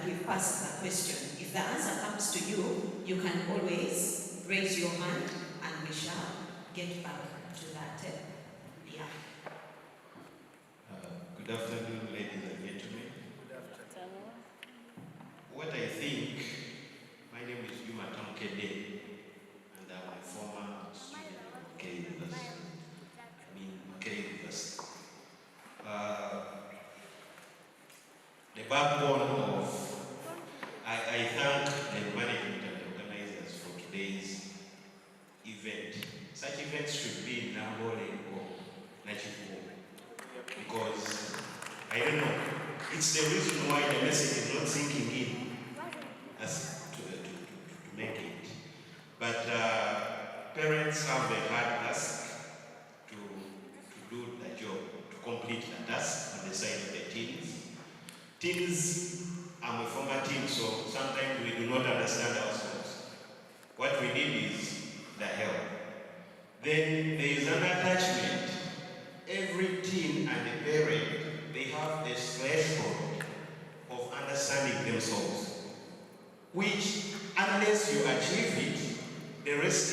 we've passed the question. If the answer comes to you, you can always raise your hand and we shall get back to that. Yeah. Good afternoon, ladies and gentlemen. Good afternoon. What I think, my name is 𝐼𝒏𝒕𝒆𝒓, and I'm a former student of 𝒂𝒉𝒂𝒂𝒕. The backbone of, I thank the management and the organizers for today's event. Such events should be in Nambole or Nachifuo, because, I don't know, it's the reason why the message is not sinking in as to make it. But parents have a hard task to do the job, to complete the task on the side of the teens. Teens, I'm a former teen, so sometimes we do not understand ourselves. What we need is the help. Then there is an attachment. Every teen and the parent, they have this threshold of understanding themselves, which unless you achieve it, the rest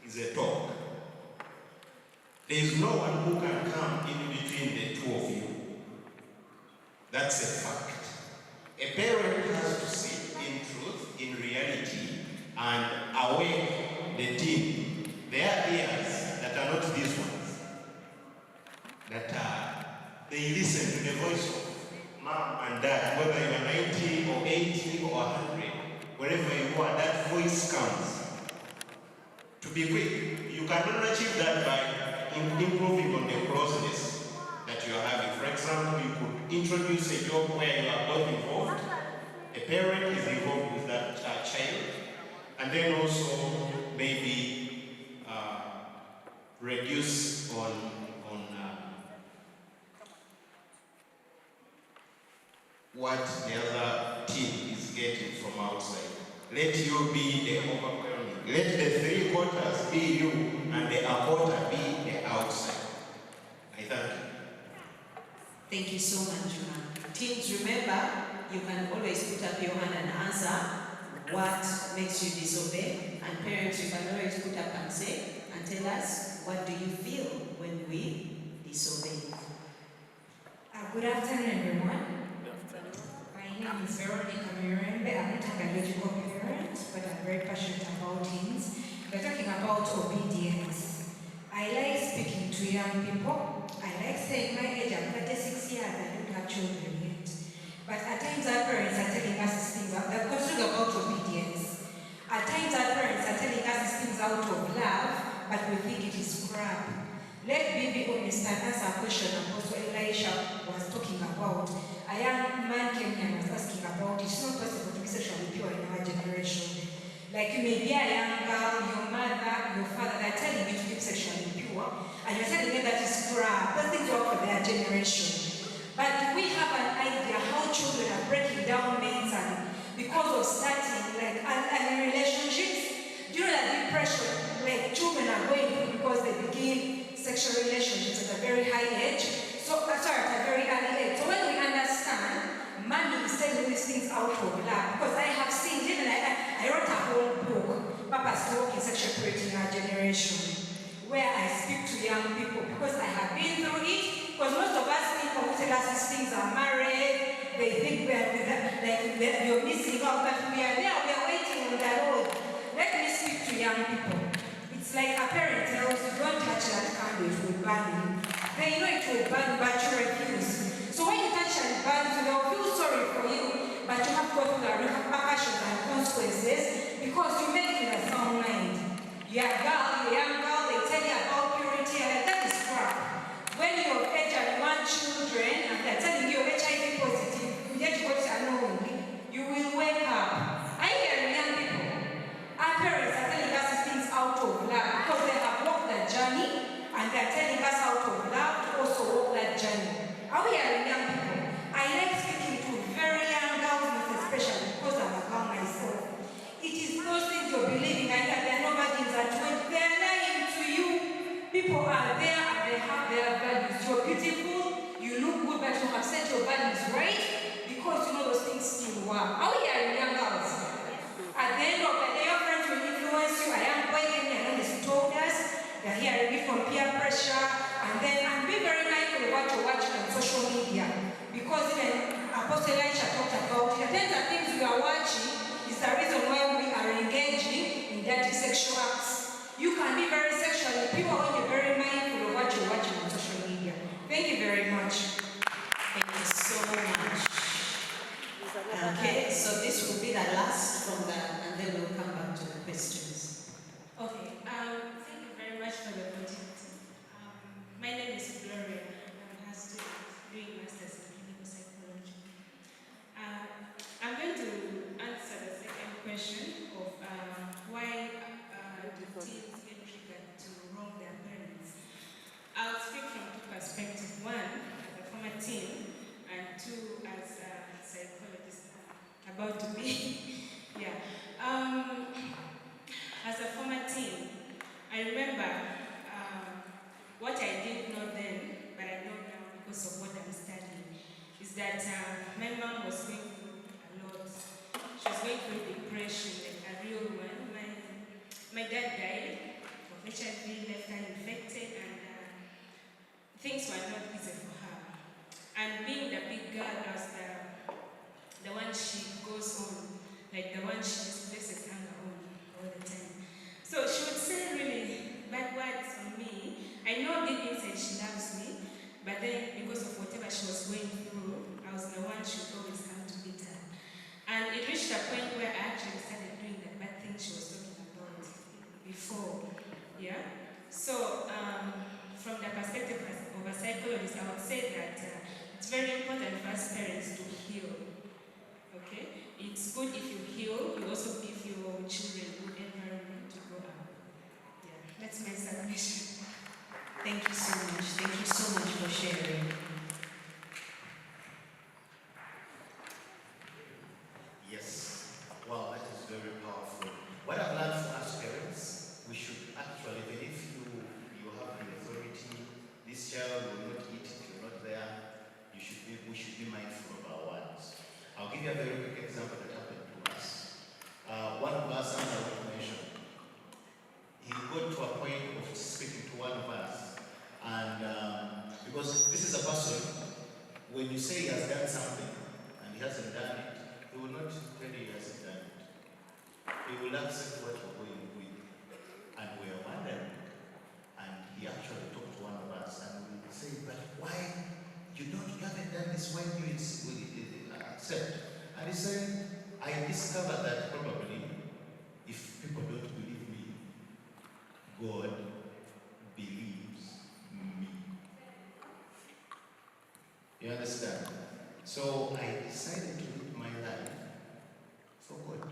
is a talk. There is no one who can come in between the two of you. That's a fact. A parent has to sit in truth, in reality, and awake the teen. There are ears that are not these ones, that they listen to the voice of mom and dad, whether you are 90 or 80 or 100, wherever you are, that voice counts. To be quick, you cannot achieve that by improving on the closeness that you are having. For example, you could introduce a job where you are both involved. A parent is involved with that child, and then also maybe reduce on what the other team is getting from outside. Let you be the overwhelming. Let the 3/4 be you and the 1/4 be the outside. I thank you. Thank you so much, Johan. Teens, remember, you can always put up your hand and answer what makes you disobey. And parents, you can always put up and say, and tell us, what do you feel when we disobey? Good afternoon, everyone. My name is Veronica Mirembe. I'm not a biological parent, but I'm very passionate about teens. We're talking about obedience. I like speaking to young people. I like saying my age, I'm 36 years, I don't have children yet. But at times our parents are telling us these things, they're concerned about obedience. At times our parents are telling us these things out of love, but we think it is crap. Let me be honest and answer a question Apostle Elisha was talking about. A young man came here and was asking about it's not possible to be sexually pure in our generation. Like you may be a young girl, your mother, your father, they're telling you to be sexually pure, and you're telling them that is crap. Those things work for their generation. But we have an idea how children are breaking down mentally because of starting and relationships. Do you know that depression, children are going through because they begin sexual relationships at a very high age? At a very early age. So when we understand, money is telling these things out of love. Because I have seen, even I wrote a whole book, Papa's Talk in Sexual Purity in Our Generation, where I speak to young people because I have been through it. Because most of us think when we tell us these things are married, they think you're missing out, but we are there, we are waiting on the road. Let me speak to young people. It's like a parent tells you, don't touch that candle, it will burn you. They know it will burn, but you refuse. So when you touch and burn, they will feel sorry for you, but you have to go through the repercussions and consequences because you make it with a sound mind. You're a young girl, they tell you about purity, and that is crap. When you're of age and you want children, and they're telling you you're HIV positive, yet you go to unknowingly, you will wake up. I hear young people. Our parents are telling us these things out of love because they have walked that journey. And they're telling us out of love to also walk that journey. Are we young people? I like speaking to very young girls, most especially because I'm a girl myself. It is those things you're believing, and there are no virgins at 20. They're lying to you. People are there and they have their values. You're beautiful, you look good, but you have set your values right because you know those things still work. Are we young girls? At the end of the day, your friends will influence you. A young boy came here and he told us, they're hearing it from peer pressure, and be very mindful of what you're watching on social media. Because even Apostle Elisha talked about it. Then the things we are watching is the reason why we are engaging in dirty sexual acts. You can be very sexually pure when you're very mindful of what you're watching on social media. Thank you very much. Thank you so much. Okay, so this will be the last from that, and then we'll come back to the questions. Okay, thank you very much for the opportunity. My name is Gloria. I'm a student doing Masters in Clinical Psychology. I'm going to answer the second question of why do teens get triggered to wrong their parents. I'll speak from two perspectives. One, as a former teen, and two, as a psychologist about to be. Yeah. As a former teen, I remember what I didn't know then, but I know now because of what I'm studying, is that my mom was going through a lot. She was going through depression, like a real one. My dad died of HIV, left her infected, and things were not easy for her. And being the big girl, I was the one she goes on, like the one she just places anger on all the time. So she would say really bad words on me. I know deep inside she loves me, but then because of whatever she was going through, I was the one she would always come to beat her. And it reached a point where I actually started doing the bad thing she was talking about before. Yeah? So from that it's very important for us parents to heal. Okay? It's good if you heal, you also give your children good environment to grow up. Yeah, that's my submission. Thank you so much. Thank you so much for sharing. Yes. Wow, that is very powerful. What I've learned from us parents, we should actually, even if you have the authority, this child will not eat if you're not there, we should be mindful of our words. I'll give you a very quick example that happened to us. One of our sons, I want to mention, he got to a point of speaking to one of us, and because this is a person, when you say he has done something and he hasn't done it, he will not tell you he hasn't done it. He will accept what you're going with. And we are wondering, and he actually talked to one of us, and we say, but why you haven't done this when you accept? And he said, I discovered that probably if people don't believe me, God believes me. You understand? So I decided to live my life for God.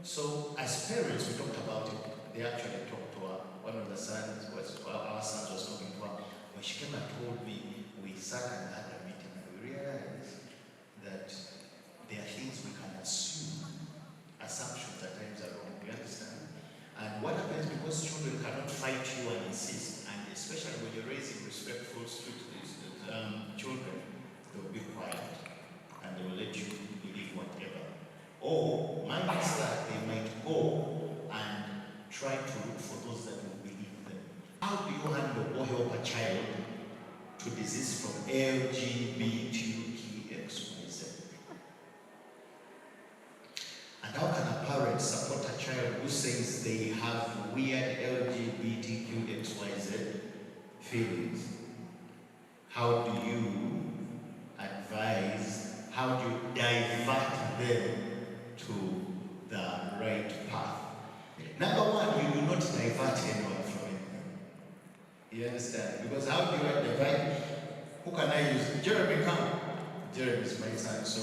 So as parents, we talked about it. They actually talked to her. One of the sons, our sons was talking to her. When she came and told me, we sat and had a meeting and we realized that there are things we can assume. Assumptions at times are wrong. You understand? And what happens because children cannot fight you and insist, and especially when you're raising respectful children, they'll be quiet and they will let you believe whatever. Or minus that, they might go and try to look for those that will believe them. How do you handle or help a child to desist from 𝐿GBTQIXYZ? And how can a parent support a child who says they have weird 𝐿GBTQXYZ feelings? How do you advise, how do you divert them to the right path? Number one, you do not divert anyone from it. You understand? Because how do you divert? Who can I use? Jeremy, come. Jeremy is my son, so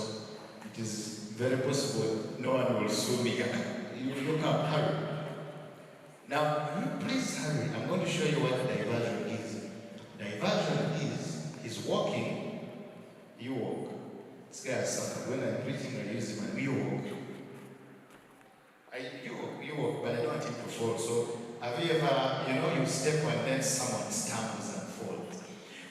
it is very possible no one will sue me. You look up, Harry. Now, please hurry. I'm going to show you what diversion is. Diversion is, he's walking, you walk. This guy has suffered. When I'm preaching, I use him and we walk. You walk, but I don't want him to fall. So, have you ever, you step and then someone stumbles and falls?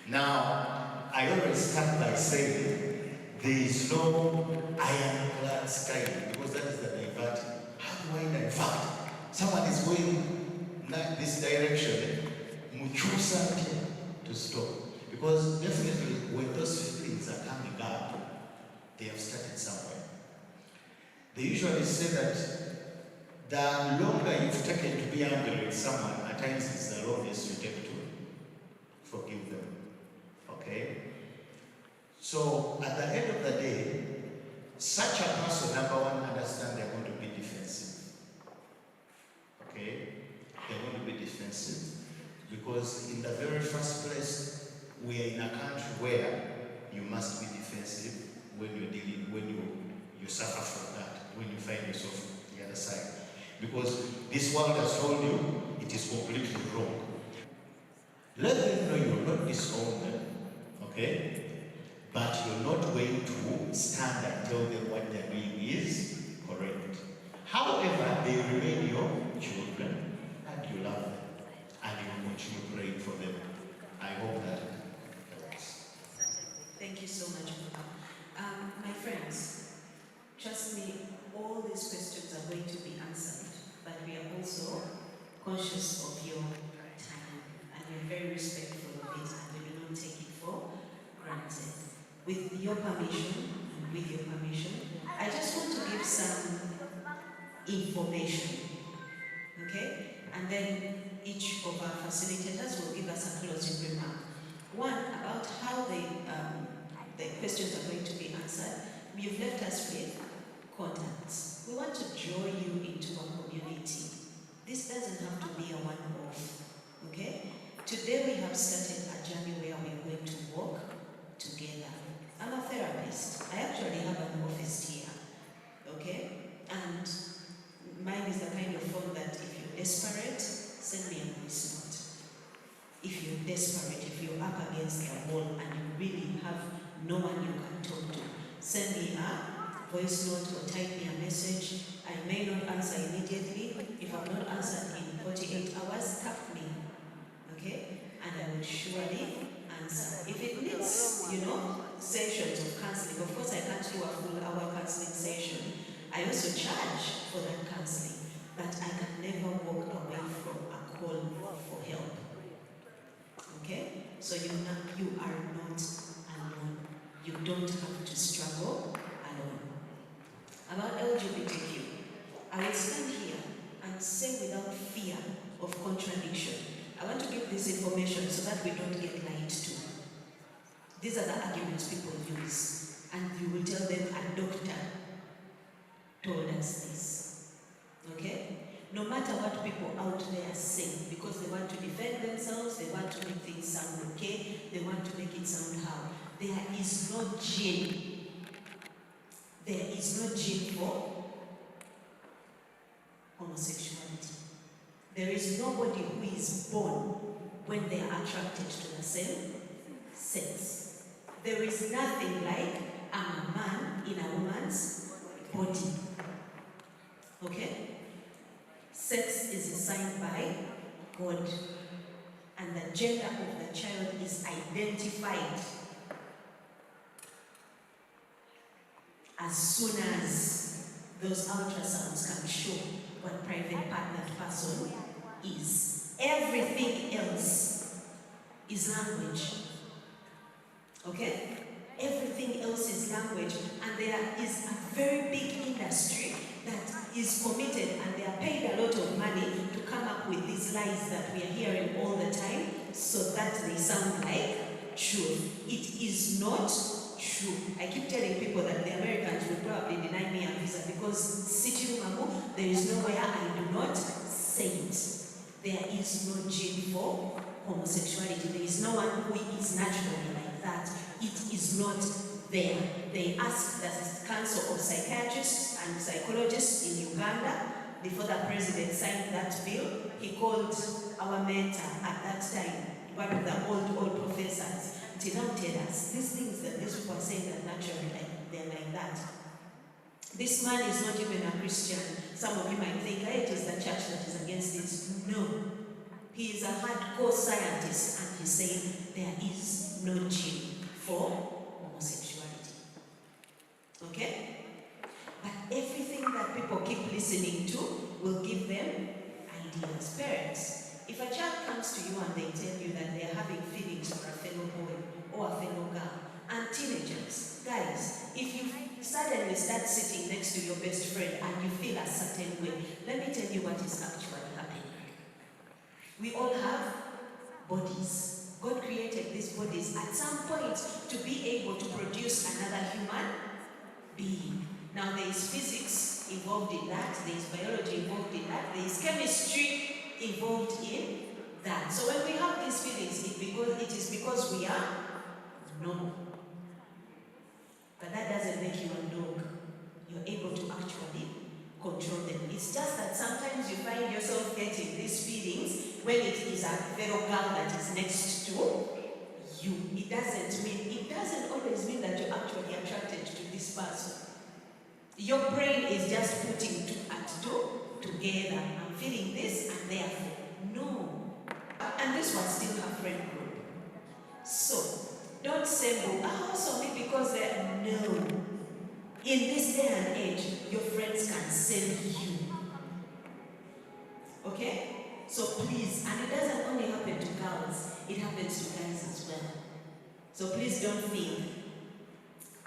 Now, I always start by saying, there is no ironclad sky, because that is the diverting. How do I divert? Someone is going this direction, to stop. Because definitely, when those feelings are coming up, they have started somewhere. They usually say that the longer you've taken to be angry with someone, at times it's the longest you take to forgive them. Okay? So, at the end of the day, such a person, number one, understand they're going to be defensive. Okay? They're going to be defensive. Because in the very first place, we are in a country where you must be defensive when you suffer from that, when you find yourself on the other side. Because this world has told you it is completely wrong. Let them know you will not disown them, okay? But you're not going to stand and tell them what they're doing is correct. However, they remain your children and you love them and you will continue praying for them. I hope that helps. Thank you so much, Papa. My friends, trust me, all these questions are going to be answered, but we are also conscious of your time and we're very respectful of it and we do not take it for granted. With your permission, I just want to give some information, okay? And then each of our facilitators will give us a closing remark. One, about how the questions are going to be answered. You've left us with contacts. We want to draw you into a community. This doesn't have to be a one-off, okay? Today we have started a journey where we are going to walk together. I'm a therapist. I actually have an office here, okay? And mine is the kind of phone that if you're desperate, send me a voice note. If you're desperate, if you're up against the wall and you really have no one you can talk to, send me a voice note or type me a message. I may not answer immediately. If I'm not answered in 48 hours, tap me, okay? And I will surely answer. If it needs, sessions of counseling, of course I can't do a full hour counseling session. I also charge for that counseling, but I can never walk away from a call for help. Okay? So you are not alone. You don't have to struggle alone. About LGBTQ, I will stand here and say without fear of contradiction. I want to give this information so that we don't get lied to. These are the arguments people use, and you will tell them a doctor told us this. Okay? No matter what people out there say, because they want to defend themselves, they want to make things sound okay, they want to make it sound how. There is no gene. There is no gene for homosexuality. There is nobody who is born when they are attracted to the same sex. There is nothing like I'm a man in a woman's body. Okay? Sex is assigned by God, and the gender of the child is identified as soon as those ultrasounds can show what private part that person is. Everything else is language. Okay? Everything else is language, and there is a very big industry that is committed, and they are paid a lot of money to come up with these lies that we are hearing all the time so that they sound like truth. It is not true. I keep telling people that the Americans will probably deny me a visa because Situ Mamu, there is nowhere I do not say it. There is no gene for homosexuality. There is no one who is naturally like that. It is not there. They asked the Council of Psychiatrists and Psychologists in Uganda before the president signed that bill. He called our mentor at that time, one of the old professors, to now tell us these things that these people are saying that naturally they're like that. This man is not even a Christian. Some of you might think, hey, it is the church that is against this. No. He is a hardcore scientist, and he said there is no gene for homosexuality. Okay? But everything that people keep listening to will give them ideas. Parents, if a child comes to you and they tell you that they are having feelings for a fellow boy or a fellow girl, and teenagers, guys, if you suddenly start sitting next to your best friend and you feel a certain way, let me tell you what is actually happening. We all have bodies. God created these bodies at some point to be able to produce another human being. Now there is physics involved in that, there is biology involved in that, there is chemistry involved in that. So when we have these feelings, it is because we are normal. But that doesn't make you a dog. You're able to actually control them. It's just that sometimes you find yourself getting these feelings when it is a fellow girl that is next to you. It doesn't always mean that you're actually attracted to this person. Your brain is just putting two and two together. I'm feeling this and therefore. No. And this one still have friend group. So don't say, also me because they're no. In this day and age, your friends can send you. Okay? So please, and it doesn't only happen to girls, it happens to guys as well. So please don't think.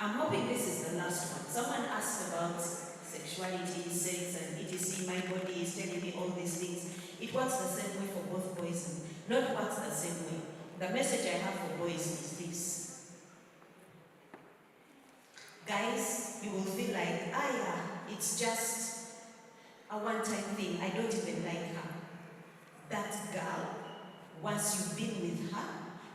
I'm hoping this is the last one. Someone asked about sexuality, sex, and etc. My body is telling me all these things. It works the same way for both boys and not works the same way. The message I have for boys is this. Guys, you will feel like, it's just a one-time thing. I don't even like her. That girl, once you've been with her,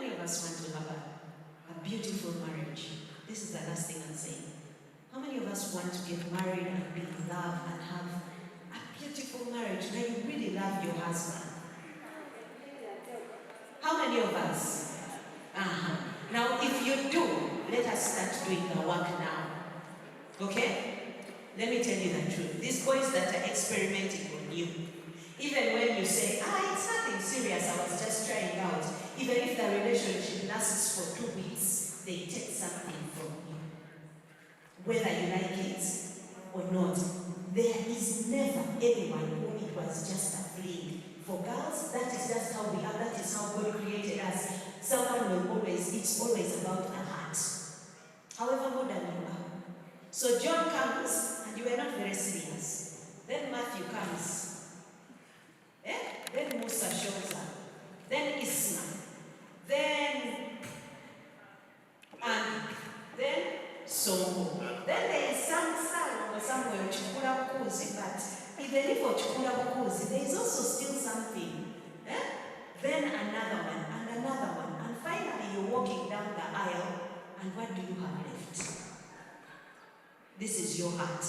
many of us want to have a beautiful marriage? This is the last thing I'm saying. How many of us want to get married and be in love and have a beautiful marriage where you really love your husband? How many of us? Now, if you do, let us start doing the work now. Okay? Let me tell you the truth. These boys that are experimenting on you, even when you say, it's nothing serious, I was just trying out, even if the relationship lasts for 2 weeks, they take something from you. Whether you like it or not, there is never anyone who it was just a fling. For girls, that is just how we are, that is how God created us. Someone will always, it's always about a heart. However modern you are. So John comes, and you were not very serious. Then Matthew comes. Then Musa shows up. Then Isma. Then Songo. Then there is some son or somewhere 𝒄𝒂𝒓-𝒂𝒂𝒂𝒊𝒐𝒏, but even for 𝒄𝒂𝒓-𝒂𝒂𝒂𝒊𝒐𝒏, there is also still something. Then another one, and another one. And finally you're walking down the aisle, and what do you have left? This is your heart.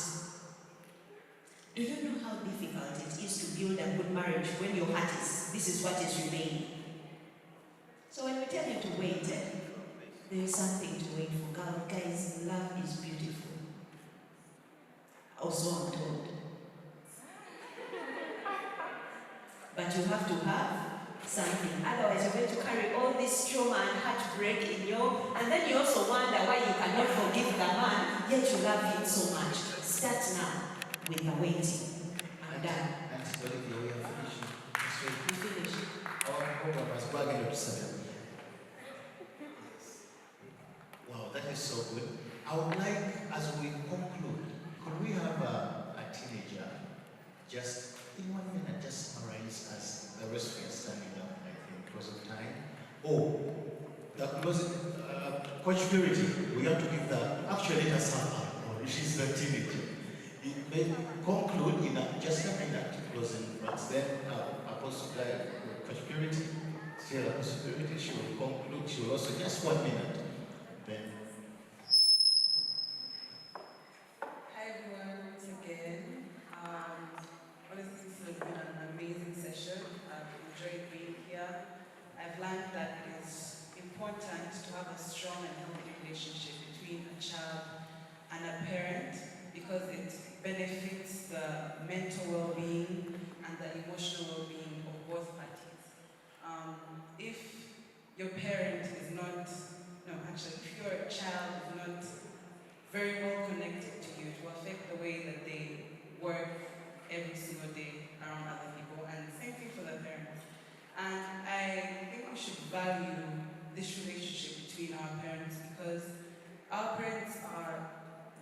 Do you know how difficult it is to build a good marriage when your heart is, this is what is remaining? So when we tell you to wait, there is something to wait for. Guys, love is beautiful. Also, I'm told. But you have to have something. Otherwise, you're going to carry all this trauma and heartbreak in you, and then you also wonder why you cannot forgive the man, yet you love him so much. Start now with the waiting. I'm done. We are finishing. We finish. Wow, that is so good. I would like, as we conclude, could we have a teenager just in 1 minute, just summarize as the rest of us standing up, I think, because of time. The closing, Coach Purity, we have to give that, actually that's her, she's the teenager. It may conclude in just a minute, closing, but then Apostle Coach Purity, still Apostle Purity, she will conclude, she will also, just 1 minute. Then. Hi everyone, once again. Honestly, this has been an amazing session. I've enjoyed being here. I've learned that it is important to have a strong and healthy relationship between a child and a parent because it benefits the mental well-being and the emotional well-being of both parties. If your parent is not, if your child is not very well connected to you, it will affect the way that they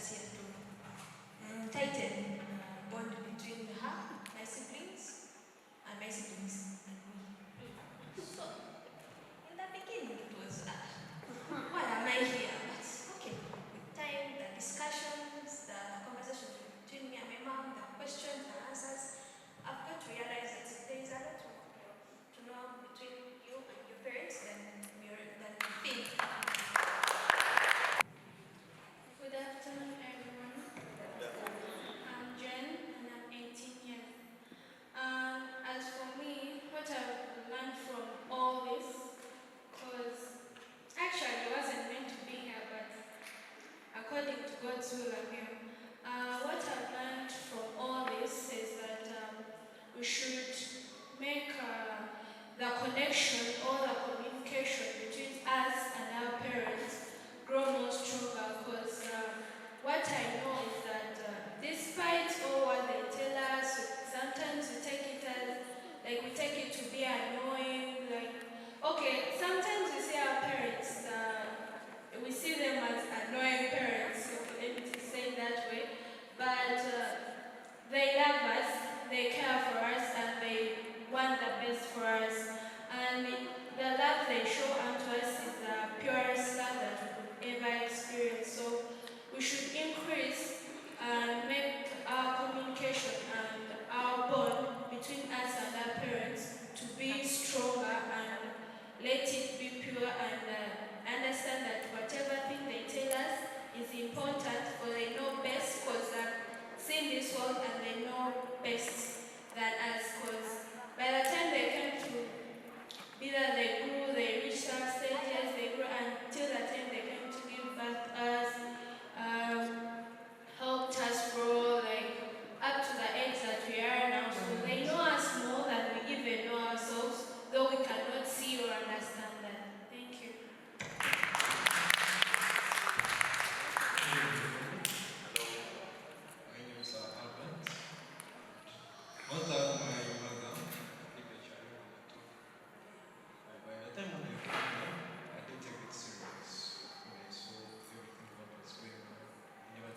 last year to tighten bond between her, my siblings, and my siblings and me. So, in the beginning it was, why am I here? But okay, with time, the discussions, the conversations between me and my mom, the questions, the answers, I've got to realize that there is a lot to know between you and your parents than you think. Good afternoon, everyone. I'm Jen, and I'm 18 years. As for me, what I've learned from all this, because actually I wasn't meant to be here, but according to God's will, I'm here. What I've learned from all this is that we should make the connection or the communication between us and our parents grow more stronger, because what I know is that despite all what they tell us, sometimes we take it as, like we take it to be annoying, like, okay, sometimes we see our parents, we see them as annoying parents, okay, let me just say it that way, but they love us, they care for us, and they want the best for us. And the love they show unto us is the purest love that we could ever experience. So we should increase and make our communication and our bond between us and our parents to be stronger, and let it be pure, and understand that whatever thing they tell us is important, for they know best, because they've seen this world and they know best than us, because by the time they came to be that they grew, they reached our stages, they grew until the time they came to give birth to us, helped us grow, like up to the age that we are now. So they know us more than we even know ourselves, though we cannot see or understand that. Thank you. My name is Albert. One of my mother, by the time when I came here, I didn't take it serious. When I saw everything what was going on, I never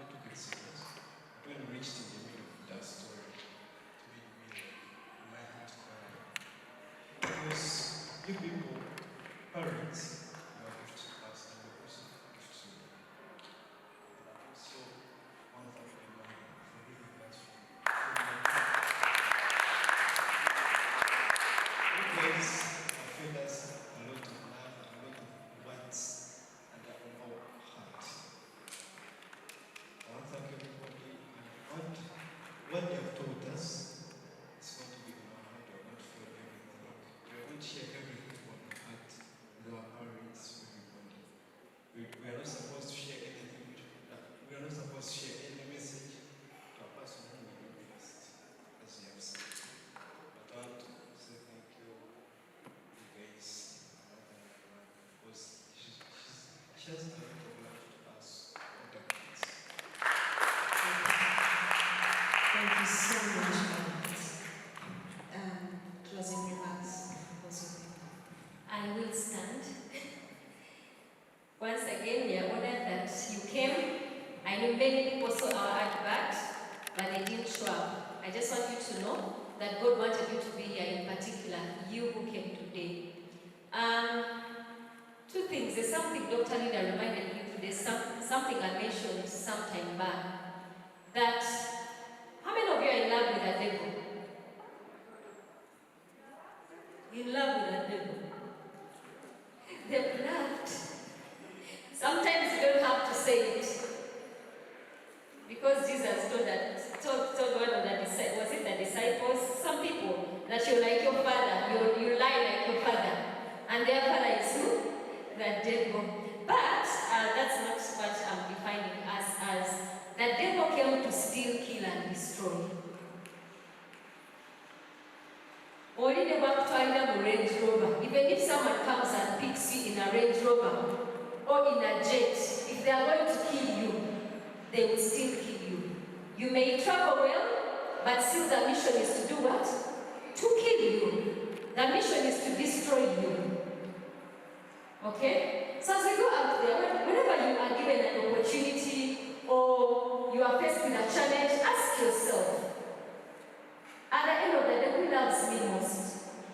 took it serious. But when we reached in the middle of that story, it made me my heart cry. Because you people, parents, you are gift to us and we also gift to you. And I also want to thank my mother for giving that to me. Because I feel there's a lot of love, a lot of words, and on our heart. I want to thank everybody, and what they have told us is going to be in our heart. We are going to feel everything. We are going to share everything from our heart with our parents, everybody. We are not supposed to share anything. We are not supposed to share any message to a person who we know best, as you have said. But I want to say thank you, you guys, because she has a lot of love to us, all the kids. Thank you so much for that. Closing remarks, also. I will stand. Once again, we are honored that you came. I know many people saw our advert, but they didn't show up. I just want you to know that God wanted you to be here, in particular, you who came today. Two things. There's something Dr. Linda reminded me today, something I mentioned some time back, that Olinde bakutwalira mu Range Rover. Even if someone comes and picks you in a Range Rover or in a jet, if they are going to kill you, they will still kill you. You may travel well, but still the mission is to do what? To kill you. The mission is to destroy you. Okay? So as we go out there, whenever you are given an opportunity or you are faced with a challenge, ask yourself, at the end of the day, who loves me most?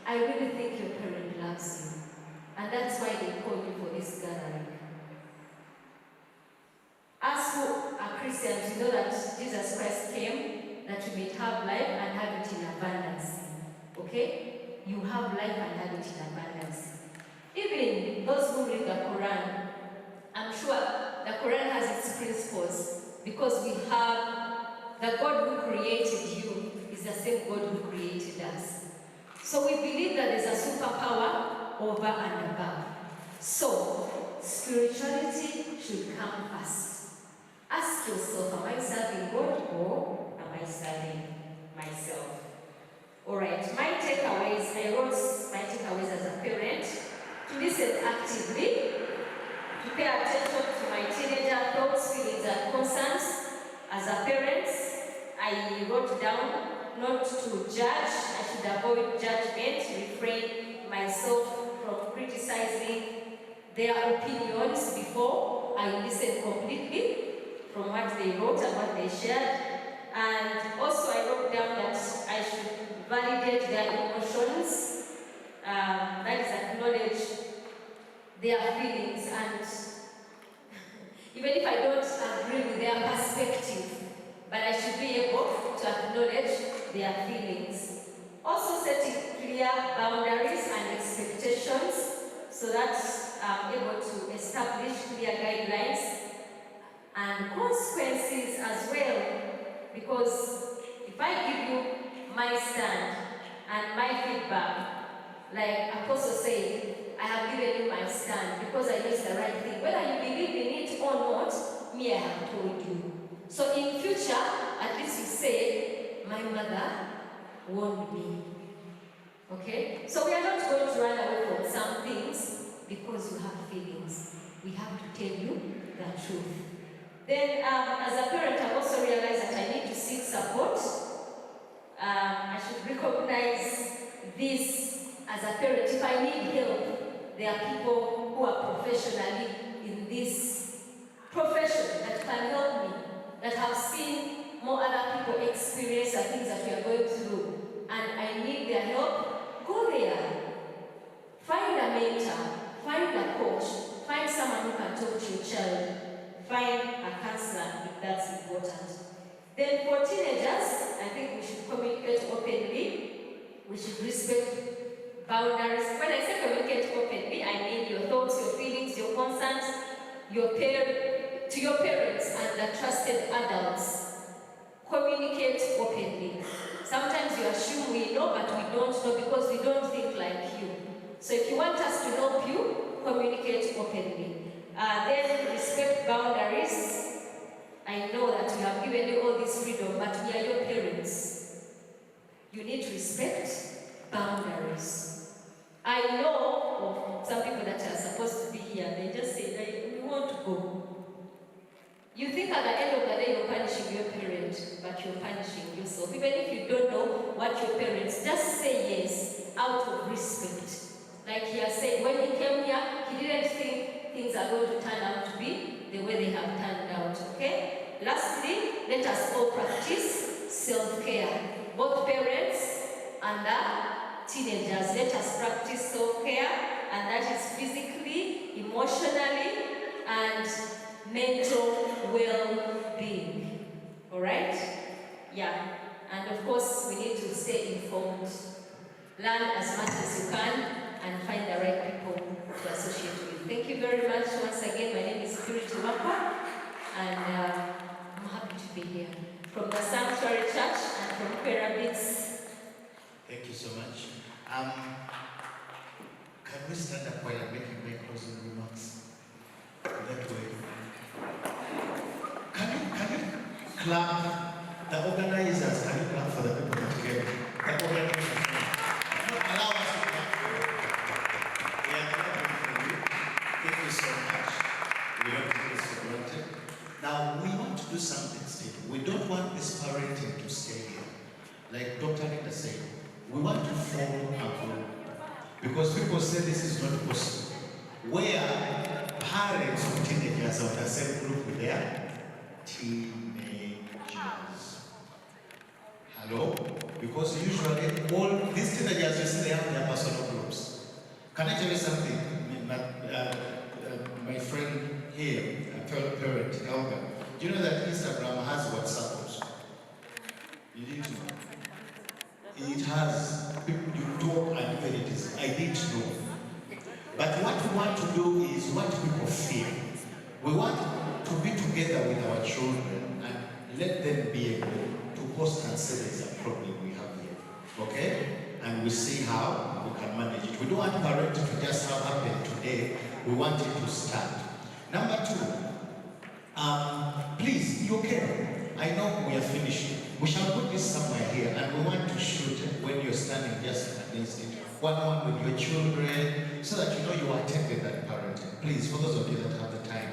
I really think your parent loves you. And that's why they call you for this gathering. As who are Christians, you know that Jesus Christ came that you may have life and have it in abundance. Okay? You have life and have it in abundance. Even those who read the Quran, I'm sure the Quran has its principles because we have the God who created you is the same God who created us. So we believe that there's a superpower over and above. So spirituality should come first. Ask yourself, am I serving God or am I serving myself? Alright, my takeaways, I wrote my takeaways as a parent, to listen actively, to pay attention to my teenager thoughts, feelings and concerns. As a parent, I wrote down not to judge, I should avoid judgment, refrain myself from criticizing their opinions before I listen completely from what they wrote and what they shared. And also I wrote down that I should validate their emotions, that is acknowledge their feelings, and even if I don't agree with their perspective, but I should be able to acknowledge their feelings. Also setting clear boundaries and expectations so that I'm able to establish clear guidelines and consequences as well, because if I give you my stand and my feedback, like Apostle said, I have given you my stand because I know it's the right thing. Whether you believe in it or not, me, I have told you. So in future, at least you say, my mother warned me. Okay? So we are not going to run away from some things because you have feelings. We have to tell you the truth. Then, as a parent, I've also realized that I need to seek support. I should recognize this as a parent. If I need help, there are people who are professionally in this profession that can help me, that have seen more other people experience the things that we are going through, and I need their help. Go there. Find a mentor, find a coach, find someone who can talk to your child, find a counselor if that's important. Then for teenagers, I think we should communicate openly. We should respect boundaries. When I say communicate openly, I mean your thoughts, your feelings, your concerns, to your parents and the trusted adults. Communicate openly. Sometimes you assume we know, but we don't know because we don't think like you. So if you want us to help you, communicate openly. Then respect boundaries. I know that we have given you all this freedom, but we are your parents. You need to respect boundaries. I know of some people that are supposed to be here, they just say, we want to go. You think at the end of the day you're punishing your parent, but you're punishing yourself. Even if you don't know what your parents, just say yes out of respect. Like he has said, when he came here, he didn't think things are going to turn out to be the way they have turned out, okay? Lastly, let us all practice self-care. Both parents and teenagers, let us practice self-care, and that is physically, emotionally, and mental well-being. Alright? Yeah. And of course, we need to stay informed. Learn as much as you can and find the right people to associate with. Thank you very much once again. My name is 𝒂𝒕𝒊𝒂𝒂𝒕, and I'm happy to be here from the Sanctuary Church and from 𝒂𝒂𝒂𝒕𝒊𝒂𝒂𝒂𝒂𝒂𝒂𝒂𝒂𝒂𝒂𝒂𝒂. Thank you so much. Can we stand up while I'm making my closing remarks? That way. Can you clap the organizers? Can you clap for the people that came? The organizers. allow us to clap for you. We are clapping for you. Thank you so much. We don't take this for granted. Now, we want to do something, Steve. We don't want this parenting to stay here. Like Dr. Linda said, we want to form a group. Because people say this is not possible. Where parents of teenagers are on the same group with their teenagers. Hello? Because usually all these teenagers, you see, they have their personal groups. Can I tell you something? My friend here, a parent, Elga, do you know that Instagram has WhatsApp also? You didn't know? It has, you talk and even it is, I didn't know. But what we want to do is what people feel. We want to be together with our children and let them be able to post and say there's a problem we have here. Okay? And we see how we can manage it. We don't want parenting to just have happened today. We want it to start. Number 2, please, you okay? I know we are finishing. We shall put this somewhere here and we want to shoot when you're standing just against it. One with your children, so that you know you attended that parenting. Please, for those of you that have the time.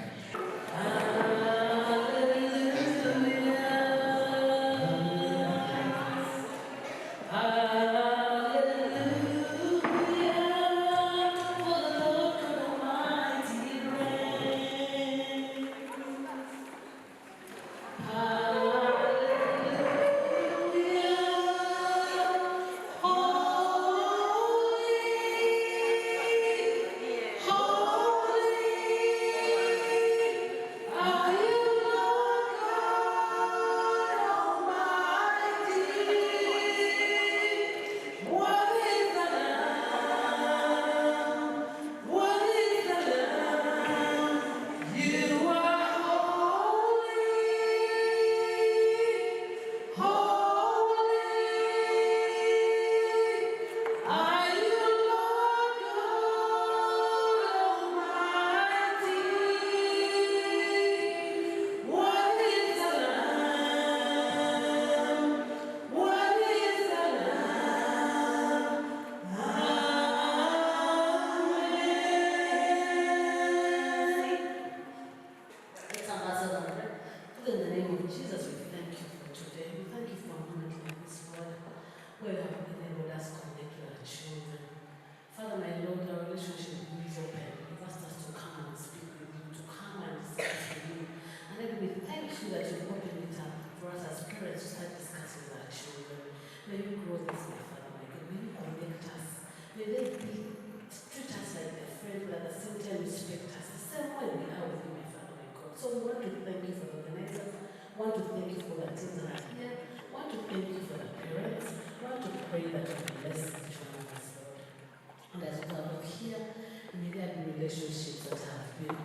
Relationships that have been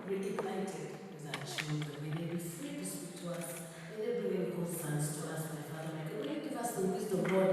reignited with our children. May they be free to speak to us. May they bring any concerns to us, my Father, my God. May you give us the wisdom, Lord,